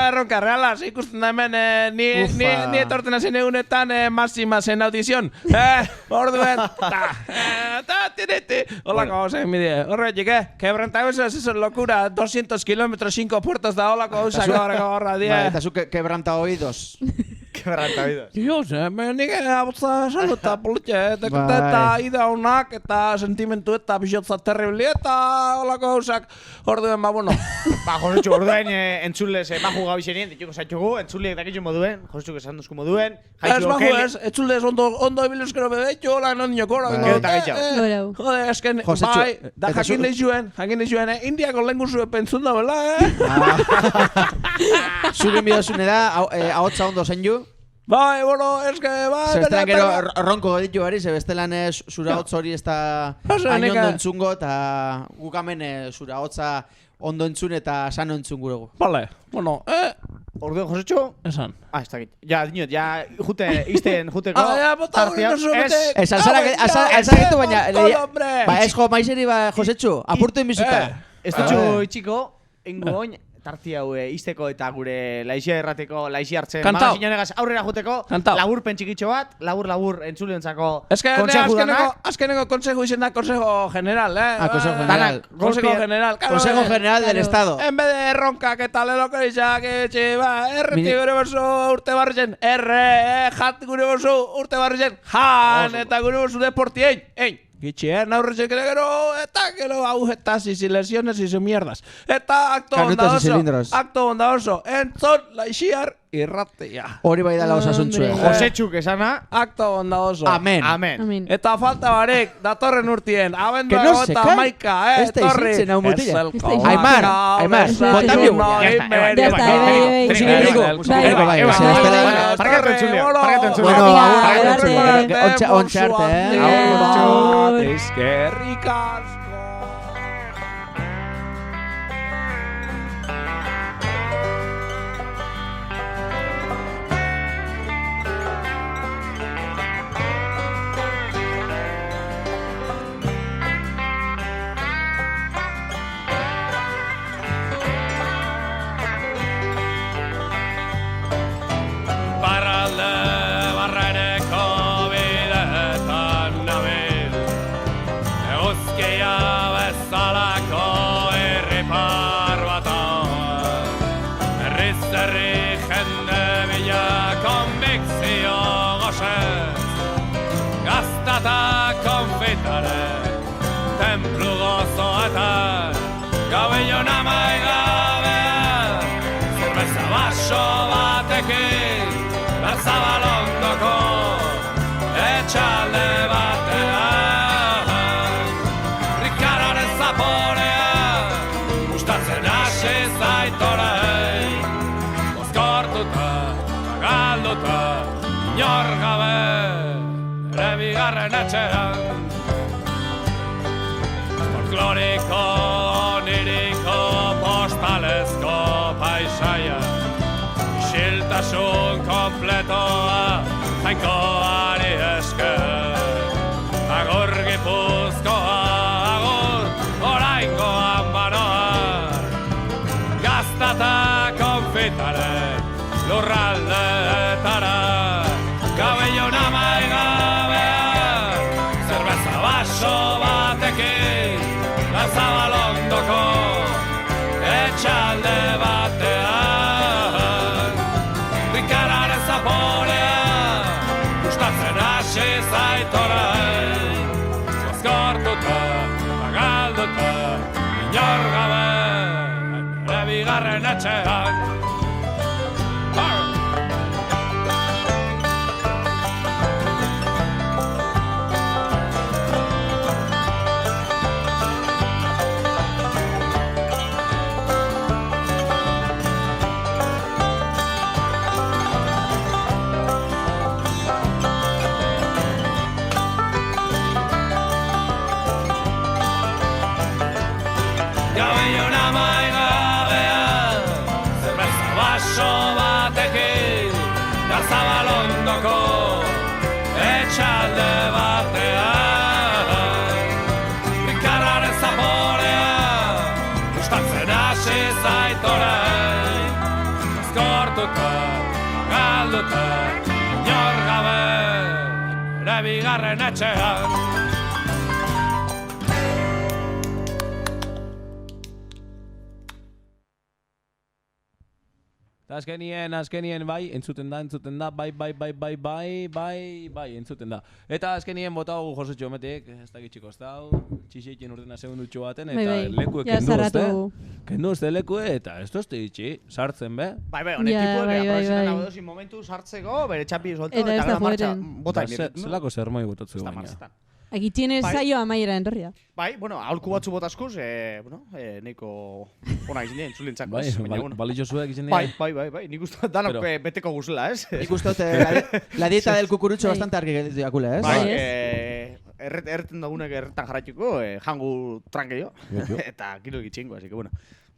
erronka realaz, ikusten da hemen, ni etorten hasi egunetan máxima zen audizion. Orduen, tiriti. Holako, zen bide, horretik, quebranta eso es locura, 200 kilómetros, 5 puertos da holako, horra, die. Eta zu quebranta oídos. Quebranta oídos. Jo, nik abotza esan eta politxe, eta ida honak, eta sentimentu eta bizotza terribli, eta holako hausak, orduen, bueno. Josetxu, orduen entzulez, baju gabizenien, dituko zaitugu, entzuliek dakitxu moduen, Josetxuk esan duzku moduen. Ez baju ez, entzulez ondo ibilezkero bedetxo, hola nondio kora. Jode, esken, bai, da jakin lehizuen, Indiako lenguzue pentzun da, bela, Zugin bidozune da, ahotza ondo zen ju? Bai, bueno, eske, bai... Zebestelan gero ronko ditu bari, zebestelan zura hotz hori ez da hain ondo entzungo, eta gukamen zura hotza ondo entzun eta sano entzun guregu. Vale, bueno, Ordeo, Josetxo? Esan. Ah, ez dakit. Ja, dinot, ja, juteko... ja, bota hori nozu bete... Ez, alzagitu baina... Ba, ez jo, maizeri, ba, Josetxo, apurtu inbizuta. Ez dutxu itxiko, ingo oin, tarti hau izteko eta gure laixia errateko, laixia hartzen magazinonegaz aurrera juteko, laburpen txikitxo bat, labur entzuleentzako konseju danak. Azkeneko konseju izen da konsejo general, Konsejo general. Konsejo general. Konsejo general del Estado. En vez de ronkak eta lelokorizak, erreti gure bozu urte barrizen, jat gure bozu urte barrizen, jan, eta gure bozu deporti, ein. Gitxi, naurretzen gero, eta gero agujetas y lesiones y su mierdas. Eta acto bondadoso, entzon, laixiar, irratia. Hori bai dala osasuntzue. Josetxuk esana. Acto bondadoso. Amen. Eta falta barek, datorren urtien, abendua eta maika, torri. Ez el Aimar, botamio. Eskerrik asko. Gaztata konfitare Templu gozoetan Gauello namai gabe Zerbeza baso batekin Berzabalondoko Etxalde batean Rikararen zaporea Gustatzen hasi zaitorei Mozkortuta, galduta Inor gabe Bigarren etxean Folkloriko oniriko postalezko paisaia Isiltasun kompletoa jainkoari esker Agur Gipuzkoa, agur oraingoan banoa Gaztata konfitaren lurraldeetara Gabello namai gabean Zerbeza baso batekin Garzabalondoko Etxalde batean Rikararen zaporea Gustatzen hasi zaitorai Mozkortuta, bagalduta Inor gabe Ere bigarren etxean Zabalondoko etxalde batean Rikarraren zaporea gustatzen hasi zaitorai Mozkortuta, galduta, inor gabe Ere bigarren etxean Azkenien bai, entzuten da, bai, entzuten da. Eta azkenien botau Josetxo metek, ez da gitxiko ez dau, txixekin urtena segundutxo baten, eta lekue kendu uste lekue, eta ez tozte itxi, sartzen be? Bai, honek tipuek, aprobetxetan dago dozin momentu sartzeko, bere txapi solto, eta gara martxa bota. Zelako zermoi bototzu baina. Agitien saio amaiera entorria. Bai, bueno, aholku batzu botaskuz, neiko ona izin dien, entzulentzako. Balitxo zuek izin dien? Bai, nik uste danok beteko guzela, ez? Nik uste la dieta del cucurucho bastante argi diakule, ez? Bai, erreten dagunek erretan jarraituko, jangu trankeio, eta kilo egitxingo, así que bueno.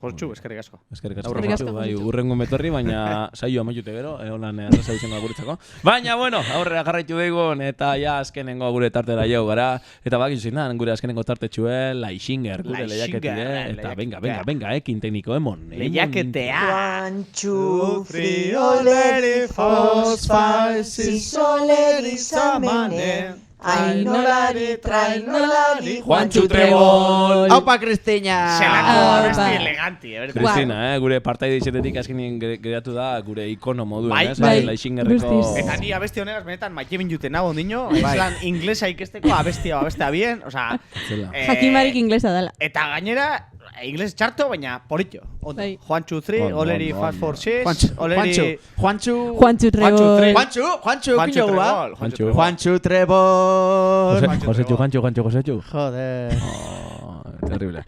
Portxu, eskerrik asko. Eskerrik asko, bai, urrengo metorri, baina saio amaiute gero, holan arraza izango guretzako. Baina, bueno, aurrera jarraitu daigun, eta ja azkenengo gure tartera jau gara, eta bak izin da, gure azkenengo tartetxue, Laixinger, gure lehiaketide, eta venga, ekin tekniko emon. Lehiaketea! 1, 2, 3, oleri fosfal, zizoleri zamane. Ainolari, trainolari, Juanchu Trebol. Aupa, Cristina. Zelako abesti eleganti, Cristina, gure partaide izetetik azkenien geratu da gure ikono moduen, Laixingerreko. Eta ni abesti honegaz benetan maite binduten nago niño, eslan inglesa ikesteko abestia bien, osea... Jakimarik inglesa dela. Eta gainera, ingles txarto, baina politxo. Juanchu 3, oleri fast for 6, oleri... Juanchu Trebol. Juanchu Trebol. Josechu. Joder. Terrible.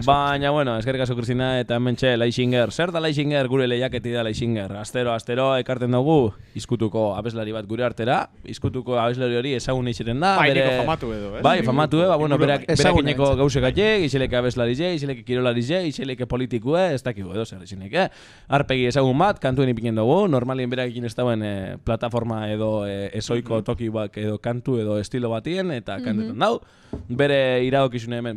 Baina, bueno, eskerrik asko Cristina eta hementxe Laixinger. Zer da Laixinger gure lehiaketi da Laixinger? Astero ekarten dugu izkutuko abeslari bat gure artera. Izkutuko abeslari hori ezagun izaten da. Bai, niko famatu edo, ez? Bai, famatu edo, bueno, berakineko gauzekatxe, izileke abeslaritxe, izileke kirolaritxe, izileke politikue, ez dakigu edo zer izileke. Arpegi ezagun bat, kantuen ipinen dugu, normalien berakin ez dauen plataforma edo ezoiko toki bak edo kantu edo estilo batien, eta kantetan dau. Bere iradokizune hemen,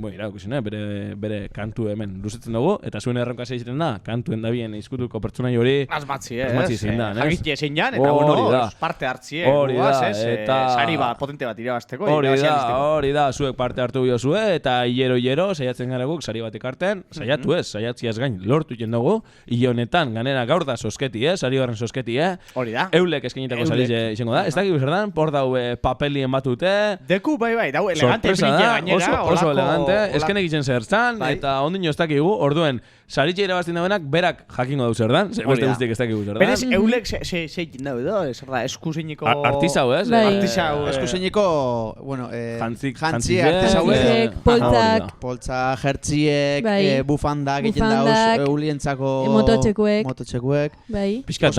bere kantu hemen luzetzen dugu, eta zuen erronka zeitzen da, kantuen dabien izkutuko pertsonai hori... Asmatzi, zein da, ez? Jakitie zein jan, eta bueno, parte hartzie, sari bat, potente bat irabazteko. Hori da, zuek parte hartu biozue, eta hilero, saiatzen gara guk, sari bat ikarten, saiatu ez, saiatziaz gain, lortu jen dugu, hile honetan, ganera gaur da sosketi, sari horren sosketi, hori da. Eulek eskenitako sari izango da, ez dakik zerdan, por dau papelien batute... Deku, bai, dau, elegante oso elegante, esken egiten zertzan, eta ondino ez dakigu, orduen, saritxe irabazten dauenak, berak jakingo dau zerdan, beste guztiek ez dakigu zerdan. Berez, eulek zeitin dau edo, eskuseiniko... Artizau, ez? Eskuseiniko, bueno, jantzi artizauek, poltzak, jertziek, bufandak egiten dauz, eulientzako... Mototxekuek. Piskat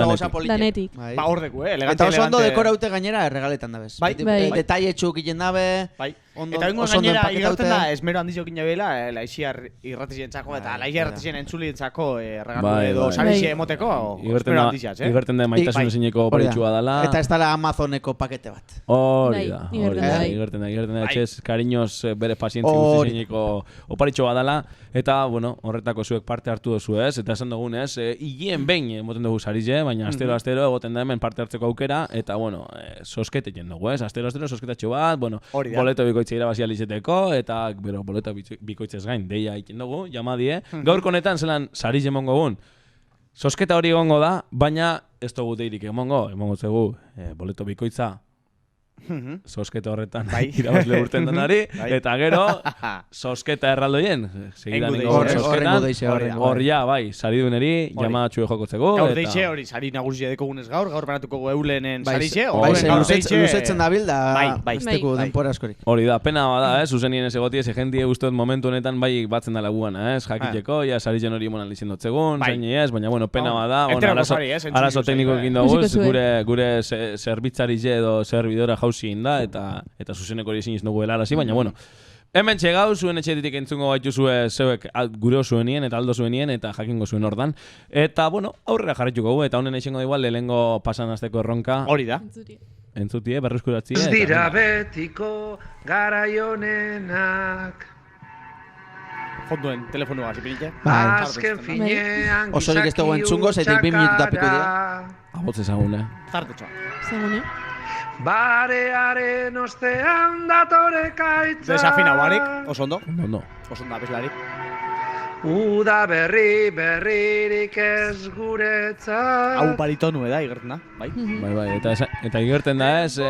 danetik. Ba, ordeku, elegante. Eta oso ondo dekoraute gainera erregaletan dabez. Detaile txuk egiten dabe. Eta bingo gainera igauten da, esmero handiz jokin jabela, Laixiar irratizientzako eta Laixiar irratizien entzulientzako regalu edo sarixe emoteko, esmero handiziaz, Igerten da maitasun ezineko paritxua dela. Eta ez dela Amazoneko pakete bat. Hori da, igerten da, etxez, kariñoz bere pazientzi guztizineko oparitxua dela. Eta, bueno, horretako zuek parte hartu dozu ez, eta esan dugun ez, higien behin emoten dugu sarixe, baina astero egoten da hemen parte hartzeko aukera, eta, bueno, soskete jen dugu ez, astero sosketatxo bat, bueno, boleto bikoitza irabazia lizeteko, eta, bero, boleto bikoitzez gain, deia ikin dugu, jamadie. Gaurko honetan zelan sarixe emongo gun, sosketa hori egongo da, baina ez dugu deirik emongo zegu, boleto bikoitza, sosketa horretan irabazle urten denari, eta gero sosketa erraldoien horria, bai, sariduneri jamatxue jokotzeko gaur deixe hori, sari nagusia dekogunez gaur banatuko eulenen sarixe luzetzen da bilda izteku denpora askorik hori da, pena bada, zuzenien ez egotie jentie guztot momentu honetan bai batzen dala guan, jakiteko, sarixen hori monan lizien dotzegun, baina bueno, pena bada arazo tekniko egin daguz, gure zerbitzarize edo zerbidora jauzi da, eta zuzeneko hori ezin iznogu helarazi, baina bueno, hemen txegau, zuen etxetik entzungo gaitu zeuek gure zuenien eta aldo zuenien eta jakingo zuen ordan. Eta, bueno, aurrera jarrituko gu, eta honen eixengo da igual, lehengo pasan azteko erronka. Hori da. Entzutie, berruskuratzie. Ez dira betiko garaionenak. Fonduen, telefonua, zipinitxe. Azken finean osorik ez dugu entzungo, zaitik 2 minututa piko dira. Abotze zagune. Zartetxoa. Zagune. Barearen ostean datore kaitza. Desafina barik, oso ondo. Ondo. Oso ondo, abeslarik. Uda berririk ez guretzat. Hau baritonu da, igertena, bai? Bai, eta igerten da ez,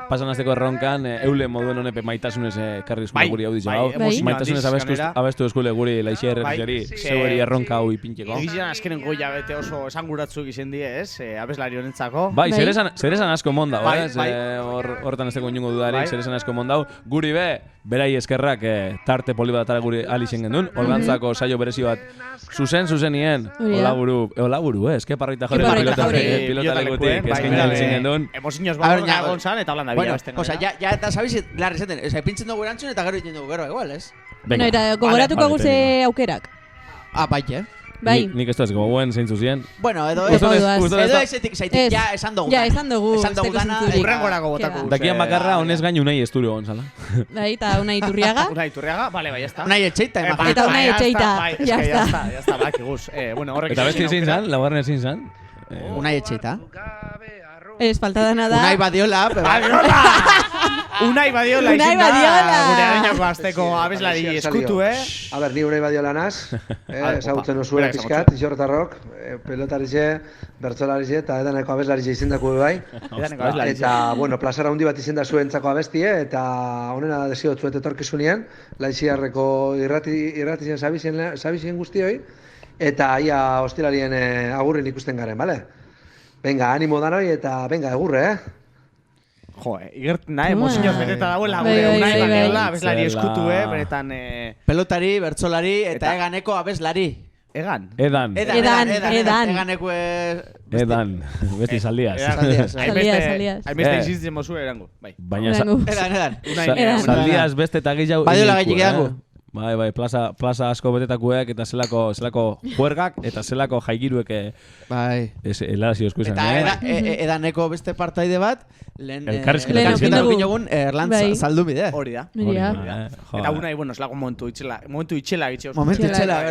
pasan azteko erronkan, eule moduen honepe maitasunez karrizko guri hau ditu hau. Maitasunez abestu eskule guri laixia erretxeri, zeueri erronka hau ipintxeko. Egizan azkenen goia bete oso esanguratzuk izen die, ez? Abeslari honetzako. Bai, zeresan asko mondau, ez? Hortan ez teko inungo dudarik, zeresan asko mondau. Guri berai eskerrak tarte polibatara guri alixen gendun, organtzako saio berezi bat zuzenien, olaburu, eske parrita jarri pilota legotik, eske alixen gendun. Emozinoz balorga gonzan eta holan da bila beste. Osa, ya eta sabizit, larri zaten, epintzen dugu erantzun eta gero iten dugu gero, igual, ez? No, eta gogoratuko guze aukerak. Bai, Bai. Nik ez da ez gogoen zeintzu zien. Bueno, edo ezetik zaitik, ja esan dugu. Ja, esan dugu. Urrengorako botako. Dakian bakarra honez gain unai estudio gonzala. Bai, eta Unai Iturriaga. Unai Iturriaga, bale, bai, jazta. Unai Etxeita, imagina. Eta Unai Etxeita, jazta. Jazta, baki guz. Bueno, horrek eta beste ezin zan, laugarren ezin zan. Unai Etxeita. Ez, falta dana da. Unai Badiola. Unai Badiola izin da. Gure adinako azteko abeslari eskutu, A ber, ni Unai Badiola naz. Ezagutzen osuera pizkat, izortarrok. Pelotarize, bertzolarize eta edaneko abeslarize izendako bai. Eta, bueno, plazara hundi bat izenda zuentzako abestie, eta honena desio zuet etorkizunean, laiziarreko irratizien zabizien guztioi, eta ia hostilarien agurrin ikusten garen, bale? Venga, animo danoi eta venga, egurre, Jo, igertena, emozinoz beteta dauela gure Unai Badiola, abeslari eskutu, benetan... Pelotari, bertsolari eta eganeko abeslari. Egan? Edan. Eganeko... Edan, beti saldiaz. Hainbeste izitzen mozue erango. Baina... Edan. Saldiaz beste eta gehiago... Badiola gaitik edango. Bai, plaza asko betetakuek eta zelako juergak eta zelako jaigiruek helarazio esku izan. Eta edaneko beste partaide bat, elkarrizketan dugun Erlantz saldu bide. Hori da. Eta Unai, bueno, eslago momentu itxela gitxe. Momentu itxela,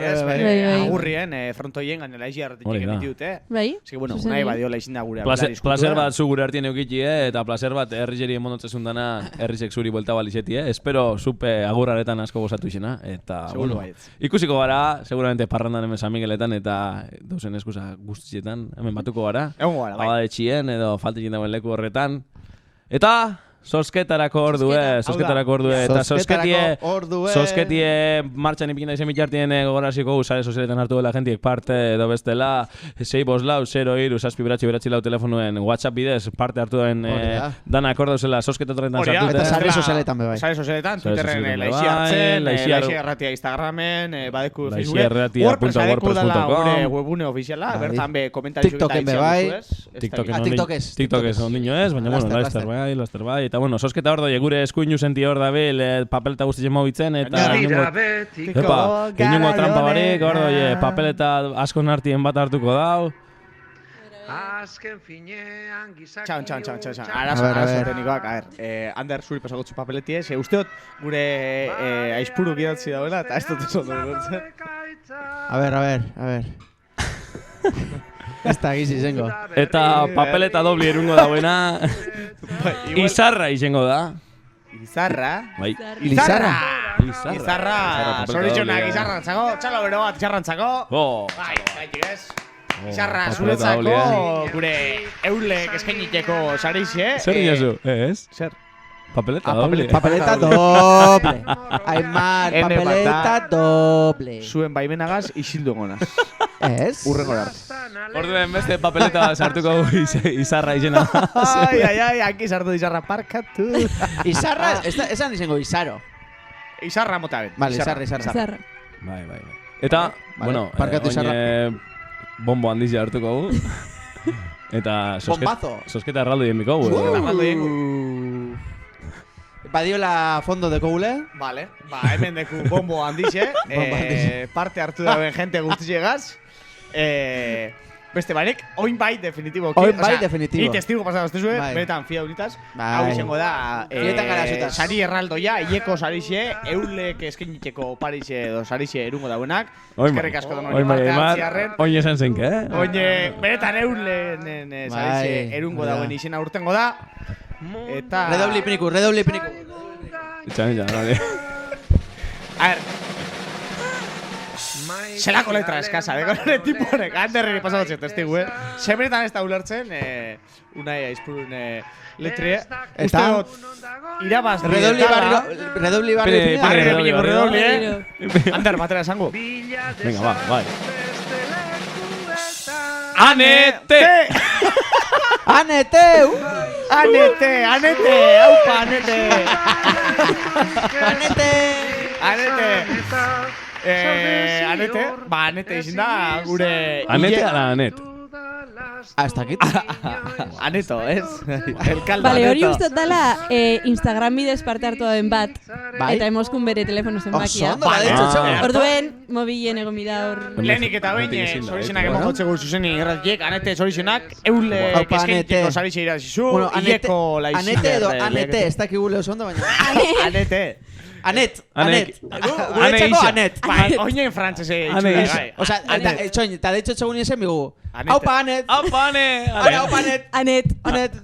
agurrien, frontoien gainela ezi arretik egin dute. Bai. Bueno, Unai Badiola izin da gure. Placer bat zu gure hartien eukitxi, eta placer bat herrizeri emonotzezun dana herrizek zuri buelta balizeti, Espero zupe agurraretan asko gozatu izena. Eta, bueno, ikusiko gara, seguramente parrandan hemen San Migueletan eta dauzen eskusa guztietan, hemen batuko gara. Egon gara, bai. Abadetxien edo faltekin dagoen leku horretan. Eta, Sosketarako ordue, eta sosketie martxan ipinda izen bitartien gogoraziko sare sozialetan hartu dela jentiek parte edo bestela 654-0-7-6 telefonuen WhatsApp bidez parte hartu den dana akordauzela sosketatorretan sartute. Eta sare sozialetan bebai. Sare sozialetan, Twitterren laixi hartzen, laixi erratia Instagramen, badeku Facebooken, WordPress badeku dela gure webune ofiziala, bertan be komentarizu TikToken bebai. TikTok ez ondino ez, baina bueno, laster bai. Eta bueno, sosketa hor doi, gure eskuinu senti hor dabil, papeleta guztitzen mobitzen, eta inungo trampa barik, hor doi, papeleta asko nartien bat hartuko dau. Azken finean gizak... Txan. Arazo teknikoak, Ander, zuri pasagotzu papeletie, usteot gure aizpuru gidatzi dauela, eta ez dut esan dugu. A ver. Ez da giz izango. Eta papeleta dobli erungo dauena Izarra izango da. Izarra? Bai. Izarra. Zoritxonak Izarra antzako. Txalo bero bat Izarra antzako. Bai, gaitik ez. Izarra zuretzako gure eulek eskainiteko sarixe. Zer dinazu? Ez? Zer? Papeleta doble. Papeleta doble. Aimar, papeleta doble. Zuen baimenagaz isildu gonaz. Ez? Urrengo arte. Orduen beste papeleta sartuko Izarra izena. Ai, aquí sartu Izarra parkatu. Izarra, esan izango Izaro. Izarra mota bet. Vale, Izarra. Bai. Eta, bueno, bombo handizia hartuko gu. Eta sosketa erraldo dien biko gu. Badiola fondo deko gule. Vale, hemen deku bombo handixe. Parte hartu dauen jente guztiegaz. Beste banek, oin bai definitibo. Ni testigo pasado este zuen, benetan fia unitaz. Hau izango da, sari erraldoia, hileko sarixe, eulek eskeniteko parixe edo sarixe erungo dauenak. Eskerrik asko da nori parte hartziarren. Oin esan zenke, Oine, benetan eulen sarixe erungo dauen izena urtengo da. Eta... Redobli piniku. Itxan, vale. A ver. Zelako letra eskasa, dekonore tipo horrek, handerreri pasatzen testigu, Semenetan ez da ulertzen, unai aizpurun letrie. Uste dut, irabaz... Redobli barri. Ander, batera esango. Venga, va, bai. Anete! Anete! Anete! Aupa, Anete! Anete, ba, Anete izin da gure... Anete ala Anet? Hasta aquí. Aneto, ez? Elkaldo Vale, hori Aneto. uste dela Instagram bidez parte hartu den bat. Eta emoskun bere telefono zenbakia. Orduen, mobilen egon bida hor. Lehenik eta behin, zorizenak emongo txegu zuzeni irratiek, Anete zorizenak, eule keskeitiko saritxe irazizu, hileko laizin. Anete edo Anete, ez dakik gule oso ondo, baina. Anete. Anet. Gure txeko Anet. Oinen frantzese itxu. Osa, eta de hecho txegun esen bigu. Aupa Anet. Aupa Anet. Anet.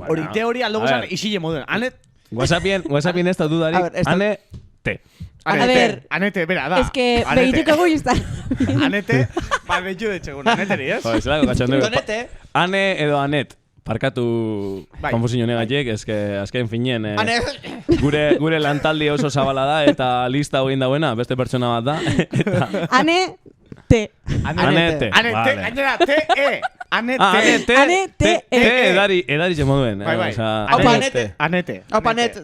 Hori aldo gozan isile moduen. Anet. WhatsAppien ez da dudarik. Anete. Anete, bera, da. Ez que begituko gu Instagram. Anete, ba, behitu detxegun. Aneteri, ez? Joder, zelako katxondego. Donete. Ane edo Anet. Parkatu konfusin honegatik, eske azken finien gure lantaldi oso zabala da eta lista hogein dauena, beste pertsona bat da. Anete. Anete. Gainera, T-E. Anete. Edari zemoduen. Bai. Aupa Anete.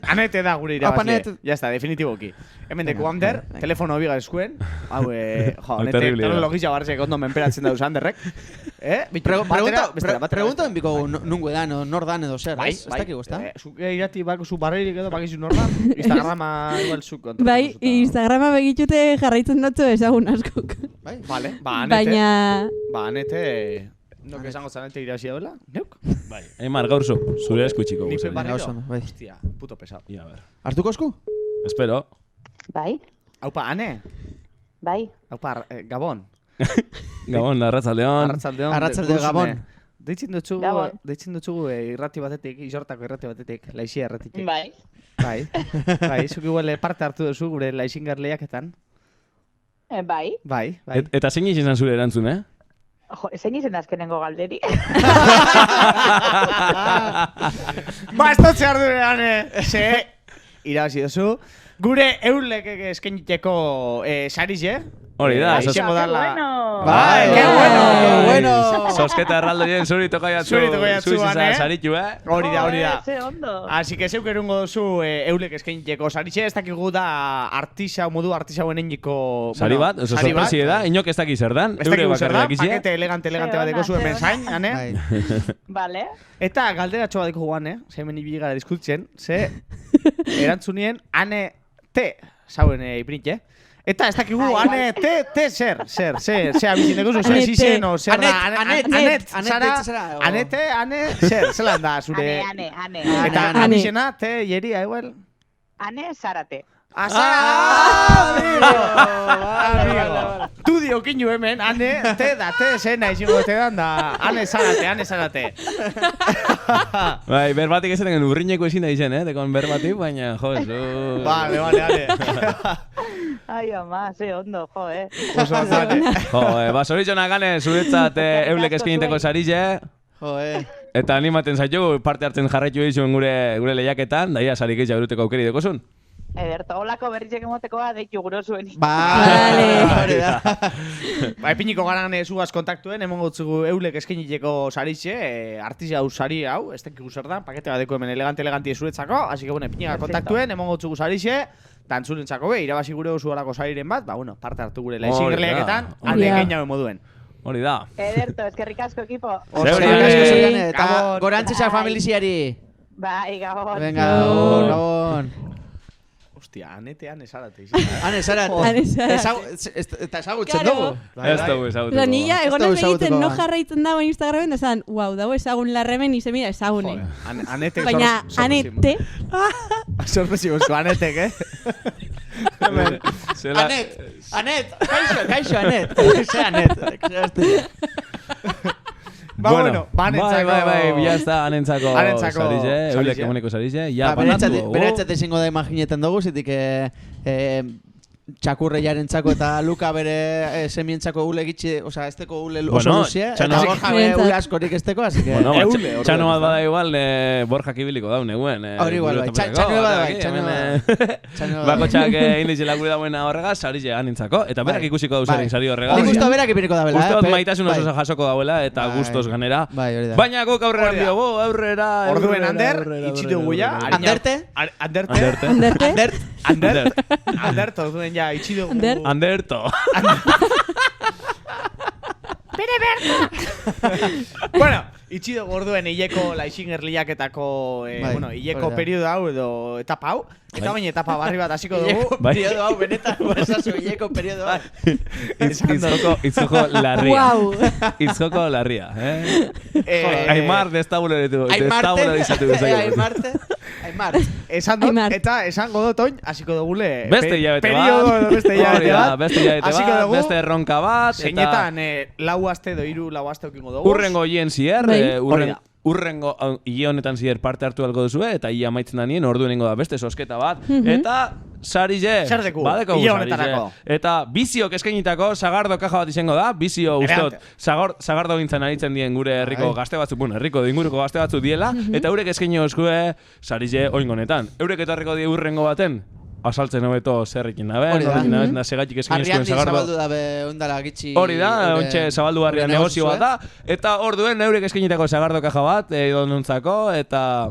Anete da gure irabazi. Ya está, definitiboki. Hemen deku Ander, telefono biga eskuen. Hau, Anete, teknologia barzek ondo menperatzen dauz Anderrek. Pregunta enbiko nungu edan, nor dan edo zer, ez? Ez dakik guzta? Zuke irati bako zu barreirik edo bakizu nor dan. Instagrama igual zu kontrol. Bai, Instagrama begitute jarraitzen dutzu ezagun askok. Vale, ba Anete... Nok esango zanete irabazi daula? Neuk? Bai. Eimar, gaur zure eskutxiko. Nipe barriro? Hostia, puto pesado. Hartuko esku? Espero. Bai. Aupa, Ane? Bai. Aupa, Gabon. Gabon, Arratzaldeon. Arratzaldeo Gabon. Deitzen dutxugu irrati batetik, isortako irrati batetik, laixia irratitik. Bai, zuk igual parte hartu duzu gure laixingar lehiaketan. Bai. Eta zein izan zure erantzun, Jo, zein izen azkenengo galderi? Ba, ez dut zehar durean, ze irabazi duzu. Gure eulek eskeniteko sarize. Hori da. Izango dala. Bai, que bueno. Sosketa erraldoien zuri tokaiatzu. Saritu, Hori da. Ze ondo. Así que zeuk erungo duzu eulek eskeniteko sarize. Ez dakigu da modu artisauen eginiko... Sari bat, oso sorpresi da. Inok ez daki zer dan. Ez dakigu zer dan. Pakete elegante bateko zuen menzain, ane? Vale. Eta galderatxo bateko guan, zemen ibili gara diskutzen, ze erantzunien ane te zauen iprintxe. Eta ez dakigu, ane, te, zer abizindeko zu, zer zizen, o zer da, Anete, zer, zelan da, zure... Ane. Eta abizena, te, jeria, igual? Ane, Zarate. Amigo. Tu diokinu hemen, ane, te da, te, zena izango te dan da, ane Zarate. Bai, berbatik ez eten urrineko ezin da izen, dekon berbatik, baina, jo, eso... Vale. Ai, ama, ze ondo, jo, Oso ondo, Jo, zoritxonak gane, zuretzat eulek eskiniteko sarize. Jo, Eta animaten zaitugu, parte hartzen jarraitu dizuen gure lehiaketan, daia sarik eitza beruteko aukeri dekozun. Ederto, holako berritzek emotekoa deitu guro zuen. Vale. Ba, epiniko garan zugaz kontaktuen, emongo tzugu eulek eskeniteko sarize, artizia hau sari hau, ez tekigu zer da, pakete bat deko hemen eleganti zuretzako, así que, bueno, epiniko kontaktuen, emongo tzugu sarize, dantzurentzako irabazi gure oso horako sariren bat, ba, bueno, parte hartu gure lehiaketan, aldekein jaue moduen. Hori da. Ederto, eskerrik asko, ekipo. Eta gorantzisak familiziari. Bai, Gabon. Venga, Gabon. Hostia, Ane Zarate. Eta ezagutzen dugu. Ez dugu ezagutuko. Nila, egonaz egiten no jarraitzen dago Instagramen, esan, wow, dago ezagun larremen izemira ezagune. Baina, Anete. Sorpresibozko, Anetek, Anet, kaixo Anet. Ze Anet. Ba, bueno, anentzako... Bai, ya está, anentzako sarize, eulek emoneko sarize, ya banatu. Beretzat ezingo da imaginetan dugu, zitik txakurreiarentzako eta Luka bere semientzako ule gitxi, osea, esteko ule oso Bueno, luzie, Txano- eta Borja bere ule askorik esteko, así que... Bueno, Txano bat bada igual, Borja kibiliko daune guen. Hori igual, bai. Txano bada bai, Txano Bakotxak indizela gure dauena horregaz, sari anintzako, eta berak ikusiko dau zaren sari horregaz. Nik uste berak ipiniko dabela, Uste dut maitasun oso jasoko dauela, eta gustos ganera. Baina guk aurrera biogu, aurrera. Orduen Ander, itxidugu ja. Anderte? Anderto, orduen ja, itxidugu. Anderto. Bere berta! Bueno, itxidugu orduen hileko laixinger liaketako, bueno, hileko periodo hau edo etapa hau. Eta baina etapa barri bat hasiko dugu. Periodo hau, benetan, esazu, hileko periodo hau. Itzoko larria. Wow. Itzoko larria, Aimar destabularizatu Aimarte. Esan dut, eta esango dut oin, hasiko dugule. Beste hilabete bat. Beste erronka bat. Zeinetan, lau aste edo hiru lau aste okingo dugu. Urrengo hien zier, urrengo hile honetan zier parte hartu alko duzue, eta hile amaitzen da nien, orduenengo da beste sosketa bat, eta sarize, badeko sarize. Eta biziok eskainitako sagardo kaja bat izango da, bizio ustot, sagardo gintzen aritzen dien gure herriko gazte batzuk, bueno, herriko inguruko gazte batzuk diela, eta eurek eskaini oskue sarize oingonetan. Eurek etorriko die urrengo baten, asaltzen hobeto zerrekin dabe, da segatik eskaini eskuen sagardo. Zabaldu dabe ondala gitxi. Hori da, ontxe zabaldu barrian negozio bat da, eta orduen eurek eskainitako sagardo kaja bat, edonuntzako, eta...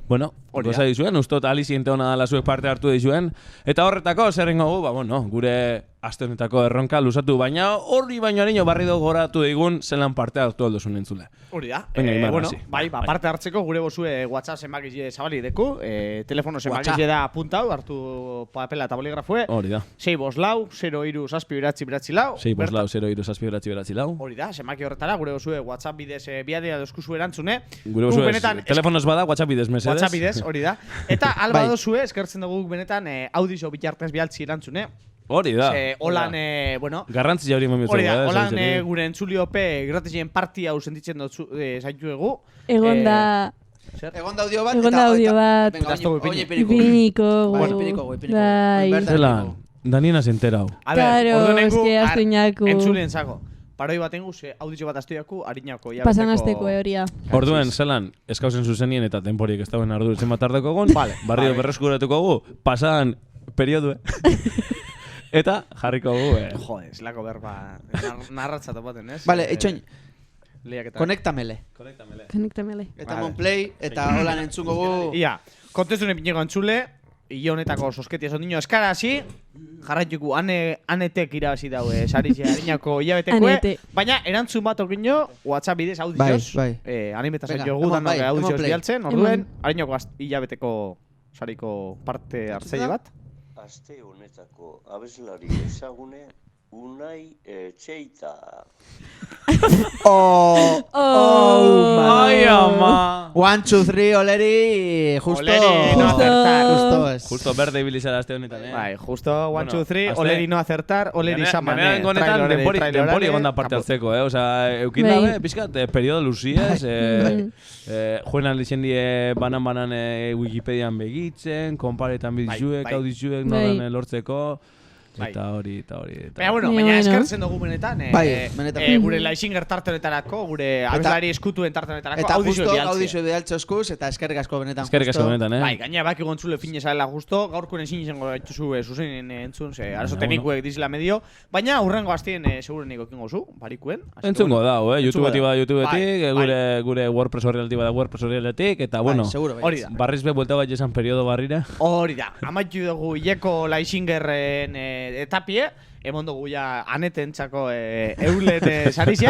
Bueno, goza dizuen, ustot aliziente hona dala zuek parte hartu dizuen, eta horretako zerrengo gu, gure aste honetako erronka lusatu, baina horri baino harino barri dugu goratu digun zelan parte hartu aldozun entzule. Hori da, bueno, bai, parte hartzeko gure bozue WhatsApp zenbakizie zabali deku, telefono zenbakizie da puntau, hartu papela eta boligrafue. Hori da. 6-5-0 zazpi beratzi lau. 6-5-0 zazpi beratzi lau. Hori da, zenbaki horretara, gure bozue WhatsApp bidez biadea dozkuzu erantzune. Gure bozue, telefonos bada WhatsApp bidez mesedez. WhatsApp bidez, hori da. Eta alba dozue, eskertzen dugu benetan audizio bitartez bialtzi erantzune. Hori da. Holan, bueno... Garrantzia hori momentu. Hori da, holan gure entzuliope gratizien partia hau sentitzen dut zaitu egu. Egon da audio bat. Egon da audio bat. Ipiniko. Zela, Danina zenterau. Claro, eske astuinaku. Entzulien zako. Paroi bat enguz, audizio bat astuiaku, harinako. Pasan azteko, horia. Orduen, zelan, eskauzen zuzenien eta temporik ez dauen ardu zen bat ardeko egon, barrio berreskuratuko gu, pasan periodu, eta jarriko gu, Jode, eslako berba, narratza topaten, ez? Vale, itxoin, konektamele. Eta Monplay, eta holan entzungo gu. Ia, kontezune pineko entzule, hile honetako sosketia esan dino eskarasi, jarraituko anetek irabazi daue, sarize harinako hilabetekue, baina erantzun bat okino, WhatsApp bidez audizioz, animetazen jogu danak audizioz bialtzen, orduen, harinako hilabeteko sariko parte hartzaile bat. Aste honetako abeslari ezagune Unai Txeita. Ai, ama. 1, 2, 3, oleri, justo. Justo berde ibilizara aste honetan, Bai, justo 1, 2, 3, oleri no acertar, oleri saman. Ganean honetan denpori egonda parte hartzeko, Osa, eukin dabe, pixkat, periodo luziez, joen aldizien die banan Wikipedian begitzen, konparetan bizuek, audizuek, nolan lortzeko. Eta hori. Baina eskertzen dugu benetan, gure Laisinger tarte honetarako, gure abeslari eskutuen tarte honetarako, audizio behaltze oskuz, eta eskerrik asko benetan. Eskerrik asko benetan, Bai, gaina baki gontzule fin esala justo, gaurkoen ezin izango gaituzu zuzen entzun, arazo teknikuek dizela medio, baina urrengo hastien seguren niko kingo zu, barikuen. Entzungo da, YouTubetik bada YouTubetik, gure WordPress horrealtik bada WordPress horrealtik, eta bueno, barriz be buelta bat esan periodo barrira. Hori da, amaitu dugu hileko Laisingerren etapie, emon dugu ja anetentzako eulen sarize.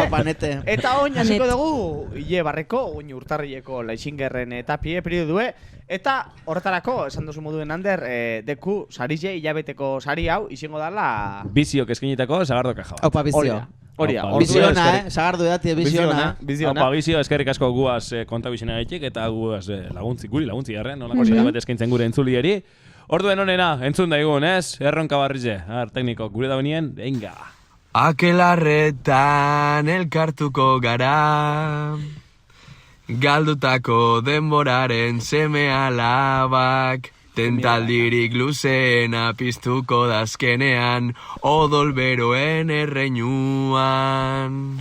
Eta oin hasiko dugu hile barreko, oin urtarrileko Laisingerren etapie periodue. Eta horretarako, esan duzu moduen Ander, deku sarize hilabeteko sari hau izango dala... Biziok eskinitako sagardo kaja bat. Aupa bizio. Hori da, biziona, sagardu edatie biziona. Aupa bizio, eskerrik asko guaz kontabizena gaitik, eta guaz guri laguntzi garren, nolako sari bat eskaintzen gure entzulieri. Orduen honena, entzun daigun, ez? Erronka barrize, tekniko, gure da benien, venga. Akelarretan elkartuko gara, galdutako denboraren seme alabak, tentaldirik luzena piztuko dazkenean, odol beroen erreinuan.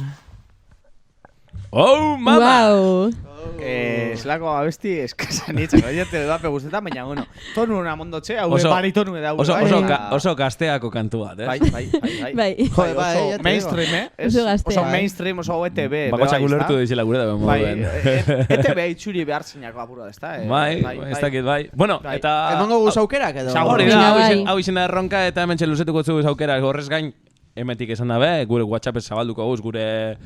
Oh, mama! Wow. Zelako abesti eskasan itxako, jate dape guztetan, baina, bueno, tonu una mondotxe, hau baritonu da. Oso gazteako kantu bat, Bai. Oso mainstream, oso mainstream, oso ETV. Bakotxak ulertu dizela gure da moduen. ETV itxuri behar zinako apura, ez da? Bai, ez dakit, bai. Bueno, eta... Emango guz aukerak edo? Hori da, hau izena erronka eta hemen txeluzetuko zu aukerak horrez gain, emetik esan dabe, gure WhatsAppez zabalduko guz, gure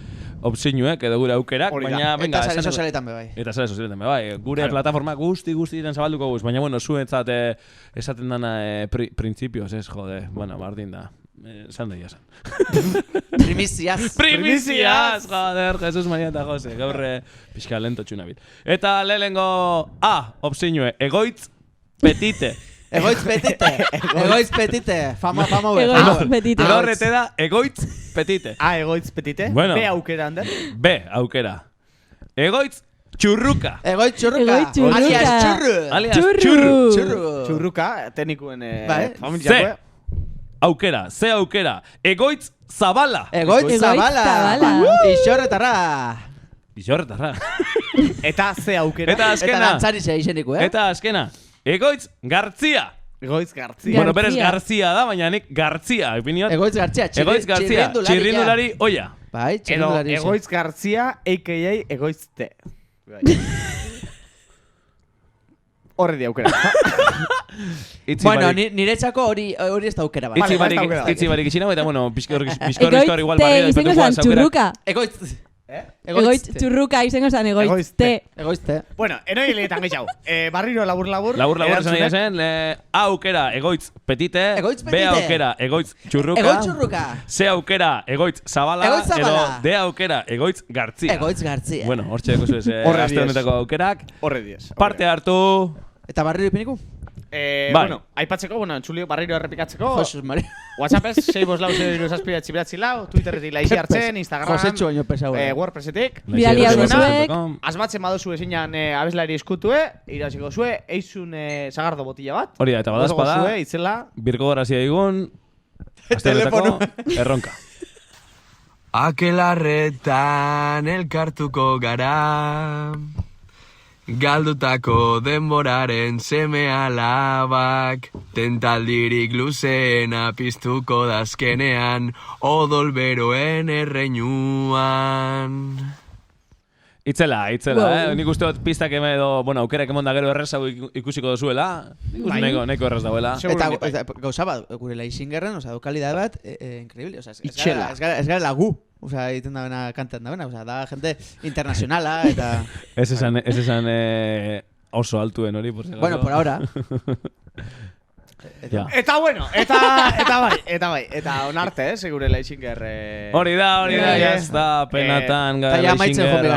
opsinuek edo gure aukerak, baina, venga, eta sare sozialetan be bai. Eta sare sozialetan be bai. Gure plataforma guzti diren zabalduko guz, baina, bueno, zuentzat esaten dana printzipioz, ez, jode, bueno, bardin da. Esan da jasan. Primiziaz, joder, Jesus Maria eta Jose, gaur pixka lento txunabil. Eta lehenengo opsinue, egoitz petite. Egoitz petite. Fama hue. Egoitz petite. Horrete da, egoitz petite. Egoitz petite. Bueno. B aukera, Ander. B aukera. Egoitz txurruka. Egoitz txurruka. Alias churru. Txurruka, teknikuen familiako. Aukera, C aukera. Egoitz zabala. Egoitz zabala. Ixorretarra. Eta C aukera. Eta azkena. Eta lantzari ze izeniko, Eta azkena. Egoitz Gartzia. Egoitz Gartzia. Bueno, berez Gartzia da, baina nik Gartzia. Egoitz Gartzia. Txirrindulari oia. Bai, txirrindulari. Egoitz Gartzia, a.k.a. Egoitz T. Horre di aukera. Bueno, niretzako hori ez da aukera bat. Itzi barik itxina, eta bueno, bizkor igual barri da izango zan txurruka. Egoitz txurruka izango zan egoitz T. Bueno, enoi eleetan gehiago. Barriro labur. Labur esan nahi zen. A aukera egoitz petite. B aukera egoitz txurruka. C aukera egoitz zabala. Edo D aukera egoitz Gartzia. Bueno, hor txeko zuez. Aste honetako aukerak. Horre diez. Parte hartu. Eta barriro ipiniku? Bueno, aipatzeko, entzulio barriro errepikatzeko. Jesus Maria. WhatsAppez, 654 Twitterretik laizi hartzen, Instagram. Josetxo baino pesau. WordPressetik. Bidali hau zuek. Asmatzen badozu ezinan abeslari eskutue, irasiko zue, eizun zagardo botila bat. Hori da, eta badazpada, birko garazia digun, aste honetako erronka. Akelarretan elkartuko gara, galdutako denboraren seme alabak, tentaldirik luzena piztuko dazkenean, odol beroen erreinuan. Itzela, nik uste dut pistak edo, aukerak emon da gero errezau ikusiko dozuela, neko errez dauela. Eta gauza bat, gure Laisingerren, kalidad bat, increíble, ez gara lagu. Egiten da bena, kantan da bena, da gente internacionala, eta... Ez esan oso altuen hori, por si acaso. Bueno, por ahora. Eta bueno, eta bai, eta onarte, segure Laisinger... Hori da, jazta, penatan, gara Laisinger,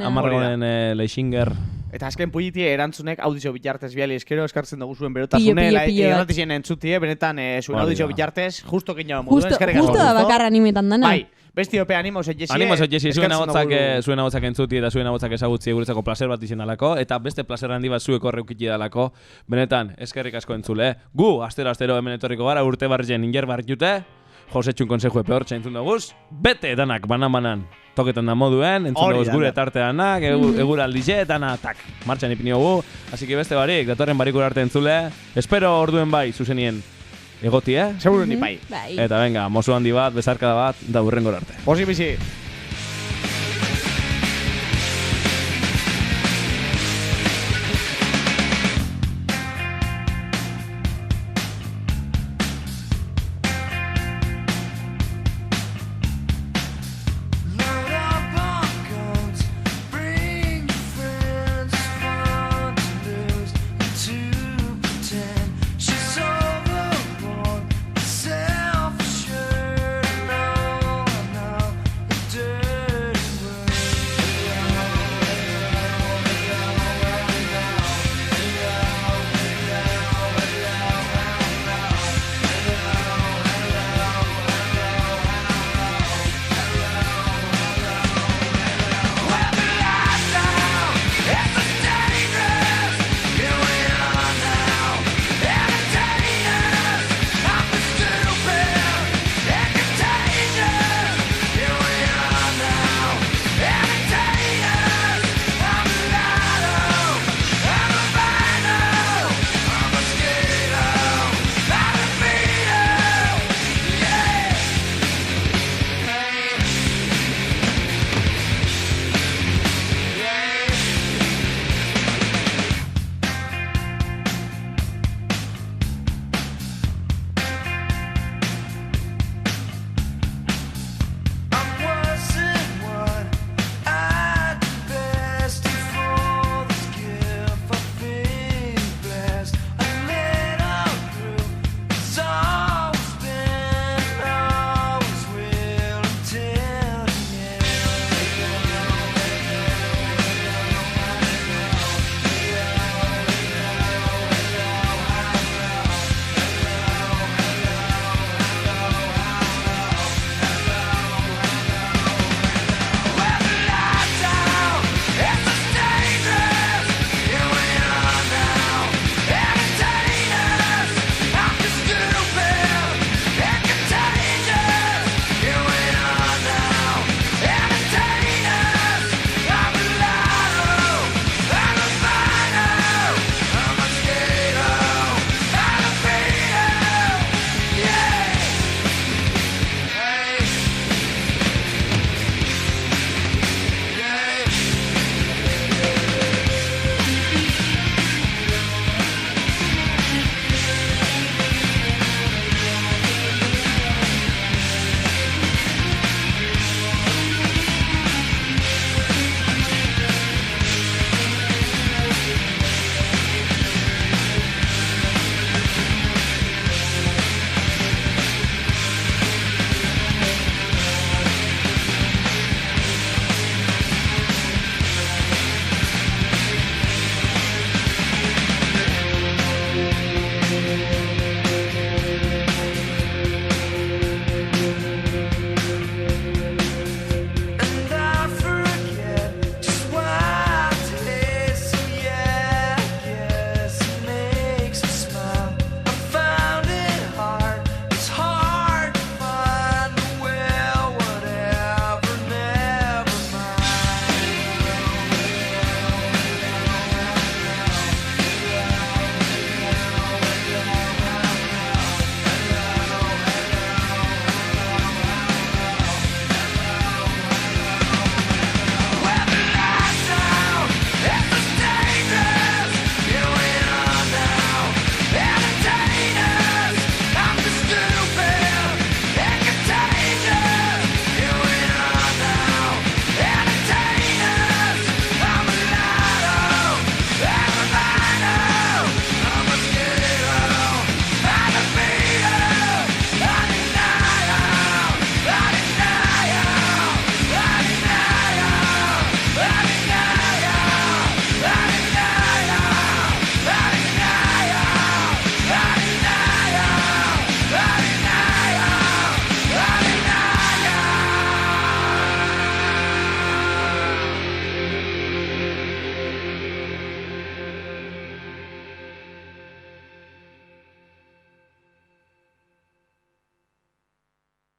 amarragonen Laisinger. Eta azken pulitie erantzunek audizio bitartez biali eskero eskartzen dugu zuen berotazune, irratizien entzutie, benetan zuen audizio bitartez, justo keina moduen eskerrik asko. Justo da bakarra animetan dana. Bai, besti ope animo zejesie. Animo zejesie, zuen abotzak entzuti eta zuen abotzak ezagutzi guretzako placer bat izan dalako, eta beste placer handi bat zueko horreukiki dalako, benetan eskerrik asko entzule. Gu, astero hemen etorriko gara, urte barrien inger barriute, Josetxun konseju epe hortza entzun duguz, bete danak banan toketan da moduen, entzun duguz gure tarte danak, egur aldize, dana, martxan ipini dugu, así que beste barik, datorren barikur arte entzule, espero orduen bai, zuzenien egoti, Seguro ni bai. Eta venga, mozu handi bat, bezarkada bat, da hurrengor arte. Posi bizi.